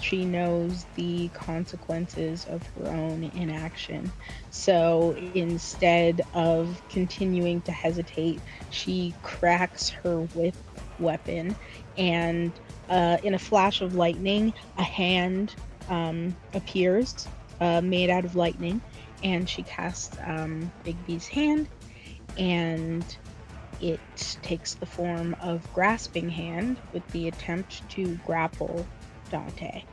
she knows the consequences of her own inaction. So instead of continuing to hesitate, she cracks her whip weapon, and in a flash of lightning, a hand appears made out of lightning, and she casts Bigby's hand, and it takes the form of Grasping Hand with the attempt to grapple Dante.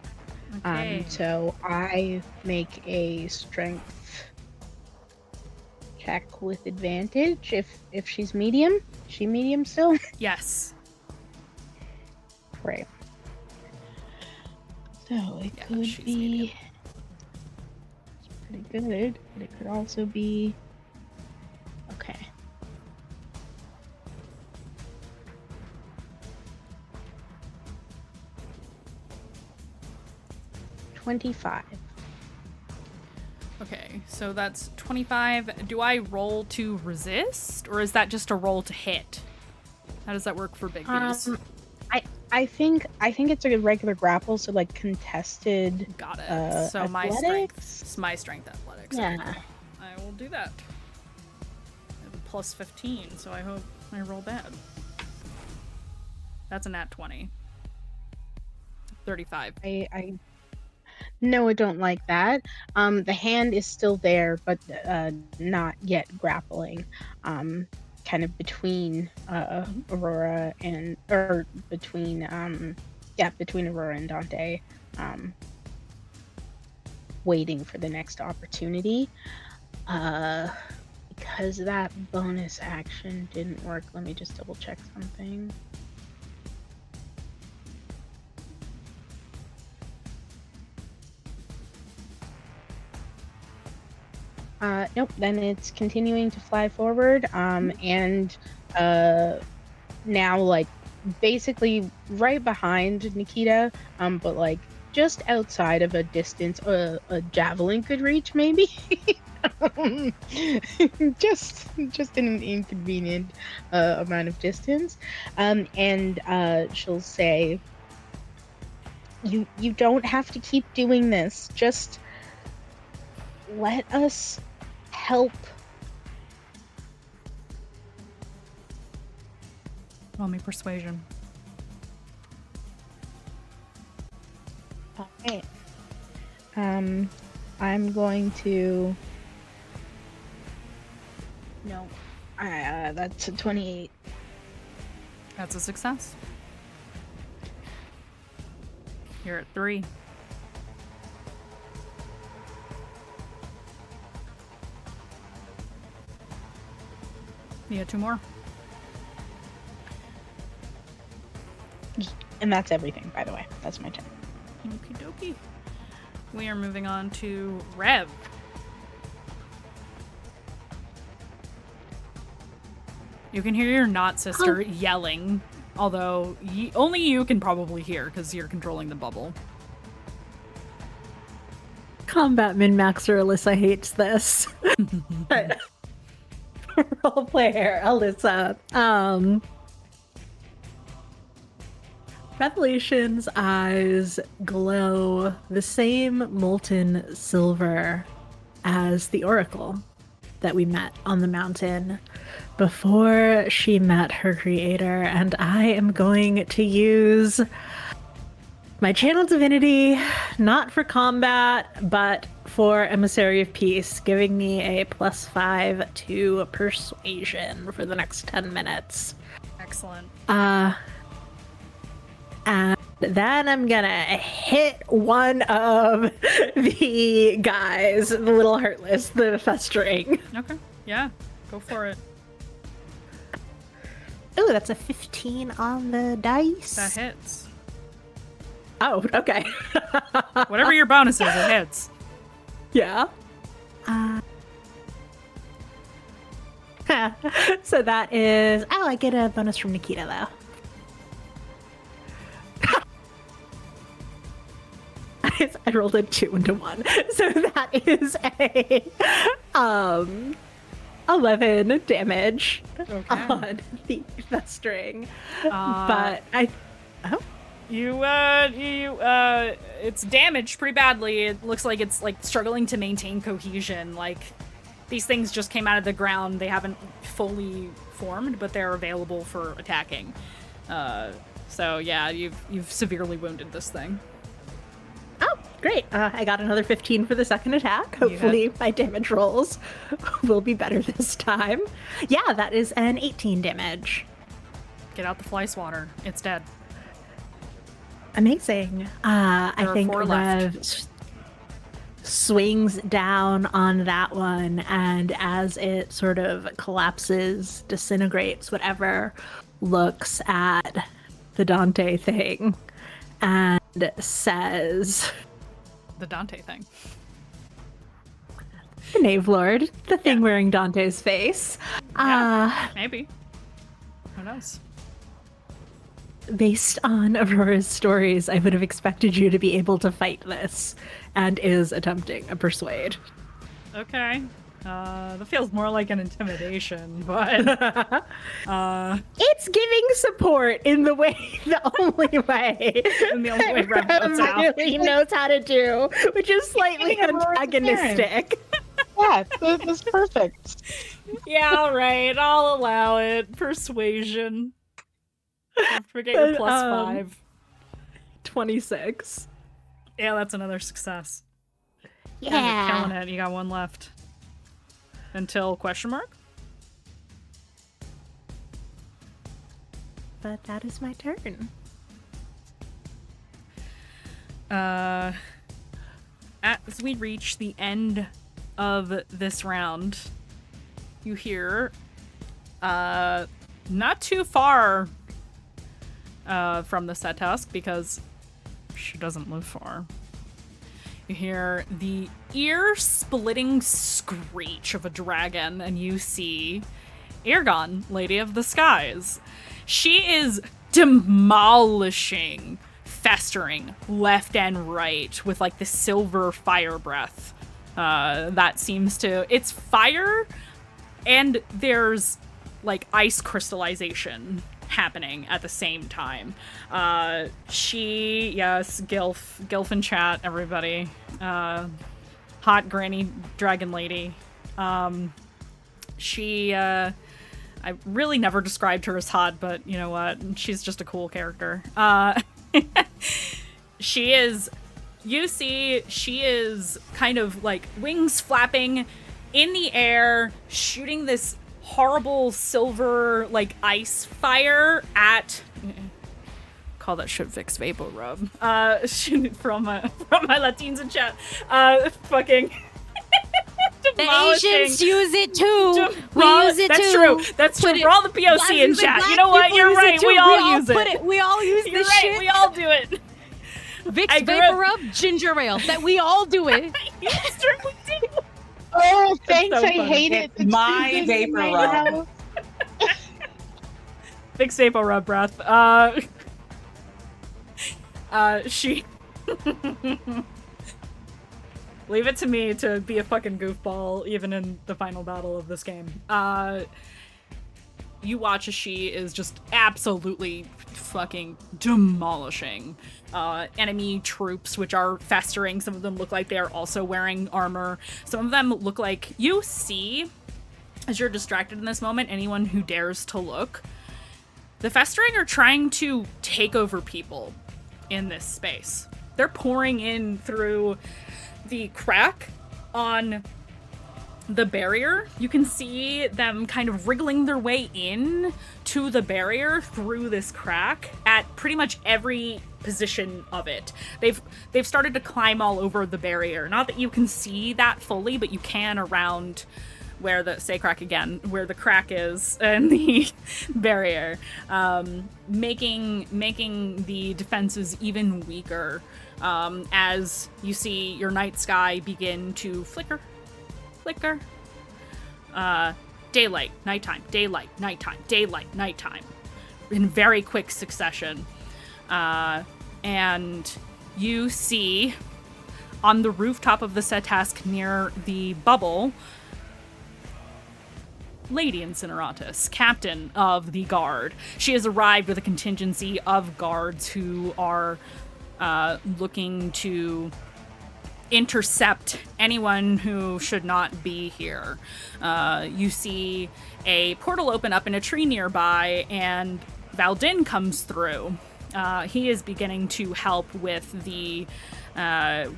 Okay. So I make a strength check with advantage if she's medium. Is she medium still? Yes. Right. So it Yeah, could she's be medium. pretty good, but it could also be okay. $25. Okay, so that's 25. Do I roll to resist, or is that just a roll to hit? How does that work for Bigby's? I think it's a regular grapple, so like contested. Got it. So my strength, athletics? it's my strength athletics. Yeah. Okay, cool. I will do that. I have a plus 15, so I hope I roll bad. That's a nat 20. 35. I no, I don't like that. The hand is still there, but not yet grappling. Kind of between Aurora and between Aurora and Dante, waiting for the next opportunity. Because that bonus action didn't work, let me just double check something. Nope, then it's continuing to fly forward, and now, like, basically right behind Nikita, but, like, just outside of a distance a javelin could reach, maybe? just an inconvenient amount of distance. And she'll say, you don't have to keep doing this, just let us help. Roll me persuasion. Okay. I'm going to. No. That's a 28. That's a success. You're at 3. You got 2 more. And that's everything, by the way. That's my turn. Okie dokie. We are moving on to Rev. You can hear your not sister yelling, although only you can probably hear because you're controlling the bubble. Combat min-maxer Alyssa hates this. Role player Alyssa. Revelation's eyes glow the same molten silver as the oracle that we met on the mountain before she met her creator, and I am going to use my channel divinity, not for combat, but for Emissary of Peace, giving me a +5 to persuasion for the next 10 minutes. Excellent. And then I'm gonna hit one of the guys, the little heartless, the festering. Okay. Yeah. Go for it. Oh, that's a 15 on the dice. That hits. Oh, okay. Whatever your bonus is, it hits. Yeah. So that is... Oh, I get a bonus from Nikita, though. I rolled a 2 and a 1. So that is a 11 damage on the festering. But I... Oh? It's damaged pretty badly. It looks like it's, like, struggling to maintain cohesion. Like, these things just came out of the ground. They haven't fully formed, but they're available for attacking. So, yeah, you've severely wounded this thing. Oh, great. I got another 15 for the second attack. Hopefully my damage rolls will be better this time. Yeah, that is an 18 damage. Get out the fly swatter. It's dead. Amazing. I think Rev swings down on that one, and as it sort of collapses, disintegrates, whatever, looks at the Dante thing and says... The Dante thing. The Knave Lord, the thing wearing Dante's face. Maybe. Who knows? Based on Aurora's stories, I would have expected you to be able to fight this, and is attempting a persuade. Okay. That feels more like an intimidation, but... It's giving support in the only way Rev really knows how to do, which is slightly antagonistic. Yeah, that's perfect. Yeah, all right. I'll allow it. Persuasion. Don't forget your plus 5. 26. Yeah, that's another success. Yeah. You're killing it. You got one left. Until question mark? But that is my turn. As we reach the end of this round, you hear, not too far from the set task, because she doesn't live far. You hear the ear-splitting screech of a dragon, and you see Ergon, Lady of the Skies. She is demolishing festering left and right with, like, the silver fire breath. That seems to... It's fire, and there's, like, ice crystallization happening at the same time. Yes, Gilf in chat, everybody. Hot granny dragon lady. I really never described her as hot, but you know what? She's just a cool character. She is kind of like wings flapping in the air, shooting this horrible silver like ice fire at call that shit Vic's Vapor Rub. From my Latins in chat. Fucking the Asians use it too. We use it that's too. True. That's true. For all the POC in chat. You know what? You're right. We all use it. We all use You're this right. shit. We all do it. Vic's Vapor Rub, ginger ale. That we all do it. It's true. We do. Oh, thanks. so I funny. hate it. It's my vapor rub. Vic's Vapor Rub breath. She leave it to me to be a fucking goofball even in the final battle of this game. You watch as she is just absolutely fucking demolishing enemy troops, which are festering. Some of them look like they are also wearing armor. Some of them look like you see, as you're distracted in this moment, anyone who dares to look. The festering are trying to take over people in this space. They're pouring in through the crack on the barrier. You can see them kind of wriggling their way in to the barrier through this crack at pretty much every position of it. They've started to climb all over the barrier. Not that you can see that fully, but you can around where the where the crack is and the barrier, making the defenses even weaker, as you see your night sky begin to flicker. Daylight, nighttime, daylight, nighttime, daylight, nighttime, in very quick succession. And you see on the rooftop of the Setask near the bubble, Lady Incineratus, captain of the guard. She has arrived with a contingency of guards who are looking to intercept anyone who should not be here. You see a portal open up in a tree nearby, and Valdin comes through. He is beginning to help with the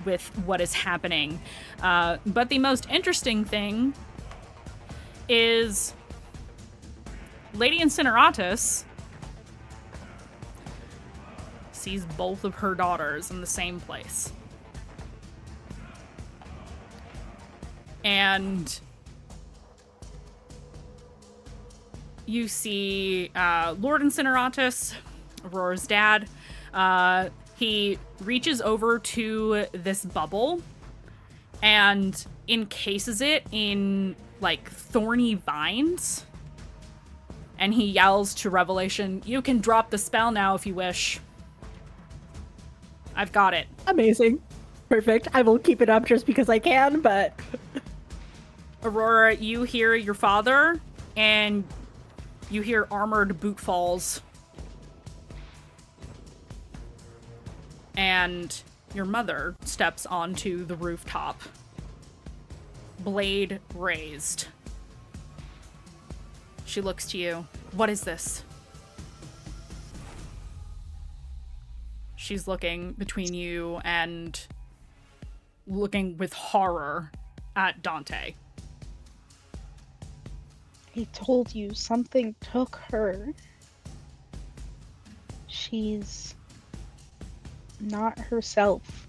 with what is happening. But the most interesting thing is Lady Incineratus sees both of her daughters in the same place. And you see Lord Incineratus, Aurora's dad. He reaches over to this bubble and encases it in, like, thorny vines. And he yells to Revelation, "You can drop the spell now if you wish. I've got it." Amazing. Perfect. I will keep it up just because I can, but... Aurora, you hear your father, and you hear armored boot falls. And your mother steps onto the rooftop, blade raised. She looks to you. "What is this?" She's looking between you and looking with horror at Dante. I told you something took her. She's not herself.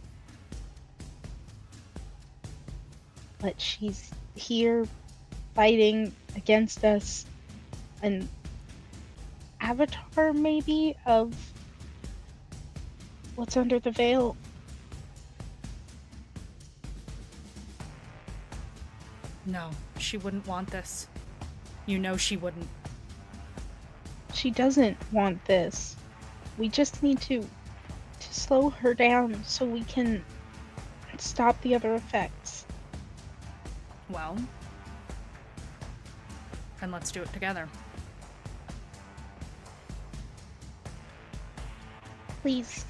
But she's here fighting against us. An avatar, maybe, of what's under the veil. No, she wouldn't want this. You know she wouldn't. She doesn't want this. We just need to slow her down so we can stop the other effects. Well, then let's do it together. Please.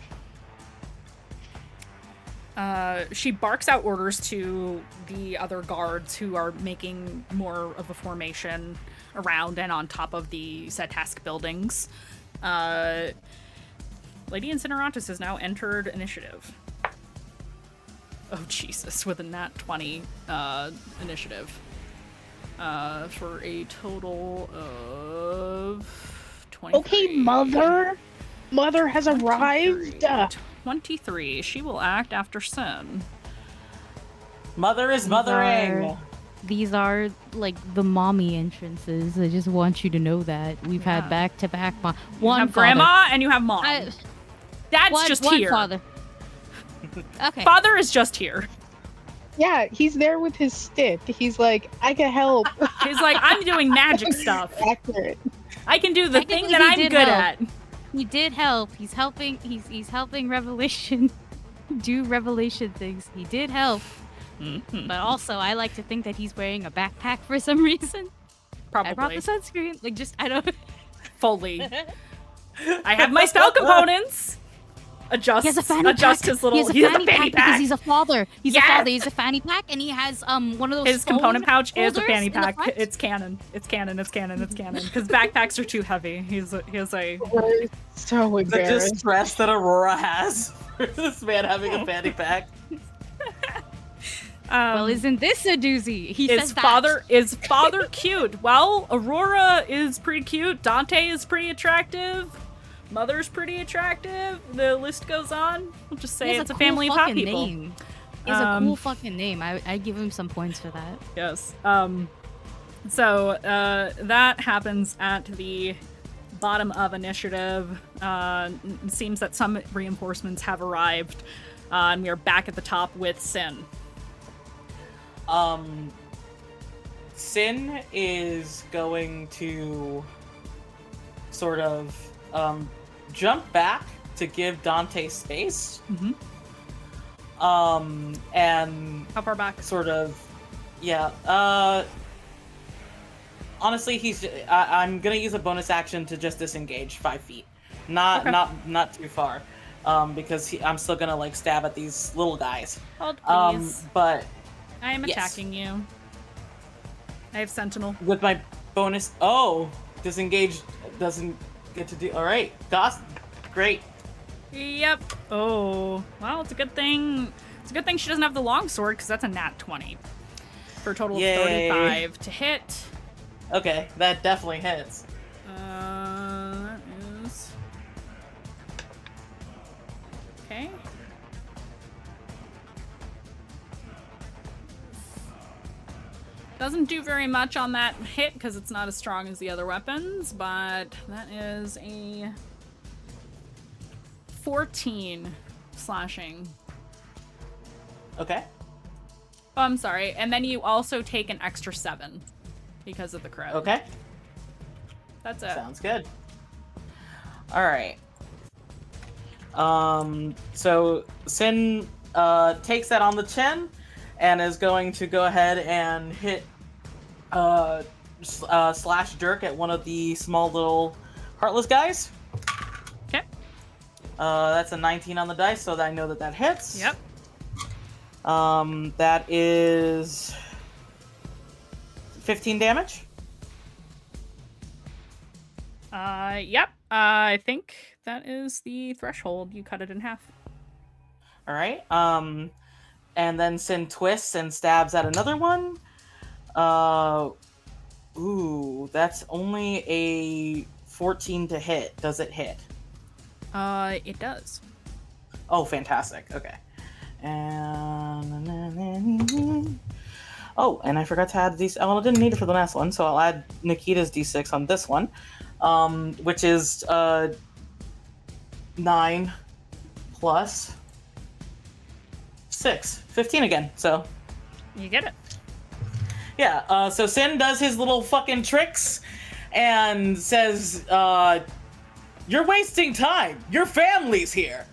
She barks out orders to the other guards who are making more of a formation around and on top of the Setask buildings. Lady Incineratus has now entered initiative. Oh, Jesus, with a nat 20 initiative. For a total of 23. Okay, Mother! Mother has arrived! 23. She will act after Sin. Mother is mothering. These are like the mommy entrances. I just want you to know that we've had back-to-back You one have father. grandma and you have mom. Dad's one, just one here. Father. Okay. Father is just here. Yeah, he's there with his stick. He's like, I can help. He's like, I'm doing magic stuff. Accurate. I can do the thing Technically, that he I'm did good help. at. He did help. He's helping. He's helping Revelation do Revelation things. He did help. Mm-hmm. But also, I like to think that he's wearing a backpack for some reason. Probably. I brought the sunscreen. Like, just I don't. Fully. I have my spell components. Adjust. He has a fanny Adjust pack. his little. He has a fanny fanny pack because he's a father. He's Yes! a father. He's a fanny pack, and he has one of those. His component pouch is a holders fanny in the pack. front. It's canon. It's canon. It's canon. It's canon. Because backpacks are too heavy. He has a. We're so The embarrassed. distress that Aurora has for this man having a fanny pack. Well, isn't this a doozy? He says that. Is father cute? Well, Aurora is pretty cute. Dante is pretty attractive. Mother's pretty attractive. The list goes on. We'll just say it's a family of hot people. Name. He has a cool fucking name. I give him some points for that. Yes. So that happens at the bottom of initiative. It seems that some reinforcements have arrived, and we are back at the top with Sin. Sin is going to sort of jump back to give Dante space. Mm-hmm. And how far back? Sort of, yeah. Honestly, I'm gonna use a bonus action to just disengage 5 feet, not too far, because I'm still gonna like stab at these little guys. Hold, please. But I am attacking you. I have Sentinel with my bonus. Oh, disengage doesn't get to do. All right, Goss, great. Yep. Oh, well, it's a good thing. It's a good thing she doesn't have the longsword, because that's a nat 20 for a total of 35 to hit. Okay, that definitely hits. That is... Okay. Doesn't do very much on that hit, because it's not as strong as the other weapons, but that is a 14 slashing. Okay. Oh, I'm sorry. And then you also take an extra 7 because of the crit. Okay. That's it. Sounds good. All right. So Sin takes that on the chin and is going to go ahead and hit slash jerk at one of the small little heartless guys. Okay. That's a 19 on the dice, so that I know that hits. Yep. That is 15 damage. Yep. I think that is the threshold. You cut it in half. All right. And then Sin twists and stabs at another one. Ooh, that's only a 14 to hit. Does it hit? It does. Oh, fantastic. Okay. And oh, and I forgot to add these. Oh, I didn't need it for the last one, so I'll add Nikita's d6 on this one, which is 9 plus 6, 15 again. So you get it. Yeah. So Sin does his little fucking tricks and says, "You're wasting time. Your family's here.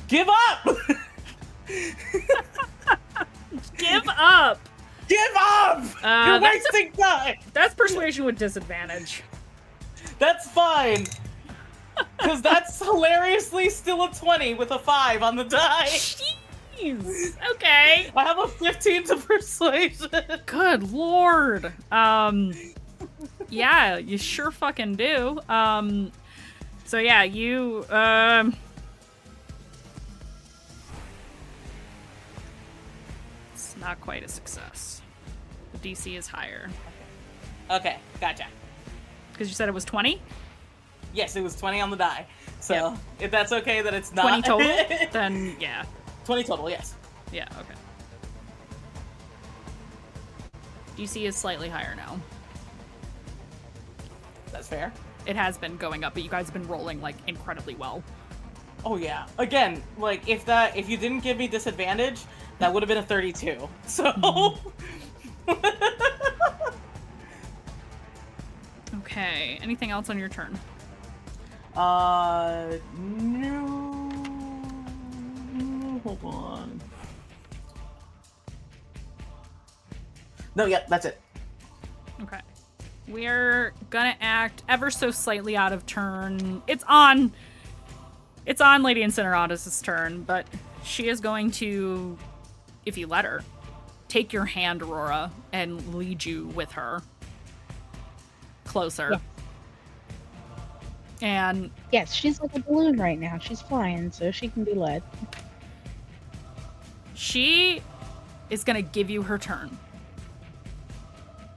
Give up." Give up! Give up! You're wasting time! That's persuasion with disadvantage. That's fine. Because that's hilariously still a 20 with a 5 on the die. Jeez. Okay. I have a 15 to persuasion. Good lord. Yeah, you sure fucking do. So yeah, you, it's not quite a success. The DC is higher. Okay, gotcha. Because you said it was 20? Yes, it was 20 on the die. So, Yep. if that's okay that it's not... 20 total? Then, yeah. 20 total, yes. Yeah, okay. DC is slightly higher now. That's fair. It has been going up, but you guys have been rolling, like, incredibly well. Oh, yeah. Again, like, if you didn't give me disadvantage, that would have been a 32. So... Okay, anything else on your turn? No. Hold on. No, yeah, that's it. Okay. We're gonna act ever so slightly out of turn. It's on Lady Incinerotus' turn, but she is going to, if you let her, take your hand, Aurora, and lead you with her closer. Yeah. And yes, she's like a balloon right now. She's flying, so she can be led. She is gonna give you her turn.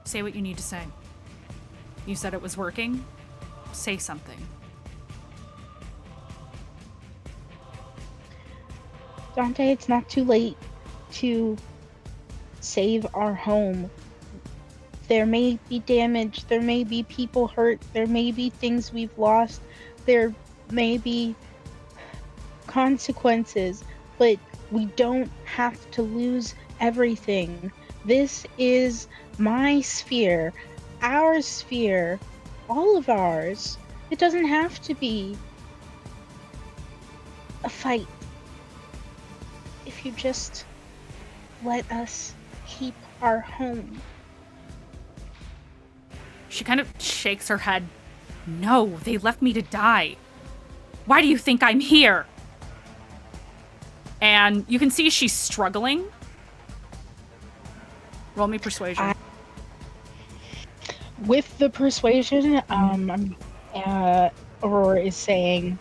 Say what you need to say. You said it was working. Say something. Dante, it's not too late to save our home. There may be damage, there may be people hurt, there may be things we've lost, there may be consequences, but we don't have to lose everything. This is my sphere, our sphere, all of ours. It doesn't have to be a fight. If you just let us keep our home. She kind of shakes her head. No, they left me to die. Why do you think I'm here? And you can see she's struggling. Roll me persuasion. With the persuasion, Aurora is saying,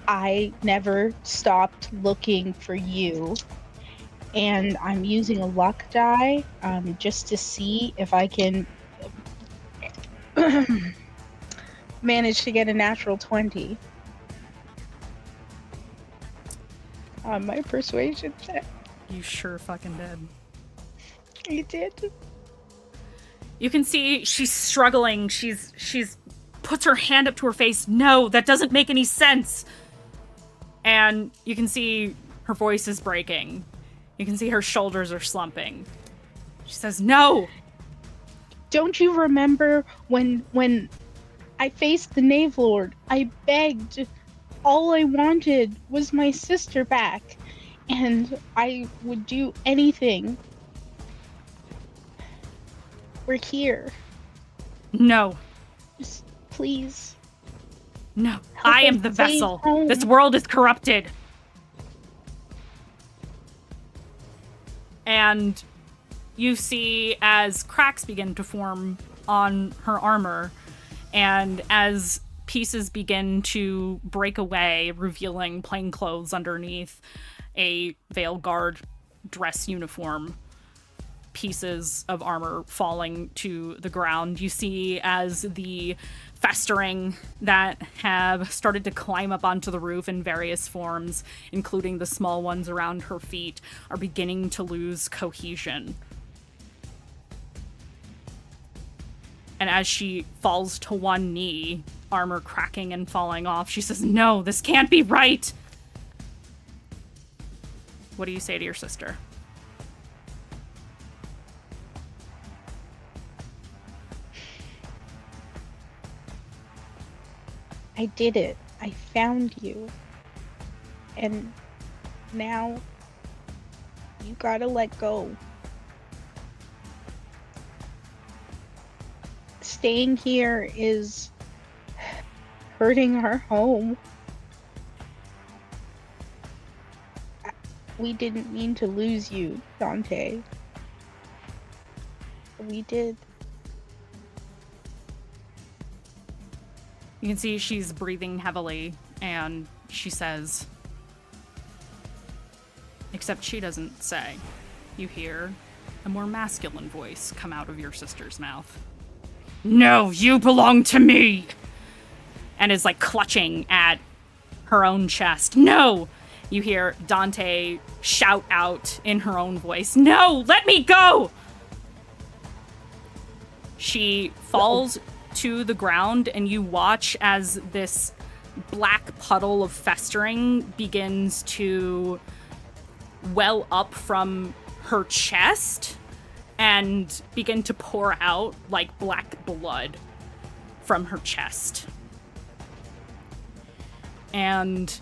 I never stopped looking for you. And I'm using a luck die just to see if I can manage to get a natural 20 on my persuasion check. You sure fucking did. You did. You can see she's struggling. She's puts her hand up to her face. No, that doesn't make any sense. And you can see her voice is breaking. You can see her shoulders are slumping. She says, no. Don't you remember when I faced the Knave Lord? I begged. All I wanted was my sister back. And I would do anything. We're here. No. Just please. No. Help I am us the save vessel. home. This world is corrupted. And you see as cracks begin to form on her armor, and as pieces begin to break away, revealing plain clothes underneath a Veil Guard dress uniform, pieces of armor falling to the ground. You see as the festering that have started to climb up onto the roof in various forms, including the small ones around her feet, are beginning to lose cohesion. And as she falls to one knee, armor cracking and falling off, she says, no, this can't be right. What do you say to your sister? I did it. I found you. And now you gotta let go. Staying here is hurting our home. We didn't mean to lose you, Dante. We did. You can see she's breathing heavily, and she says, except she doesn't say. You hear a more masculine voice come out of your sister's mouth. No, you belong to me! And is like clutching at her own chest. No! You hear Dante shout out in her own voice, no, let me go! She falls to the ground, and you watch as this black puddle of festering begins to well up from her chest and begin to pour out like black blood from her chest. And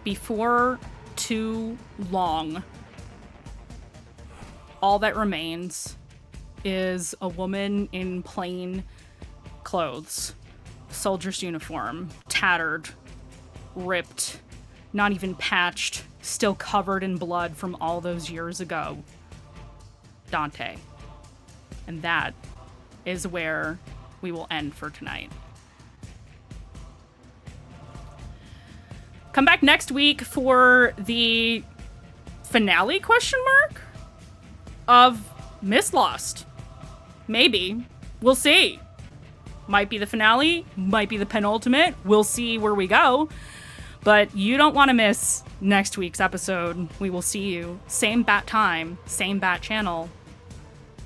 before too long, all that remains is a woman in plain clothes, soldier's uniform, tattered, ripped, not even patched, still covered in blood from all those years ago. Dante. And that is where we will end for tonight. Come back next week for the finale question mark of Mistlost. Maybe. We'll see. Might be the finale, might be the penultimate. We'll see where we go. But you don't want to miss next week's episode. We will see you same bat time, same bat channel.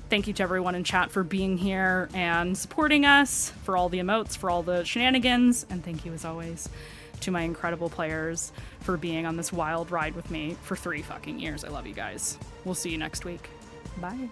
Thank you to everyone in chat for being here and supporting us, for all the emotes, for all the shenanigans, and thank you as always to my incredible players for being on this wild ride with me for 3 fucking years. I love you guys. We'll see you next week. Bye.